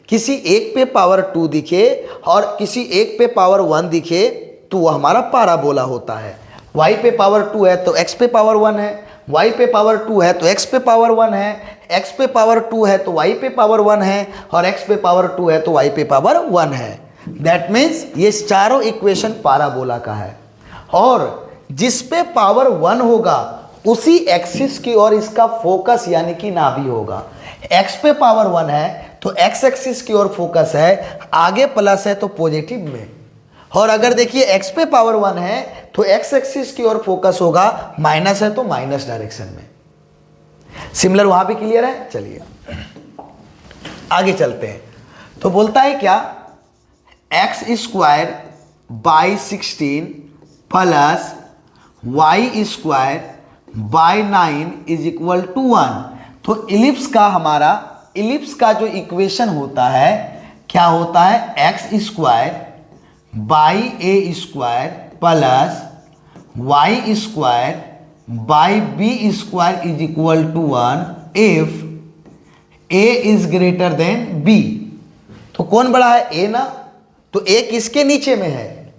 किसी एक पे पावर 2 दिखे और किसी एक पे पावर 1 दिखे तो वह हमारा पैराबोला होता है। y पे पावर 2 है तो x पे पावर 1 है, y पे पावर 2 है तो x पे पावर 1 है, x पे पावर 2 है तो y पे पावर 1 है, और x पे पावर 2 है तो y पे पावर 1 है। दैट मीन्स ये चारों इक्वेशन पैराबोला का है। और जिस पे पावर 1 होगा उसी एक्सिस की ओर इसका फोकस यानी कि नाभि होगा। x पे पावर 1 है तो x एक्सिस की ओर फोकस है, आगे प्लस है तो पॉजिटिव में। और अगर देखिए x पे पावर 1 है तो x एक्सिस की ओर फोकस होगा, माइनस है तो माइनस डायरेक्शन में। सिमिलर वहां भी क्लियर है? चलिए आगे चलते हैं। तो बोलता है क्या? x² / 16 plus y² / 9 = 1। तो इलिप्स का हमारा इलिप्स का जो इक्वेशन होता है क्या होता है? x² / a² plus y² / b² = 1 if a is greater than b। तो कौन बड़ा है? a ना। तो a किसके नीचे में है?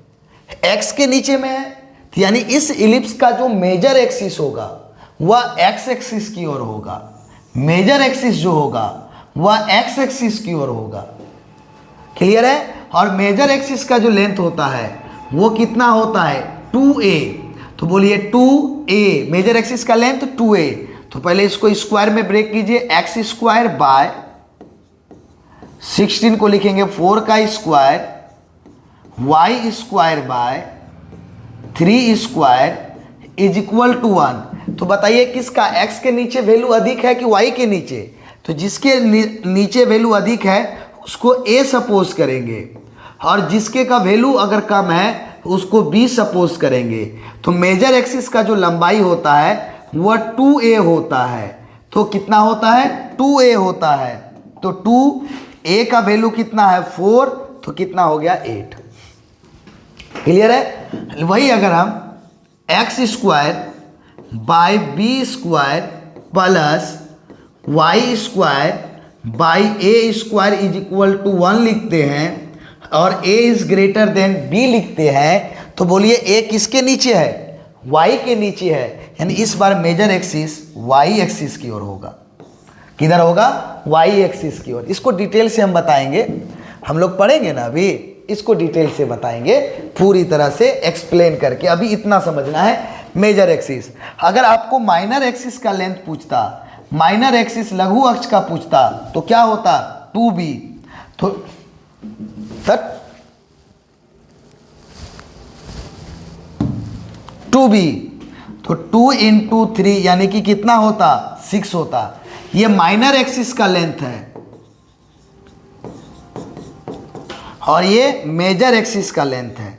x के नीचे में है। तो यानी इस इलिप्स का जो मेजर एक्सिस होगा वह x एक्सिस की ओर होगा। मेजर एक्सिस जो होगा वह x एक्सिस की ओर होगा। क्लियर है? और मेजर एक्सिस का जो लेंथ होता है वो कितना होता है? 2a। तो बोलिए 2a, मेजर एक्सिस का लेंथ 2a। तो पहले इसको स्क्वायर में ब्रेक कीजिए। x² बाय 16 को लिखेंगे 4 का स्क्वायर, y² बाय 3² = 1। तो बताइए किसका? x के नीचे वैल्यू अधिक है कि y के नीचे? तो जिसके नीचे वैल्यू अधिक है उसको a सपोज करेंगे, और जिसके का वैल्यू अगर कम है उसको b सपोज करेंगे। तो मेजर एक्सिस का जो लंबाई होता है वह 2a होता है। तो कितना होता है? 2a होता है। तो 2a का वैल्यू कितना है? 4। तो कितना हो गया? 8। क्लियर है? वही अगर हम x square by b square plus y square by a square is equal to 1 लिखते हैं और a is greater than b लिखते हैं, तो बोलिए a किसके नीचे है? y के नीचे है। यानी इस बार मेजर एक्सिस y एक्सिस की ओर होगा। किधर होगा? y एक्सिस की ओर। इसको डिटेल से हम बताएंगे, हम लोग पढ़ेंगे ना अभी, इसको डिटेल से बताएंगे पूरी तरह से एक्सप्लेन करके। अभी इतना समझना है मेजर एक्सिस। अगर आपको माइनर एक्सिस का लेंथ पूछता, माइनर एक्सिस लघु अक्ष का पूछता, तो क्या होता? 2b। तो सर 2b, तो 2 इंटू 3 यानी कि कितना होता? 6 होता। ये माइनर एक्सिस का लेंथ है और ये मेजर एक्सिस का लेंथ है।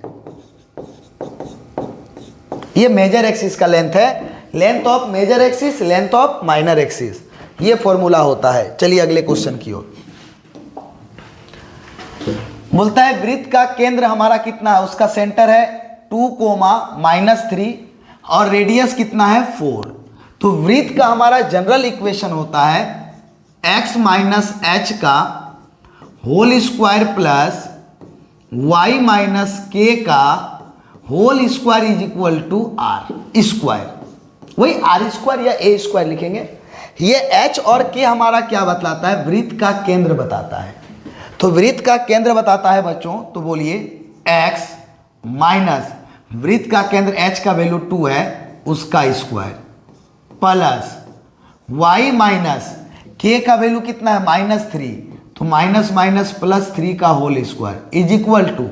ये मेजर एक्सिस का लेंथ है। Length of major axis, length of minor axis, ये फॉर्मूला होता है। चलिए अगले क्वेश्चन की ओर। बोलता है वृत्त का केंद्र हमारा कितना है? उसका सेंटर है 2, -3 और रेडियस कितना है? 4। तो वृत्त का हमारा जनरल इक्वेशन होता है x माइनस एच का whole square plus y minus k का whole square is equal to r square. वही r स्क्वायर या a स्क्वायर लिखेंगे। ये h और k हमारा क्या बतलाता है? वृत्त का केंद्र बताता है। तो वृत्त का केंद्र बताता है बच्चों, तो बोलिए x माइनस वृत्त का केंद्र h का वैल्यू 2 है, उसका square plus y minus k का वैल्यू कितना है? -3, तो माइनस माइनस प्लस 3 का whole square is equal to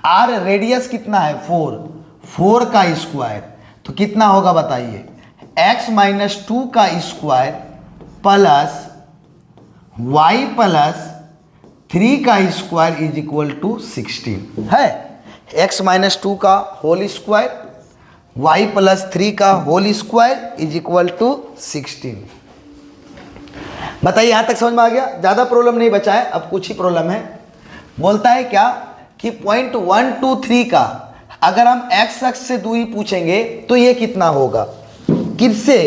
r radius कितना है? 4 का स्क्वायर, तो कितना होगा बताइए? x माइनस 2 का स्क्वायर प्लस y प्लस 3 का स्क्वायर इज इक्वल टू 16 है। x माइनस 2 का होल स्क्वायर, y प्लस 3 का whole square is equal to 16। बताइए यहां तक समझ में आ गया? ज़्यादा प्रॉब्लम नहीं बचा है, अब कुछ ही प्रॉब्लम है। बोलता है क्या कि पॉइंट 1, 2, 3 का अगर हम x अक्ष से दूरी पूछेंगे तो ये कितना होगा? किससे?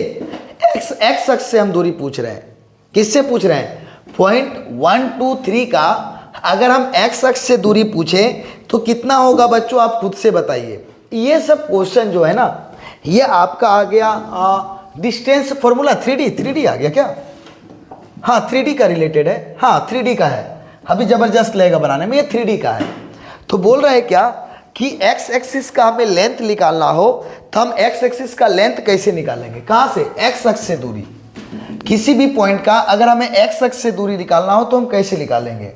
x अक्ष से हम दूरी पूछ रहे हैं। किससे पूछ रहे हैं? पॉइंट 1, 2, 3 का अगर हम x अक्ष से दूरी पूछें तो कितना होगा बच्चों? आप खुद से बताइए। ये सब क्वेश्चन जो है ना, ये आपका आ गया डिस्टेंस फॉर्मूला 3D आ गया क्या? हाँ 3D का रिलेटेड है। हाँ 3D का है, अभी ज़बरदस्त लगेगा बनाने में, ये 3D का है। तो बोल रहे हैं क्या कि x एक्सिस का हमें लेंथ निकालना हो तो हम x एक्सिस का लेंथ कैसे निकालेंगे? कहाँ से? x अक्ष से दूरी। किसी भी पॉइंट का अगर हमें x अक्ष से दूरी निकालना हो तो हम कैसे निकालेंगे?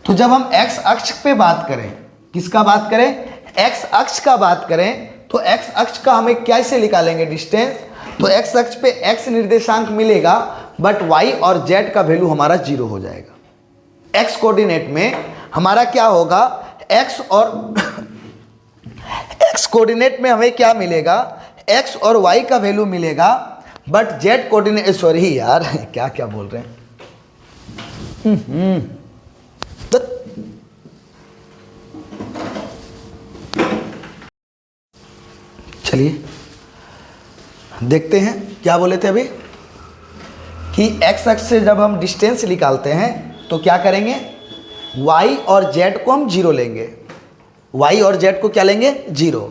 तो जब हम x अक्ष पे बात करें, किसका बात करें? x अक्ष का बात करें, तो x अक्ष का हमें कैसे निकालेंगे डिस्टेंस? तो x अक्ष पे x निर्देशांक मिलेगा, बट y और z का वैल्यू हमारा 0 हो जाएगा। x कोऑर्डिनेट में हमारा क्या होगा? x और x कोऑर्डिनेट में हमें क्या मिलेगा? x और y का वैल्यू मिलेगा, बट z कोऑर्डिनेट, सॉरी यार क्या क्या बोल रहे हैं। चलिए देखते हैं क्या बोले थे अभी कि x अक्ष से जब हम डिस्टेंस निकालते हैं तो क्या करेंगे? y और z को हम 0 लेंगे। y और z को क्या लेंगे? 0।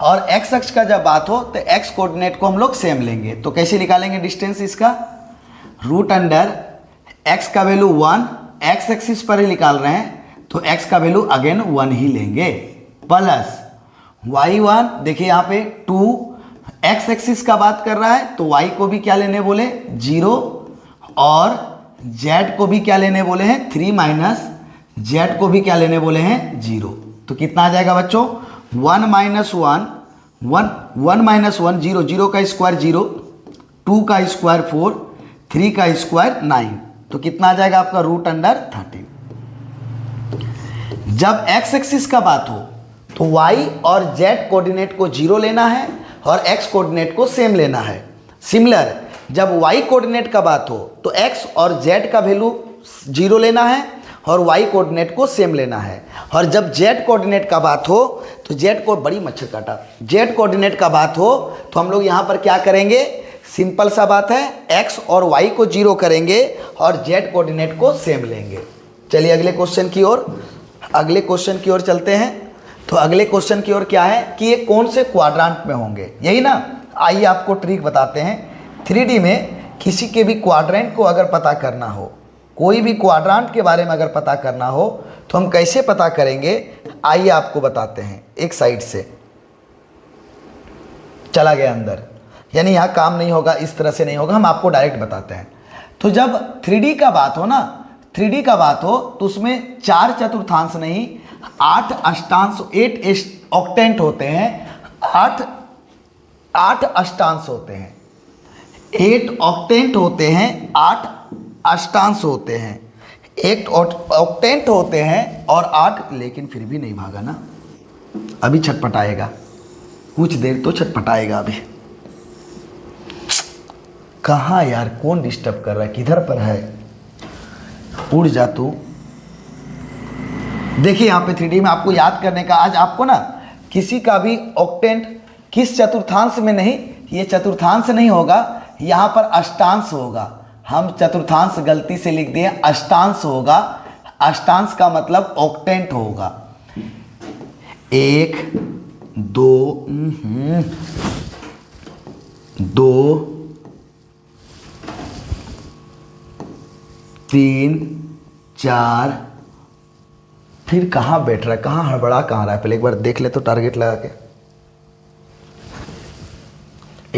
और x अक्ष का जब बात हो तो x कोऑर्डिनेट को हम लोग सेम लेंगे। तो कैसे निकालेंगे डिस्टेंस इसका? रूट अंडर x का वैल्यू 1, x एक्सिस पर ही निकाल रहे हैं तो x का वैल्यू अगेन 1 ही लेंगे, प्लस y1 देखिए यहाँ पे 2, x एक्सिस का बात कर रहा है तो y को भी क्या लेने बोले? 0, और z को भी क्या लेने बोले हैं? 3 माइनस z को भी क्या लेने बोले हैं? 0। तो कितना आ जाएगा बच्चों? 1 माइनस 1, 1 माइनस 1 0, 0 का स्क्वायर 0, 2 का स्क्वायर 4, 3 का स्क्वायर 9। तो कितना आ जाएगा आपका? Root under 13। जब x एक्सिस का बात हो तो y और z कोऑर्डिनेट को 0 लेना है और x कोऑर्डिनेट को सेम लेना है। सिमिलर जब y कोऑर्डिनेट का बात हो तो x और z का वैल्यू 0 लेना है और वाई कोऑर्डिनेट को सेम लेना है। और जब जेड कोऑर्डिनेट का बात हो तो जेड को बड़ी मच्छर काटा, जेड कोऑर्डिनेट का बात हो तो हम लोग यहाँ पर क्या करेंगे, सिंपल सा बात है, एक्स और वाई को 0 करेंगे और जेड कोऑर्डिनेट को सेम लेंगे। चलिए अगले क्वेश्चन की ओर, अगले क्वेश्चन की ओर चलते हैं। तो अगले क्वेश्चन की ओर क्या है कि ये कौन से क्वाड्रांट में होंगे, यही ना। आइए आपको ट्रिक बताते हैं। 3D में किसी के भी क्वाड्रेंट को अगर पता करना हो, कोई भी क्वाड्रांट के बारे में अगर पता करना हो तो हम कैसे पता करेंगे, आइए आपको बताते हैं। एक साइड से चला गया अंदर, यानी यहाँ काम नहीं होगा, इस तरह से नहीं होगा, हम आपको डायरेक्ट बताते हैं। तो जब 3D का बात हो ना, 3D का बात हो तो उसमें 4 चतुर्थांश नहीं 8 अष्टांश, 8 ऑक्टेंट होते हैं, 8 अष्टांश होते हैं, 8 ऑक्टेंट होते हैं, 8 अष्टांश होते हैं, 8 ऑक्टेंट होते हैं और 8, लेकिन फिर भी नहीं भागा ना, अभी छटपटाएगा, कुछ देर तो छटपटाएगा अभी। कहाँ यार, कौन डिस्टर्ब कर रहा है, किधर पर है, उड़ जा तू। देखिए यहाँ पे 3D में आपको याद करने का, आज आपको ना किसी का भी ऑक्टेंट किस चतुर्थांश में नहीं, ये चतुर्थांश नहीं होगा, यहाँ पर अष्टांश होगा। हम चतुर्थांश गलती से लिख दिए, अष्टांश होगा। अष्टांश का मतलब ऑक्टेंट होगा। 1 2 2 3 4, फिर कहाँ बैठ रहा है, कहाँ हड़बड़ा कहाँ रहा है, पहले एक बार देख ले तो टारगेट लगा के।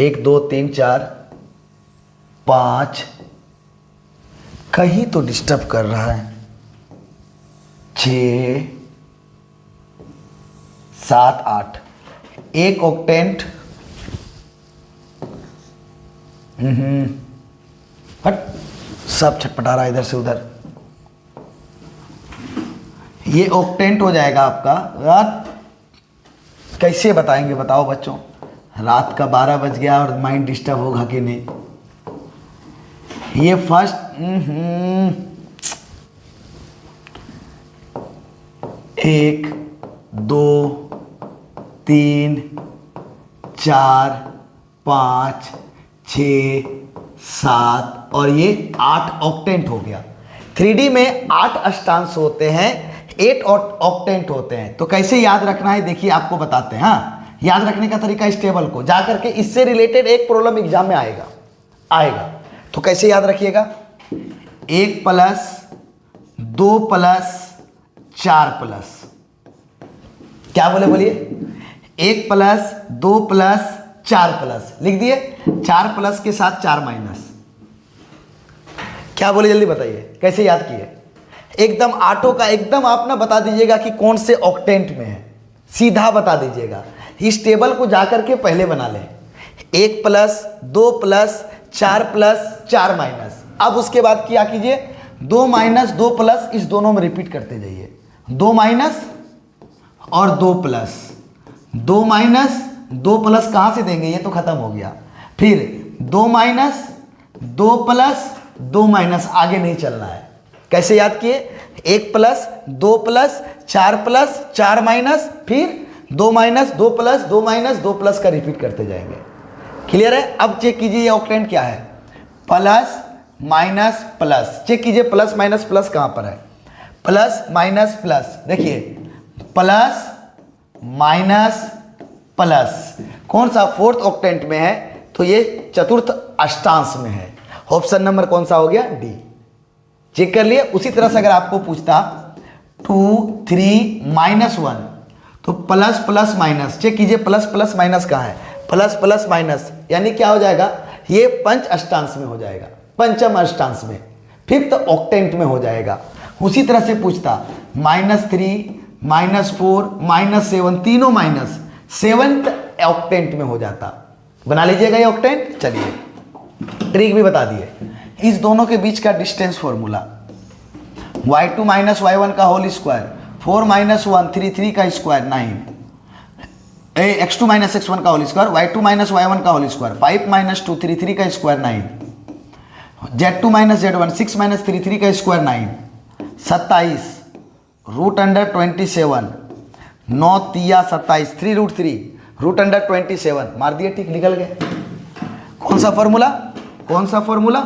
1 2 3 4 5, कहीं तो डिस्टर्ब कर रहा है। 6 7 8, एक ऑक्टेंट, हट, सब छटपटा रहा है इधर से उधर। ये ऑक्टेंट हो जाएगा आपका। रात कैसे बताएंगे, बताओ बच्चों, रात का 12 बज गया और माइंड डिस्टर्ब होगा कि नहीं। ये फर्स्ट 1 2 3 4 5 6 7 और ये 8 ऑक्टेंट हो गया। 3D में 8 अष्टांश होते हैं, 8 ऑक्टेंट होते हैं। तो कैसे याद रखना है देखिए आपको बताते हैं। हाँ, याद रखने का तरीका, इस टेबल को जा करके इससे रिलेटेड एक प्रॉब्लम एग्जाम में आएगा। तो कैसे याद रखिएगा, 1 + 2 + 4 प्लस, क्या बोले बोलिए, 1 + 2 + 4 प्लस, लिख दिए। 4 प्लस के साथ 4 माइनस, क्या बोले जल्दी बताइए, कैसे याद किए। एकदम आठों का एकदम आप ना बता दीजिएगा कि कौन से ऑक्टेंट में है, सीधा बता दीजिएगा। इस टेबल को जाकर के पहले बना लें, 1 + 2 + 4 + 4 माइनस। अब उसके बाद क्या कीजिए, 2 - 2 प्लस, इस दोनों में रिपीट करते जाइए। 2 माइनस और 2 प्लस, 2 माइनस 2 प्लस कहाँ से देंगे, ये तो खत्म हो गया। फिर 2 माइनस 2 प्लस 2 माइनस, आगे नहीं चलना है। कैसे याद किए, 1 + 2 + 4 + 4 माइनस, फिर 2 माइनस 2 प्लस 2 माइनस 2 प्लस का रिपीट करते जाएंगे। क्लियर है। अब चेक कीजिए ये ऑक्टेंट क्या है, प्लस माइनस प्लस, चेक कीजिए प्लस माइनस प्लस कहाँ पर है, प्लस माइनस प्लस, देखिए प्लस माइनस प्लस कौन सा, फोर्थ ऑक्टेंट में है, तो ये चतुर्थ अष्टांश में है। ऑप्शन नंबर कौन सा हो गया, डी। चेक कर लिए। उसी तरह से अगर आपको पूछता 2 3 -1, तो प्लस प्लस माइनस, चेक कीजिए प्लस प्लस माइनस कहाँ है, प्लस प्लस माइनस, यानी क्या हो जाएगा, ये पंच अष्टांश में हो जाएगा, पंचम अष्टांश में, फिफ्थ ऑक्टेंट में हो जाएगा। उसी तरह से पूछता -3 -4 -7, तीनों माइनस, सेवंथ ऑक्टेंट में हो जाता। बना लीजिएगा ये ऑक्टेंट। चलिए ट्रिक भी बता दिए। इस दोनों के बीच का डिस्टेंस फॉर्मूला, y2 - y1 का होल स्क्वायर, 4 - 1 3 3 का स्क्वायर 9, x2 - x1 का होल स्क्वायर, y2 - y1 का होल स्क्वायर, 5 - 2 3 3 का स्क्वायर 9, z2 - z1 6 - 3 3 का स्क्वायर 9, 27 √27, 9 तिया 27, 3√3 √27 मार दिए, ठीक, निकल गए। कौन सा फॉर्मूला, कौन सा फॉर्मूला,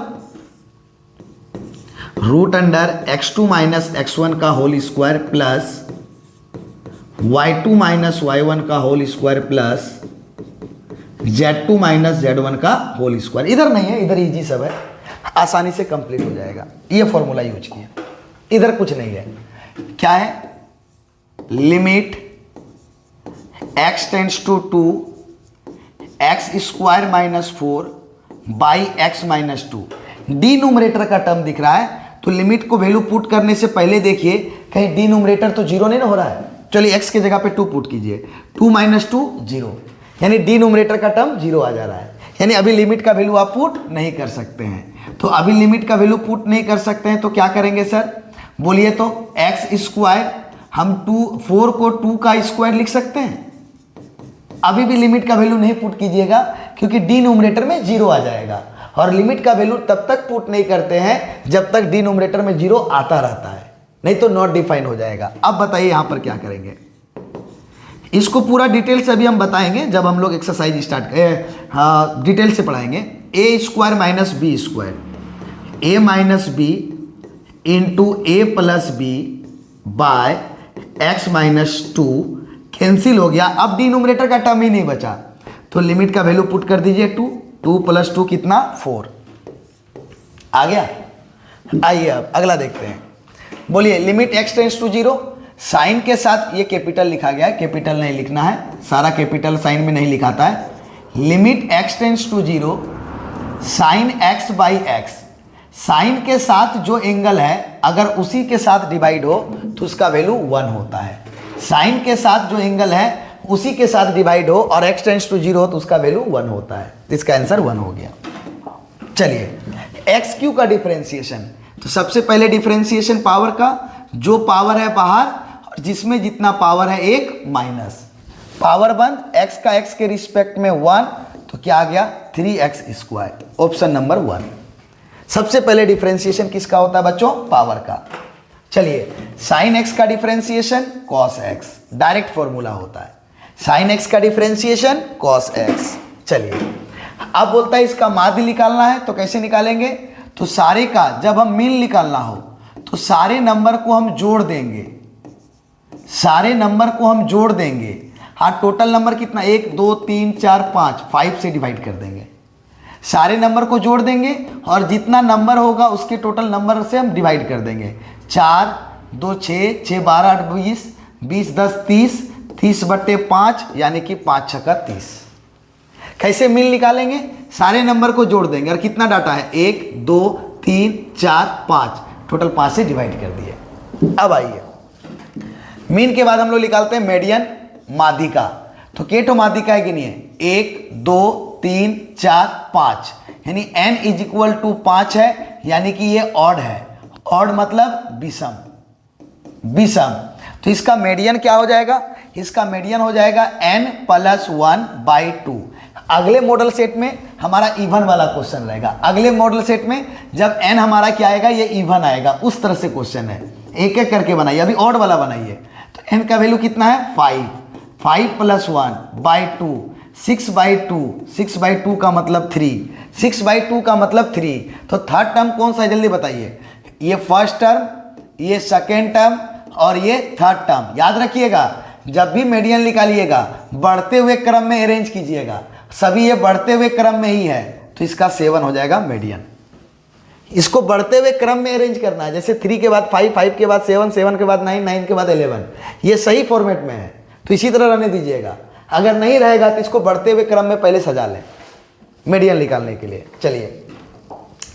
√x2 - x1 का whole square plus y2 - y1 का whole square plus z2 - z1 का होल स्क्वायर। इधर नहीं है, इधर इजी सब है, आसानी से कंप्लीट हो जाएगा। ये फॉर्मूला यूज किया, इधर कुछ नहीं है। क्या है, limit x tends to 2 x² - 4 by x - 2। Denominator का टर्म दिख रहा है, तो लिमिट को वैल्यू पुट करने से पहले देखिए कहीं डिनोमिनेटर तो जीरो नहीं ना हो रहा है। चलिए x के जगह पे 2 पुट कीजिए, 2 - 2 0, यानी डिनोमिनेटर का टर्म 0 आ जा रहा है, यानी अभी लिमिट का वैल्यू आप पुट नहीं कर सकते हैं। तो अभी लिमिट का वैल्यू पुट नहीं कर सकते हैं तो क्या करेंगे सर, बोलिए तो x², हम 4 को 2 का स्क्वायर लिख सकते हैं। अभी भी लिमिट का वैल्यू नहीं पुट कीजिएगा क्योंकि डिनोमिनेटर में 0 आ जाएगा, और लिमिट का वैल्यू तब तक पुट नहीं करते हैं जब तक डिनोमिनेटर में 0 आता रहता है, नहीं तो नॉट डिफाइन हो जाएगा। अब बताइए यहां पर क्या करेंगे, इसको पूरा डिटेल से अभी हम बताएंगे जब हम लोग एक्सरसाइज स्टार्ट डिटेल से पढ़ाएंगे। a² - b², a - b into a + b by x - 2 cancel हो गया। अब डिनोमिनेटर का टर्म ही नहीं बचा, तो लिमिट का वैल्यू पुट कर दीजिए 2, 2 + 2 कितना 4 आ गया। आइए अब अगला देखते हैं, बोलिए limit x tends to 0, sine के साथ ये कैपिटल लिखा गया है, कैपिटल नहीं लिखना है, सारा कैपिटल साइन में नहीं लिखाता है। Limit x tends to 0 sine x by x, sine के साथ जो एंगल है अगर उसी के साथ डिवाइड हो तो उसका वैल्यू 1 होता है। साइन के साथ जो एंगल है उसी के साथ डिवाइड हो और x टेंड्स टू 0 हो तो उसका वैल्यू 1 होता है, इसका आंसर 1 हो गया। चलिए x³ का डिफरेंशिएशन, तो सबसे पहले डिफरेंशिएशन पावर का, जो पावर है बाहर और जिसमें जितना पावर है 1 माइनस, पावर बंद x का x के रिस्पेक्ट में 1, तो क्या आ गया 3x², ऑप्शन नंबर 1। सबसे पहले डिफरेंशिएशन किसका होता है बच्चों, पावर का। चलिए साइन x का differentiation cos x, direct formula होता है, साइन x का डिफरेंशिएशन cos x। चलिए अब बोलता है इसका माध्य निकालना है, तो कैसे निकालेंगे, तो सारे का जब हम मीन निकालना हो तो सारे नंबर को हम जोड़ देंगे, सारे नंबर को हम जोड़ देंगे। हाँ, टोटल नंबर कितना 1 2 3 4 5, 5 से डिवाइड कर देंगे, सारे नंबर को जोड़ देंगे और जितना नंबर होगा उसके टोटल नंबर से हम डिवाइड कर देंगे। 4 2 6, 6 12 8 20, 20 10 30, 30/5 यानी कि 5 6 30। कैसे मीन निकालेंगे, सारे नंबर को जोड़ देंगे और कितना डाटा है 1 2 3 4 5, टोटल 5 से डिवाइड कर दिए। अब आइए मीन के बाद हम लोग निकालते हैं मीडियन, माध्यिका। तो केटो माध्यिका है गिनिए 1 2 3 4 5, यानी n = 5 है, यानी कि ये ऑड है, ऑड मतलब विषम, विषम। तो इसका मीडियन क्या हो जाएगा, इसका मीडियन हो जाएगा n + 1/2। अगले मॉडल सेट में हमारा इवन वाला क्वेश्चन रहेगा, अगले मॉडल सेट में जब n हमारा क्या आएगा, ये इवन आएगा, उस तरह से क्वेश्चन है, एक एक करके बनाइए। अभी ऑड वाला बनाइए, तो n का वैल्यू कितना है 5, 5 + 1/2, 6/2, 6/2 का मतलब 3, 6/2 का मतलब 3। तो थर्ड टर्म कौन सा है जल्दी बताइए, ये फर्स्ट टर्म, ये सेकेंड टर्म और ये थर्ड टर्म। याद रखिएगा जब भी मीडियन निकालिएगा बढ़ते हुए क्रम में अरेंज कीजिएगा, सभी ये बढ़ते हुए क्रम में ही है, तो इसका 7 हो जाएगा मीडियन। इसको बढ़ते हुए क्रम में अरेंज करना है, जैसे 3 के बाद 5, 5 के बाद 7, 7 के बाद 9, 9 के बाद 11, ये सही फॉर्मेट में है, तो इसी तरह रहने दीजिएगा। अगर नहीं रहेगा तो इसको बढ़ते हुए क्रम में पहले सजा लें मीडियन निकालने के लिए। चलिए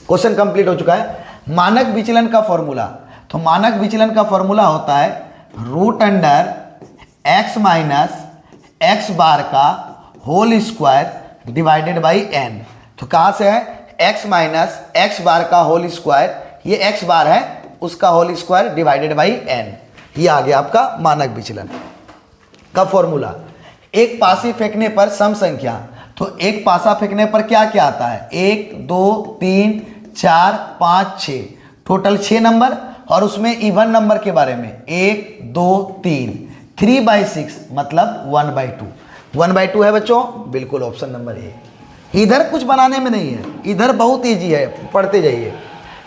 क्वेश्चन कंप्लीट हो चुका है। मानक विचलन का फॉर्मूला, तो मानक विचलन का फॉर्मूला होता है √x - x बार का whole square divided by n। तो कहाँ से है x - x बार का होल स्क्वायर, ये x बार है उसका whole square divided by n, ये आ गया आपका मानक विचलन का फॉर्मूला। एक पासी फेंकने पर सम संख्या, तो एक पासा फेंकने पर क्या क्या आता है 1 2 3 4 5 6, टोटल 6 नंबर और उसमें इवन नंबर के बारे में 1 2 3, 3/6 मतलब 1/2। 1/2 है बच्चों, बिल्कुल ऑप्शन नंबर ए। इधर कुछ बनाने में नहीं है, इधर बहुत ईजी है, पढ़ते जाइए।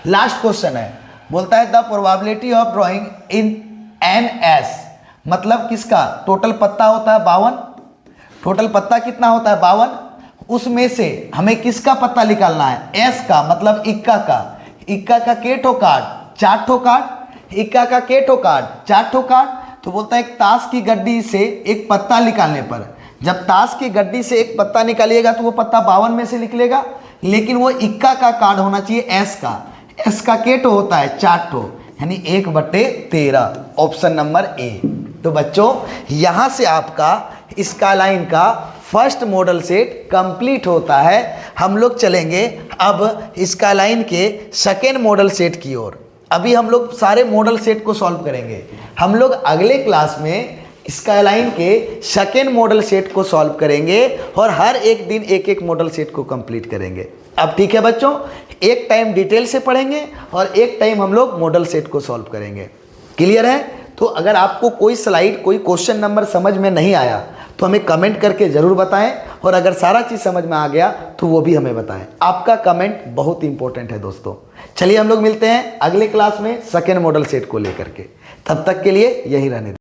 लास्ट क्वेश्चन है, बोलता है the probability of drawing in an S, मतलब किसका टोटल पत्ता होता है 52। टोटल पत्ता कितना होता है 52, उसमें से हमें किसका पत्ता निकालना है, एस का, मतलब इक्का का। इक्का का के ठो कार्ड, 4 ठो कार्ड। इक्का का के ठो कार्ड, 4 ठो कार्ड। तो बोलता है एक ताश की गड्डी से एक पत्ता निकालने पर, जब ताश की गड्डी से एक पत्ता निकालिएगा तो वो पत्ता 52 में से निकलेगा, लेकिन वो इक्का का कार्ड होना चाहिए एस का। एस का के ठो होता है 4 ठो, यानी 1/13, ऑप्शन नंबर ए। तो बच्चों यहाँ से आपका स्काइलाइन का फर्स्ट मॉडल सेट कंप्लीट होता है। हम लोग चलेंगे अब स्काइलाइन के सेकेंड मॉडल सेट की ओर। अभी हम लोग सारे मॉडल सेट को सॉल्व करेंगे। हम लोग अगले क्लास में स्काइलाइन के सेकेंड मॉडल सेट को सॉल्व करेंगे और हर एक दिन एक एक मॉडल सेट को कंप्लीट करेंगे। अब ठीक है बच्चों, एक टाइम डिटेल से पढ़ेंगे और एक टाइम हम लोग मॉडल सेट को सॉल्व करेंगे। क्लियर है? तो अगर आपको कोई स्लाइड, कोई क्वेश्चन नंबर समझ में नहीं आया तो हमें कमेंट करके ज़रूर बताएं, और अगर सारा चीज़ समझ में आ गया तो वो भी हमें बताएं। आपका कमेंट बहुत इंपॉर्टेंट है दोस्तों। चलिए हम लोग मिलते हैं अगले क्लास में सेकेंड मॉडल सेट को लेकर के। तब तक के लिए यही रहने दें।